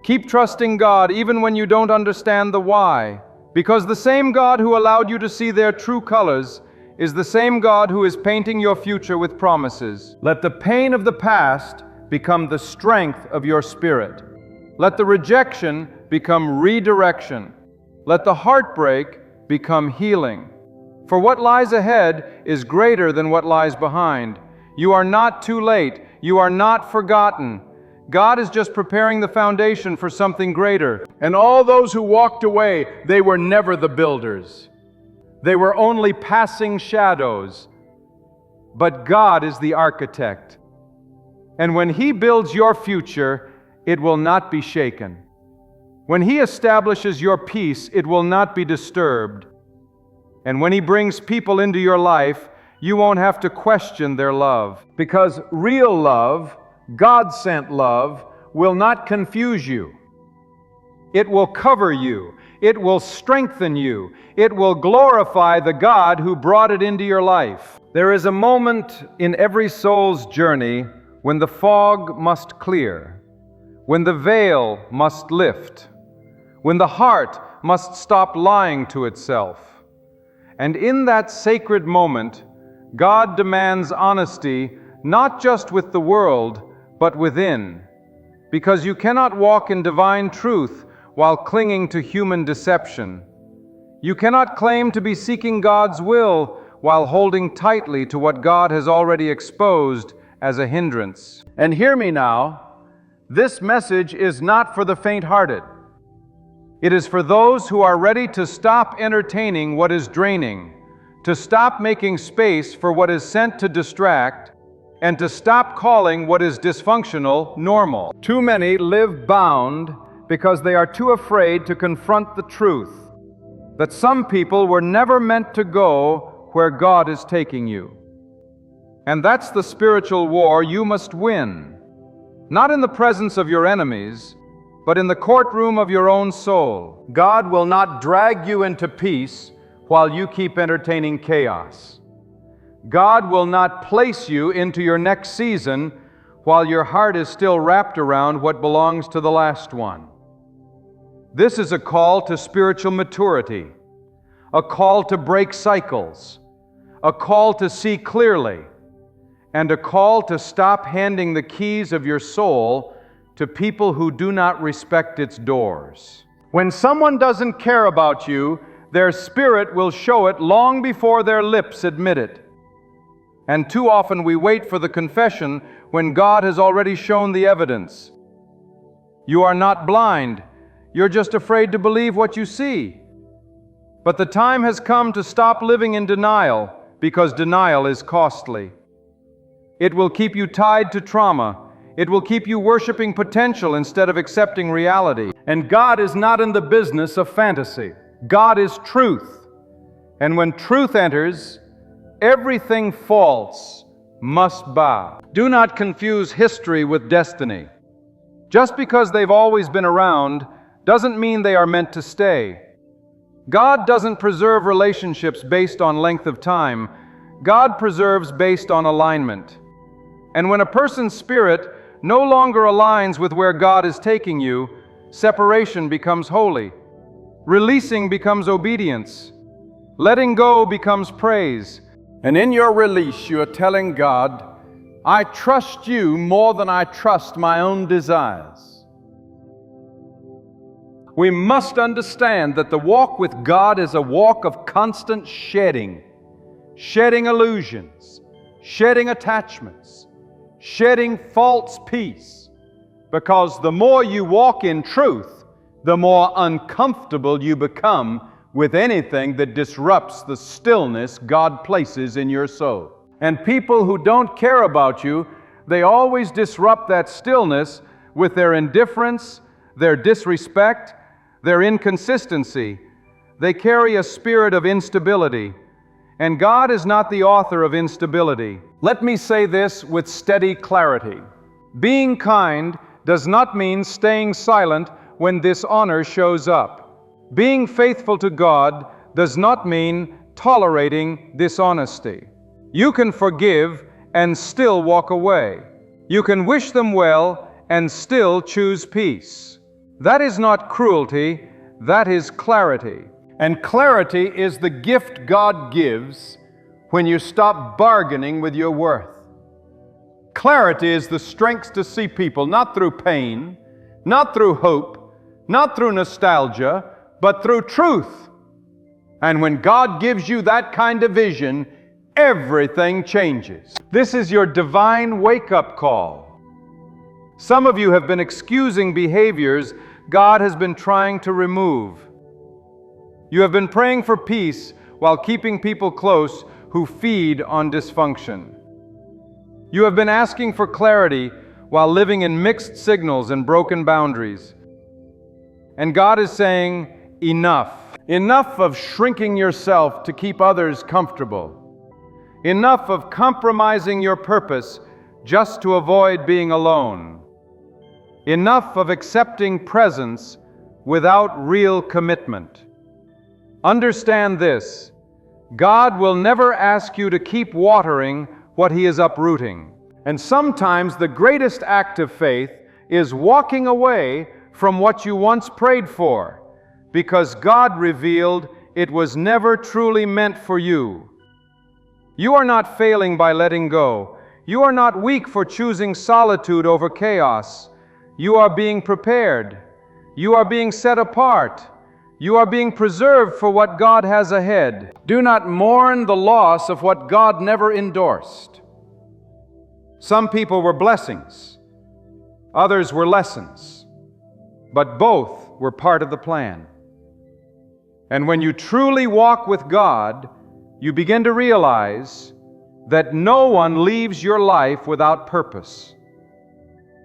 Keep trusting God even when you don't understand the why, because the same God who allowed you to see their true colors is the same God who is painting your future with promises. Let the pain of the past become the strength of your spirit. Let the rejection become redirection. Let the heartbreak become healing. For what lies ahead is greater than what lies behind. You are not too late. You are not forgotten. God is just preparing the foundation for something greater. And all those who walked away, they were never the builders. They were only passing shadows. But God is the architect. And when He builds your future, it will not be shaken. When He establishes your peace, it will not be disturbed. And when He brings people into your life, you won't have to question their love. Because real love, God-sent love, will not confuse you. It will cover you. It will strengthen you. It will glorify the God who brought it into your life. There is a moment in every soul's journey when the fog must clear, when the veil must lift, when the heart must stop lying to itself. And in that sacred moment, God demands honesty, not just with the world, but within, because you cannot walk in divine truth while clinging to human deception. You cannot claim to be seeking God's will while holding tightly to what God has already exposed as a hindrance. And hear me now, this message is not for the faint-hearted. It is for those who are ready to stop entertaining what is draining, to stop making space for what is sent to distract, and to stop calling what is dysfunctional normal. Too many live bound because they are too afraid to confront the truth that some people were never meant to go where God is taking you. And that's the spiritual war you must win. not in the presence of your enemies, but in the courtroom of your own soul. God will not drag you into peace while you keep entertaining chaos. God will not place you into your next season while your heart is still wrapped around what belongs to the last one. This is a call to spiritual maturity, a call to break cycles, a call to see clearly, and a call to stop handing the keys of your soul to people who do not respect its doors. When someone doesn't care about you, their spirit will show it long before their lips admit it. And too often we wait for the confession when God has already shown the evidence. You are not blind. You're just afraid to believe what you see. But the time has come to stop living in denial, because denial is costly. It will keep you tied to trauma. It will keep you worshiping potential instead of accepting reality. And God is not in the business of fantasy. God is truth. And when truth enters, everything false must bow. Do not confuse history with destiny. Just because they've always been around doesn't mean they are meant to stay. God doesn't preserve relationships based on length of time. God preserves based on alignment. And when a person's spirit no longer aligns with where God is taking you, separation becomes holy. Releasing becomes obedience. Letting go becomes praise. And in your release, you are telling God, I trust you more than I trust my own desires. We must understand that the walk with God is a walk of constant shedding illusions, shedding attachments, shedding false peace. Because the more you walk in truth, the more uncomfortable you become with anything that disrupts the stillness God places in your soul. And people who don't care about you, they always disrupt that stillness with their indifference, their disrespect, their inconsistency. They carry a spirit of instability. And God is not the author of instability. Let me say this with steady clarity. Being kind does not mean staying silent when dishonor shows up. Being faithful to God does not mean tolerating dishonesty. You can forgive and still walk away. You can wish them well and still choose peace. That is not cruelty, that is clarity. And clarity is the gift God gives when you stop bargaining with your worth. Clarity is the strength to see people not through pain, not through hope, not through nostalgia, but through truth. And when God gives you that kind of vision, everything changes. This is your divine wake-up call. Some of you have been excusing behaviors God has been trying to remove. You have been praying for peace while keeping people close who feed on dysfunction. You have been asking for clarity while living in mixed signals and broken boundaries. And God is saying, enough. Enough of shrinking yourself to keep others comfortable. Enough of compromising your purpose just to avoid being alone. Enough of accepting presence without real commitment. Understand this: God will never ask you to keep watering what He is uprooting. And sometimes the greatest act of faith is walking away from what you once prayed for, because God revealed it was never truly meant for you. You are not failing by letting go. You are not weak for choosing solitude over chaos. You are being prepared. You are being set apart. You are being preserved for what God has ahead. Do not mourn the loss of what God never endorsed. Some people were blessings. Others were lessons. But both were part of the plan. And when you truly walk with God, you begin to realize that no one leaves your life without purpose.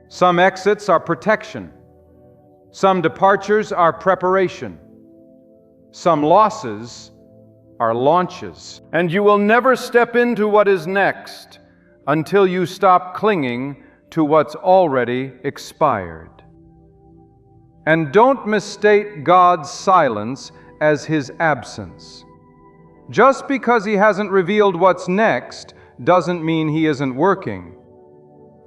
Some exits are protection. Some departures are preparation. Some losses are launches. And you will never step into what is next until you stop clinging to what's already expired. And don't mistake God's silence as His absence. Just because He hasn't revealed what's next doesn't mean He isn't working.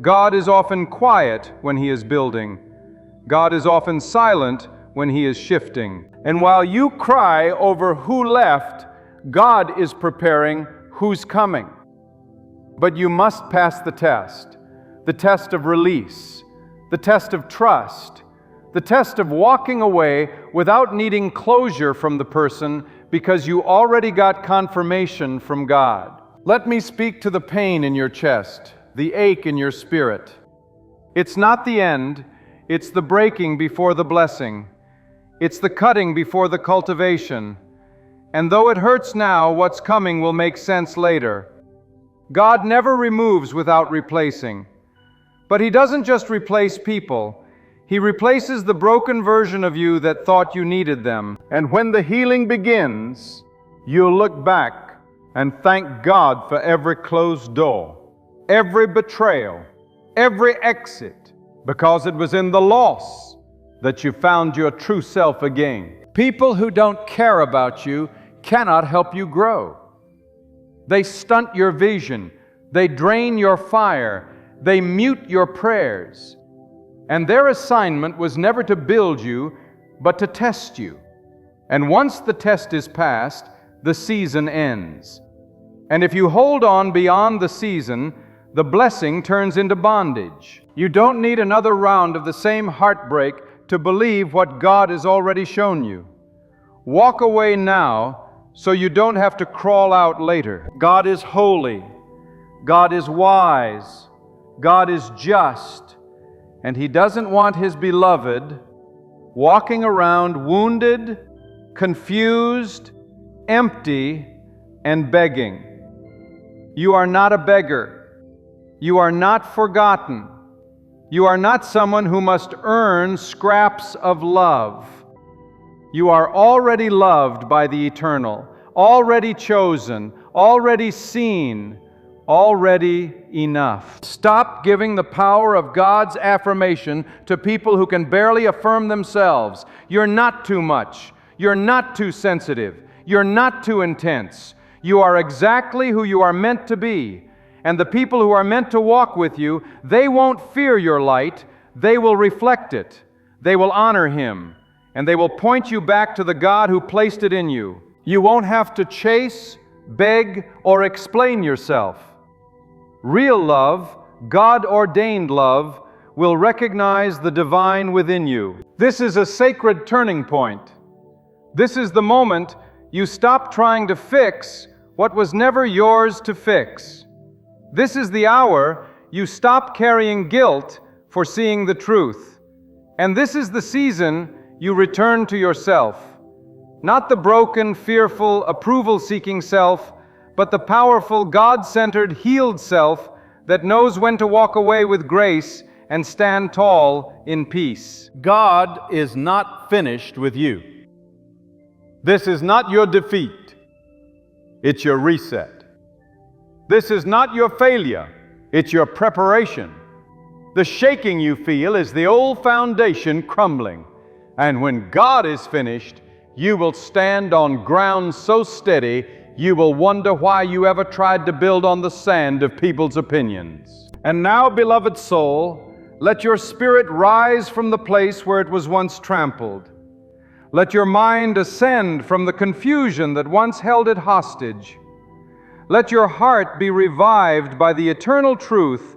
God is often quiet when He is building. God is often silent when He is shifting. And while you cry over who left, God is preparing who's coming. But you must pass the test of release, the test of trust, the test of walking away without needing closure from the person because you already got confirmation from God. Let me speak to the pain in your chest, the ache in your spirit. It's not the end, it's the breaking before the blessing. It's the cutting before the cultivation. And though it hurts now, what's coming will make sense later. God never removes without replacing. But He doesn't just replace people. He replaces the broken version of you that thought you needed them. And when the healing begins, you'll look back and thank God for every closed door, every betrayal, every exit, because it was in the loss that you found your true self again. People who don't care about you cannot help you grow. They stunt your vision. They drain your fire. They mute your prayers. And their assignment was never to build you, but to test you. And once the test is passed, the season ends. And if you hold on beyond the season, the blessing turns into bondage. You don't need another round of the same heartbreak to believe what God has already shown you. Walk away now so you don't have to crawl out later. God is holy. God is wise. God is just. And He doesn't want His beloved walking around wounded, confused, empty, and begging. You are not a beggar. You are not forgotten. You are not someone who must earn scraps of love. You are already loved by the eternal, already chosen, already seen, already enough. Stop giving the power of God's affirmation to people who can barely affirm themselves. You're not too much. You're not too sensitive. You're not too intense. You are exactly who you are meant to be. And the people who are meant to walk with you, they won't fear your light. They will reflect it. They will honor Him. And they will point you back to the God who placed it in you. You won't have to chase, beg, or explain yourself. Real love, God-ordained love, will recognize the divine within you. This is a sacred turning point. This is the moment you stop trying to fix what was never yours to fix. This is the hour you stop carrying guilt for seeing the truth. And this is the season you return to yourself. Not the broken, fearful, approval-seeking self, but the powerful, God-centered, healed self that knows when to walk away with grace and stand tall in peace. God is not finished with you. This is not your defeat. It's your reset. This is not your failure. It's your preparation. The shaking you feel is the old foundation crumbling. And when God is finished, you will stand on ground so steady, you will wonder why you ever tried to build on the sand of people's opinions. And now, beloved soul, let your spirit rise from the place where it was once trampled. Let your mind ascend from the confusion that once held it hostage. Let your heart be revived by the eternal truth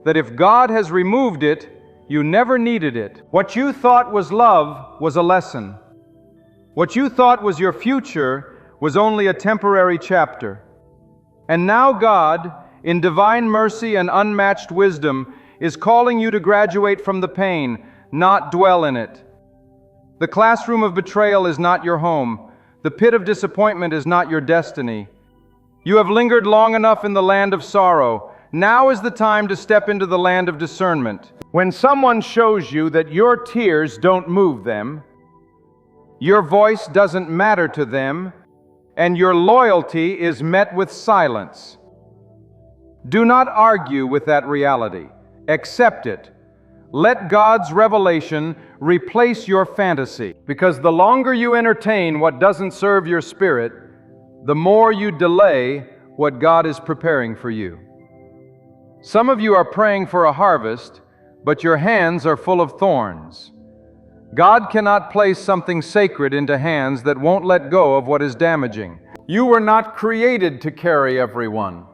that if God has removed it, you never needed it. What you thought was love was a lesson. What you thought was your future was only a temporary chapter. And now God, in divine mercy and unmatched wisdom, is calling you to graduate from the pain, not dwell in it. The classroom of betrayal is not your home. The pit of disappointment is not your destiny. You have lingered long enough in the land of sorrow. Now is the time to step into the land of discernment. When someone shows you that your tears don't move them, your voice doesn't matter to them, and your loyalty is met with silence, do not argue with that reality. Accept it. Let God's revelation replace your fantasy, because the longer you entertain what doesn't serve your spirit, the more you delay what God is preparing for you. Some of you are praying for a harvest, but your hands are full of thorns. God cannot place something sacred into hands that won't let go of what is damaging. You were not created to carry everyone.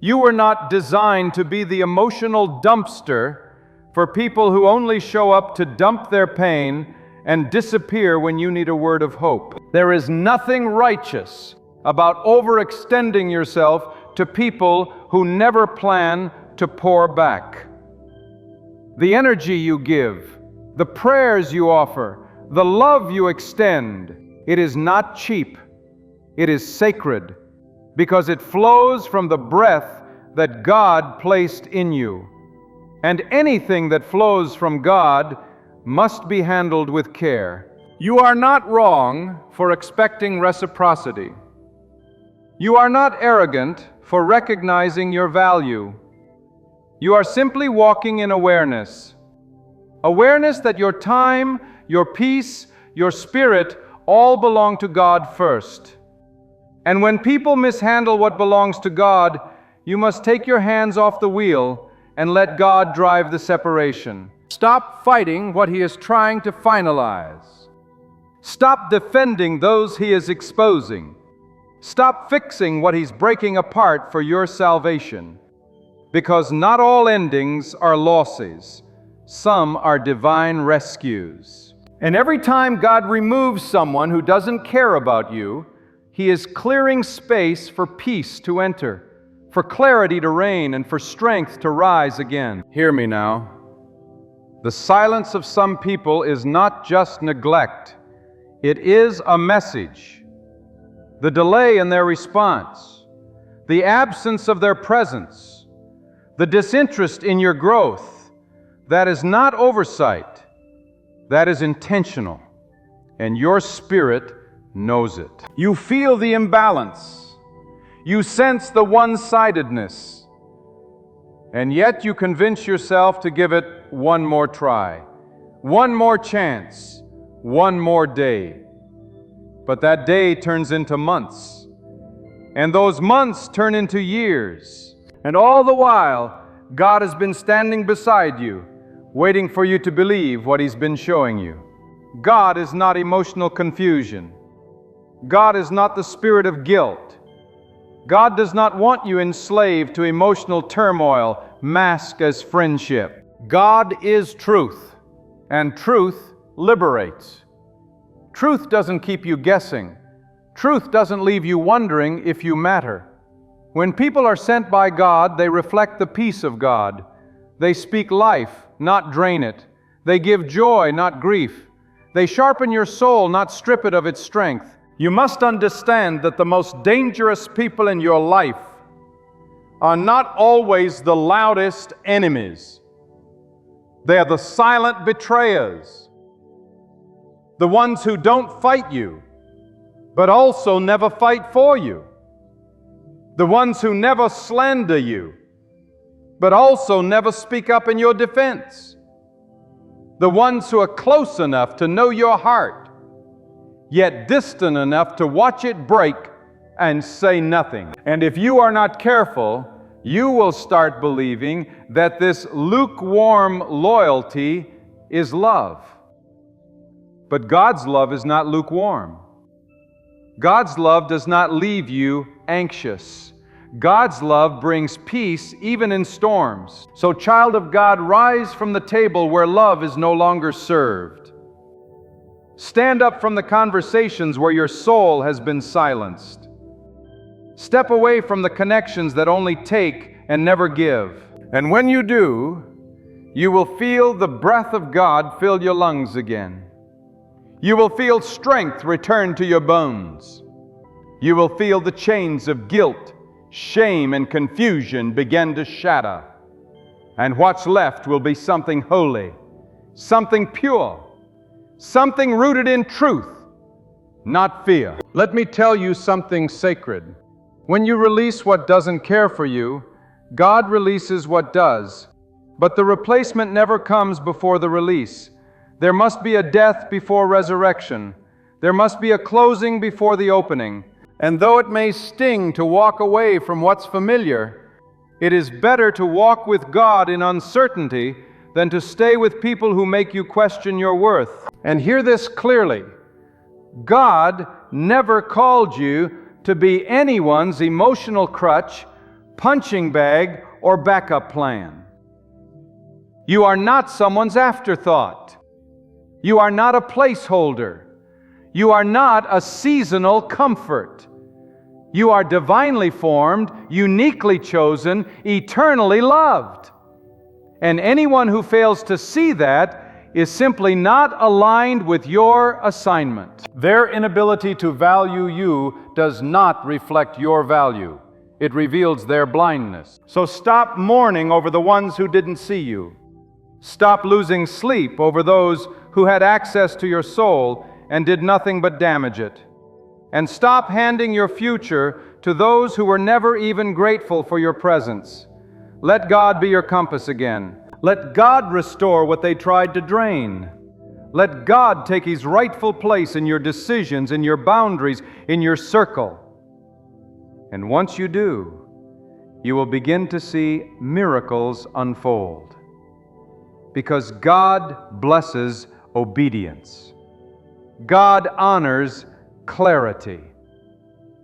You were not designed to be the emotional dumpster for people who only show up to dump their pain and disappear when you need a word of hope. There is nothing righteous about overextending yourself to people who never plan to pour back. The energy you give, the prayers you offer, the love you extend, it is not cheap. It is sacred because it flows from the breath that God placed in you. And anything that flows from God must be handled with care. You are not wrong for expecting reciprocity. You are not arrogant for recognizing your value. You are simply walking in awareness. Awareness that your time, your peace, your spirit all belong to God first. And when people mishandle what belongs to God, you must take your hands off the wheel and let God drive the separation. Stop fighting what He is trying to finalize. Stop defending those He is exposing. Stop fixing what He's breaking apart for your salvation. Because not all endings are losses. Some are divine rescues. And every time God removes someone who doesn't care about you, He is clearing space for peace to enter, for clarity to reign, and for strength to rise again. Hear me now. The silence of some people is not just neglect. It is a message. The delay in their response, the absence of their presence, the disinterest in your growth, that is not oversight. That is intentional. And your spirit knows it. You feel the imbalance. You sense the one-sidedness, and yet you convince yourself to give it one more try, one more chance, one more day. But that day turns into months, and those months turn into years. And all the while, God has been standing beside you, waiting for you to believe what He's been showing you. God is not emotional confusion. God is not the spirit of guilt. God does not want you enslaved to emotional turmoil masked as friendship. God is truth, and truth liberates. Truth doesn't keep you guessing. Truth doesn't leave you wondering if you matter. When people are sent by God, they reflect the peace of God. They speak life, not drain it. They give joy, not grief. They sharpen your soul, not strip it of its strength. You must understand that the most dangerous people in your life are not always the loudest enemies. They are the silent betrayers, the ones who don't fight you, but also never fight for you, the ones who never slander you, but also never speak up in your defense, the ones who are close enough to know your heart, yet distant enough to watch it break and say nothing. And if you are not careful, you will start believing that this lukewarm loyalty is love. But God's love is not lukewarm. God's love does not leave you anxious. God's love brings peace even in storms. So, child of God, rise from the table where love is no longer served. Stand up from the conversations where your soul has been silenced. Step away from the connections that only take and never give. And when you do, you will feel the breath of God fill your lungs again. You will feel strength return to your bones. You will feel the chains of guilt, shame, and confusion begin to shatter. And what's left will be something holy, something pure, something rooted in truth, not fear. Let me tell you something sacred. When you release what doesn't care for you, God releases what does. But the replacement never comes before the release. There must be a death before resurrection. There must be a closing before the opening. And though it may sting to walk away from what's familiar, it is better to walk with God in uncertainty than to stay with people who make you question your worth. And hear this clearly. God never called you to be anyone's emotional crutch, punching bag, or backup plan. You are not someone's afterthought. You are not a placeholder. You are not a seasonal comfort. You are divinely formed, uniquely chosen, eternally loved. And anyone who fails to see that is simply not aligned with your assignment. Their inability to value you does not reflect your value. It reveals their blindness. So stop mourning over the ones who didn't see you. Stop losing sleep over those who had access to your soul and did nothing but damage it. And stop handing your future to those who were never even grateful for your presence. Let God be your compass again. Let God restore what they tried to drain. Let God take His rightful place in your decisions, in your boundaries, in your circle. And once you do, you will begin to see miracles unfold. Because God blesses obedience. God honors clarity.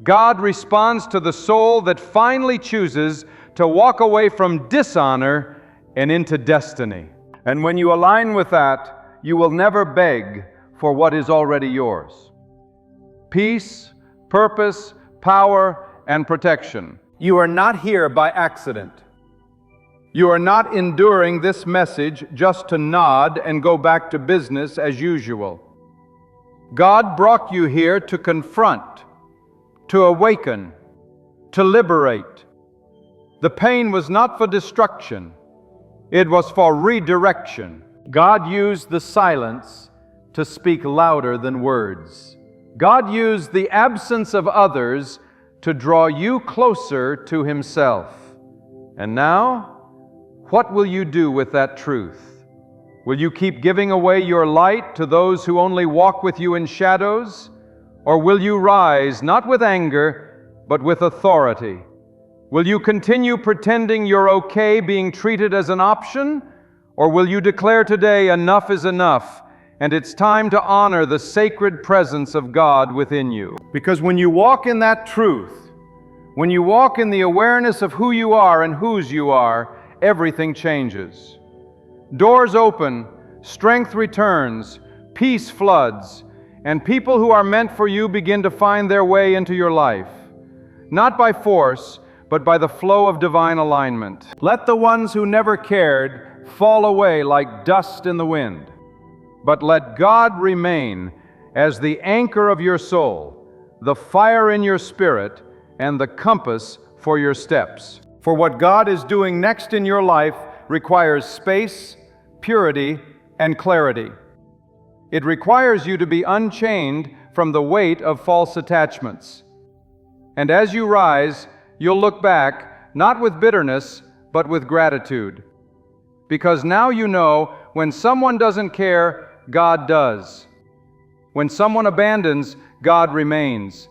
God responds to the soul that finally chooses to walk away from dishonor and into destiny. And when you align with that, you will never beg for what is already yours. Peace, purpose, power, and protection. You are not here by accident. You are not enduring this message just to nod and go back to business as usual. God brought you here to confront, to awaken, to liberate. The pain was not for destruction. It was for redirection. God used the silence to speak louder than words. God used the absence of others to draw you closer to Himself. And now, what will you do with that truth? Will you keep giving away your light to those who only walk with you in shadows? Or will you rise, not with anger, but with authority? Will you continue pretending you're okay being treated as an option? Or will you declare today enough is enough, and it's time to honor the sacred presence of God within you? Because when you walk in that truth, when you walk in the awareness of who you are and whose you are, everything changes. Doors open, strength returns, peace floods, and people who are meant for you begin to find their way into your life. Not by force, but by the flow of divine alignment. Let the ones who never cared fall away like dust in the wind. But let God remain as the anchor of your soul, the fire in your spirit, and the compass for your steps. For what God is doing next in your life requires space, purity, and clarity. It requires you to be unchained from the weight of false attachments. And as you rise, you'll look back, not with bitterness, but with gratitude. Because now you know when someone doesn't care, God does. When someone abandons, God remains.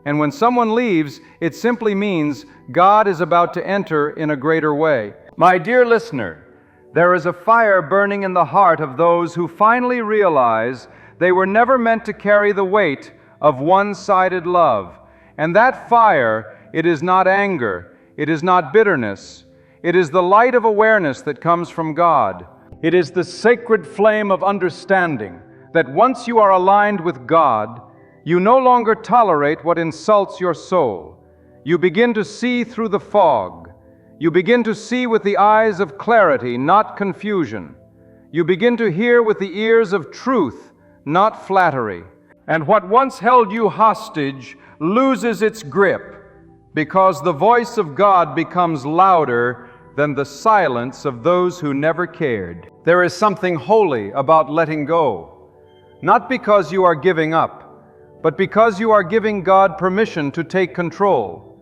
And when someone leaves, it simply means God is about to enter in a greater way. My dear listener, there is a fire burning in the heart of those who finally realize they were never meant to carry the weight of one-sided love. And that fire, it is not anger, it is not bitterness, it is the light of awareness that comes from God. It is the sacred flame of understanding that once you are aligned with God, you no longer tolerate what insults your soul. You begin to see through the fog. You begin to see with the eyes of clarity, not confusion. You begin to hear with the ears of truth, not flattery. And what once held you hostage loses its grip, because the voice of God becomes louder than the silence of those who never cared. There is something holy about letting go, not because you are giving up, but because you are giving God permission to take control.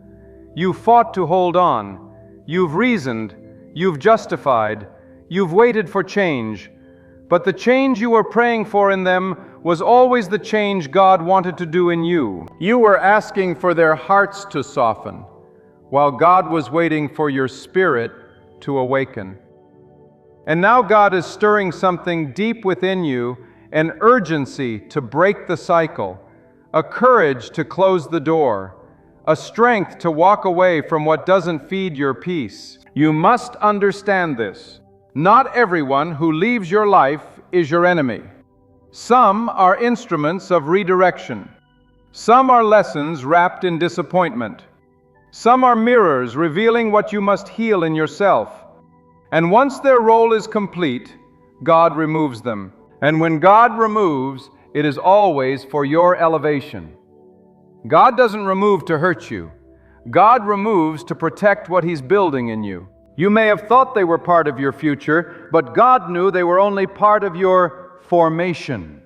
You fought to hold on. You've reasoned. You've justified. You've waited for change, but the change you were praying for in them was always the change God wanted to do in you. You were asking for their hearts to soften, while God was waiting for your spirit to awaken. And now God is stirring something deep within you, an urgency to break the cycle, a courage to close the door, a strength to walk away from what doesn't feed your peace. You must understand this. Not everyone who leaves your life is your enemy. Some are instruments of redirection. Some are lessons wrapped in disappointment. Some are mirrors revealing what you must heal in yourself. And once their role is complete, God removes them. And when God removes, it is always for your elevation. God doesn't remove to hurt you. God removes to protect what He's building in you. You may have thought they were part of your future, but God knew they were only part of your formation.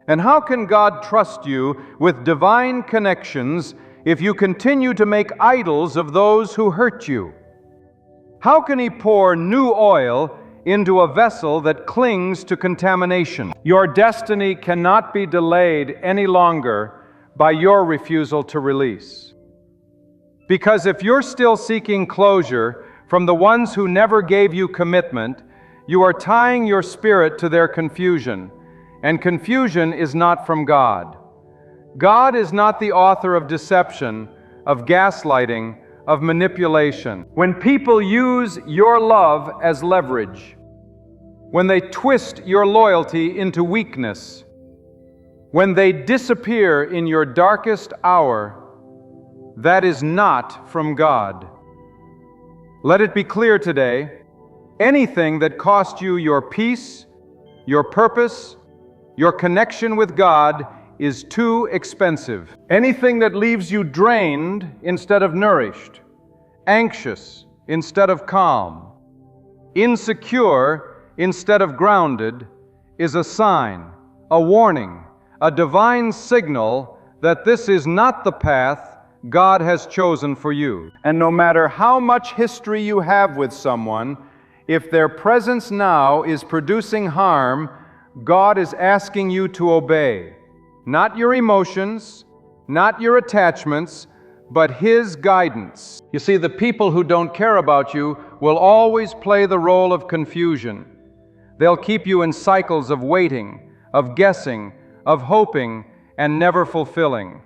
And how can God trust you with divine connections if you continue to make idols of those who hurt you? How can He pour new oil into a vessel that clings to contamination? Your destiny cannot be delayed any longer by your refusal to release. Because if you're still seeking closure from the ones who never gave you commitment, you are tying your spirit to their confusion, and confusion is not from God. God is not the author of deception, of gaslighting, of manipulation. When people use your love as leverage, when they twist your loyalty into weakness, when they disappear in your darkest hour, that is not from God. Let it be clear today, anything that cost you your peace, your purpose, your connection with God is too expensive. Anything that leaves you drained instead of nourished, anxious instead of calm, insecure instead of grounded, is a sign, a warning, a divine signal that this is not the path God has chosen for you. And no matter how much history you have with someone, if their presence now is producing harm, God is asking you to obey. Not your emotions, not your attachments, but His guidance. You see, the people who don't care about you will always play the role of confusion. They'll keep you in cycles of waiting, of guessing, of hoping, and never fulfilling.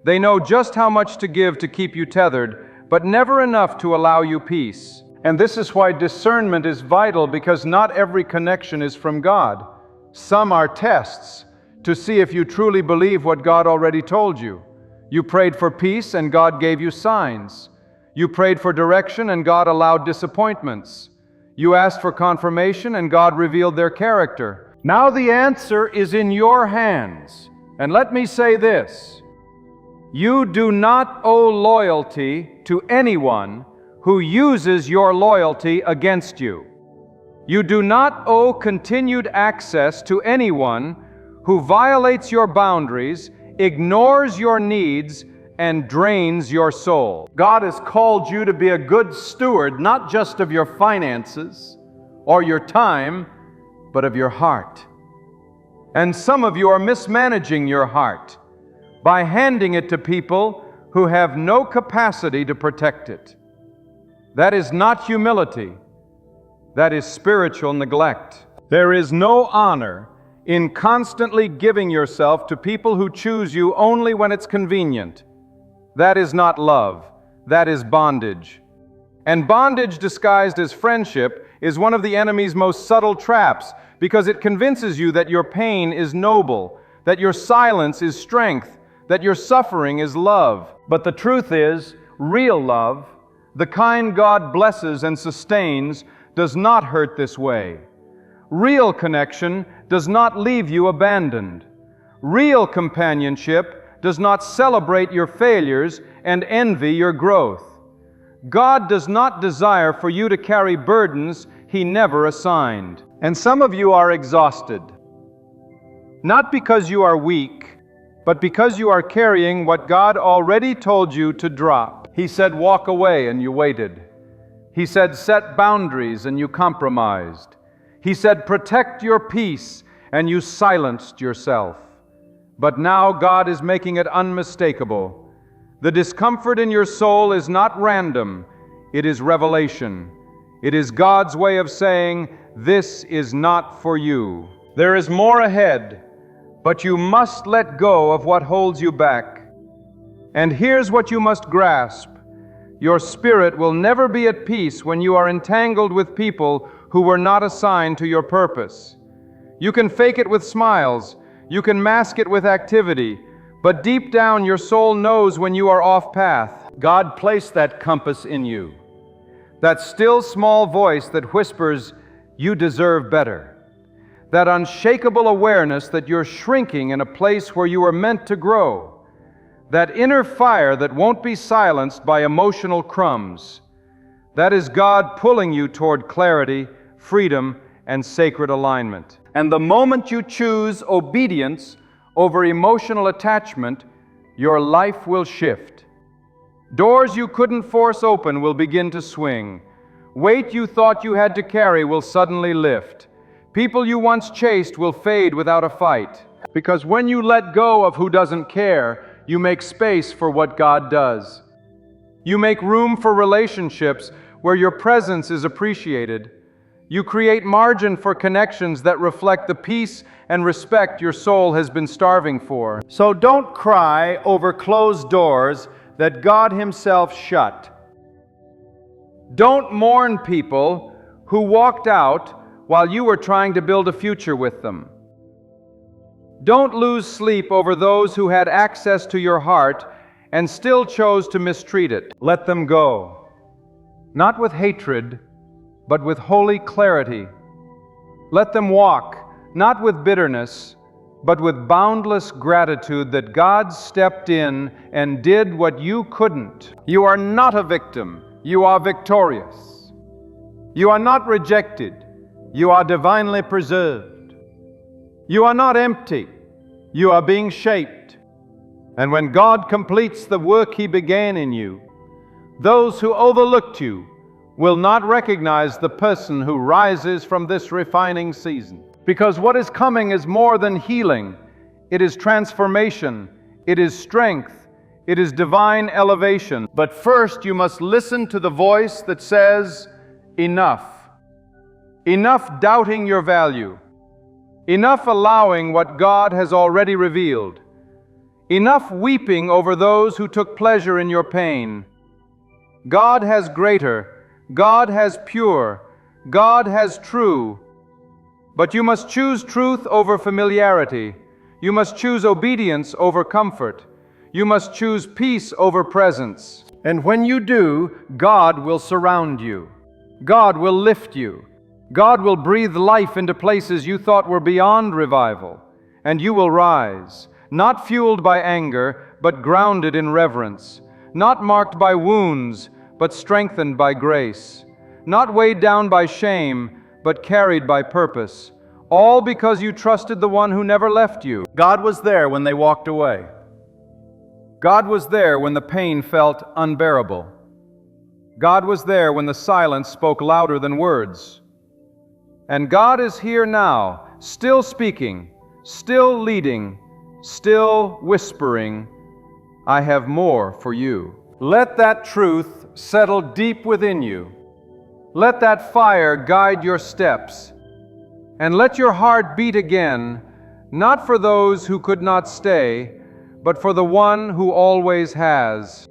They know just how much to give to keep you tethered, but never enough to allow you peace. And this is why discernment is vital, because not every connection is from God. Some are tests to see if you truly believe what God already told you. You prayed for peace and God gave you signs. You prayed for direction and God allowed disappointments. You asked for confirmation and God revealed their character. Now the answer is in your hands. And let me say this: you do not owe loyalty to anyone who uses your loyalty against you. You do not owe continued access to anyone who violates your boundaries, ignores your needs, and drains your soul. God has called you to be a good steward, not just of your finances or your time, but of your heart. And some of you are mismanaging your heart by handing it to people who have no capacity to protect it. That is not humility. That is spiritual neglect. There is no honor in constantly giving yourself to people who choose you only when it's convenient. That is not love. That is bondage. And bondage disguised as friendship is one of the enemy's most subtle traps, because it convinces you that your pain is noble, that your silence is strength, that your suffering is love. But the truth is, real love, the kind God blesses and sustains, does not hurt this way. Real connection does not leave you abandoned. Real companionship does not celebrate your failures and envy your growth. God does not desire for you to carry burdens He never assigned. And some of you are exhausted, not because you are weak, but because you are carrying what God already told you to drop. He said, walk away, and you waited. He said, set boundaries, and you compromised. He said, protect your peace, and you silenced yourself. But now God is making it unmistakable. The discomfort in your soul is not random, it is revelation. It is God's way of saying, this is not for you. There is more ahead, but you must let go of what holds you back. And here's what you must grasp. Your spirit will never be at peace when you are entangled with people who were not assigned to your purpose. You can fake it with smiles, you can mask it with activity, but deep down your soul knows when you are off path. God placed that compass in you, that still small voice that whispers, you deserve better. That unshakable awareness that you're shrinking in a place where you are meant to grow. That inner fire that won't be silenced by emotional crumbs. That is God pulling you toward clarity, freedom, and sacred alignment. And the moment you choose obedience over emotional attachment, your life will shift. Doors you couldn't force open will begin to swing. Weight you thought you had to carry will suddenly lift. People you once chased will fade without a fight. Because when you let go of who doesn't care, you make space for what God does. You make room for relationships where your presence is appreciated. You create margin for connections that reflect the peace and respect your soul has been starving for. So don't cry over closed doors that God Himself shut. Don't mourn people who walked out while you were trying to build a future with them. Don't lose sleep over those who had access to your heart and still chose to mistreat it. Let them go. Not with hatred, but with holy clarity. Let them walk, not with bitterness, but with boundless gratitude that God stepped in and did what you couldn't. You are not a victim. You are victorious. You are not rejected. You are divinely preserved. You are not empty. You are being shaped. And when God completes the work He began in you, those who overlooked you will not recognize the person who rises from this refining season. Because what is coming is more than healing. It is transformation. It is strength. It is divine elevation. But first you must listen to the voice that says, enough. Enough doubting your value. Enough allowing what God has already revealed. Enough weeping over those who took pleasure in your pain. God has greater. God has pure. God has true. But you must choose truth over familiarity. You must choose obedience over comfort. You must choose peace over presence. And when you do, God will surround you. God will lift you. God will breathe life into places you thought were beyond revival. And you will rise, not fueled by anger, but grounded in reverence. Not marked by wounds, but strengthened by grace. Not weighed down by shame, but carried by purpose. All because you trusted the one who never left you. God was there when they walked away. God was there when the pain felt unbearable. God was there when the silence spoke louder than words. And God is here now, still speaking, still leading, still whispering, I have more for you. Let that truth settle deep within you. Let that fire guide your steps. And let your heart beat again, not for those who could not stay, but for the one who always has.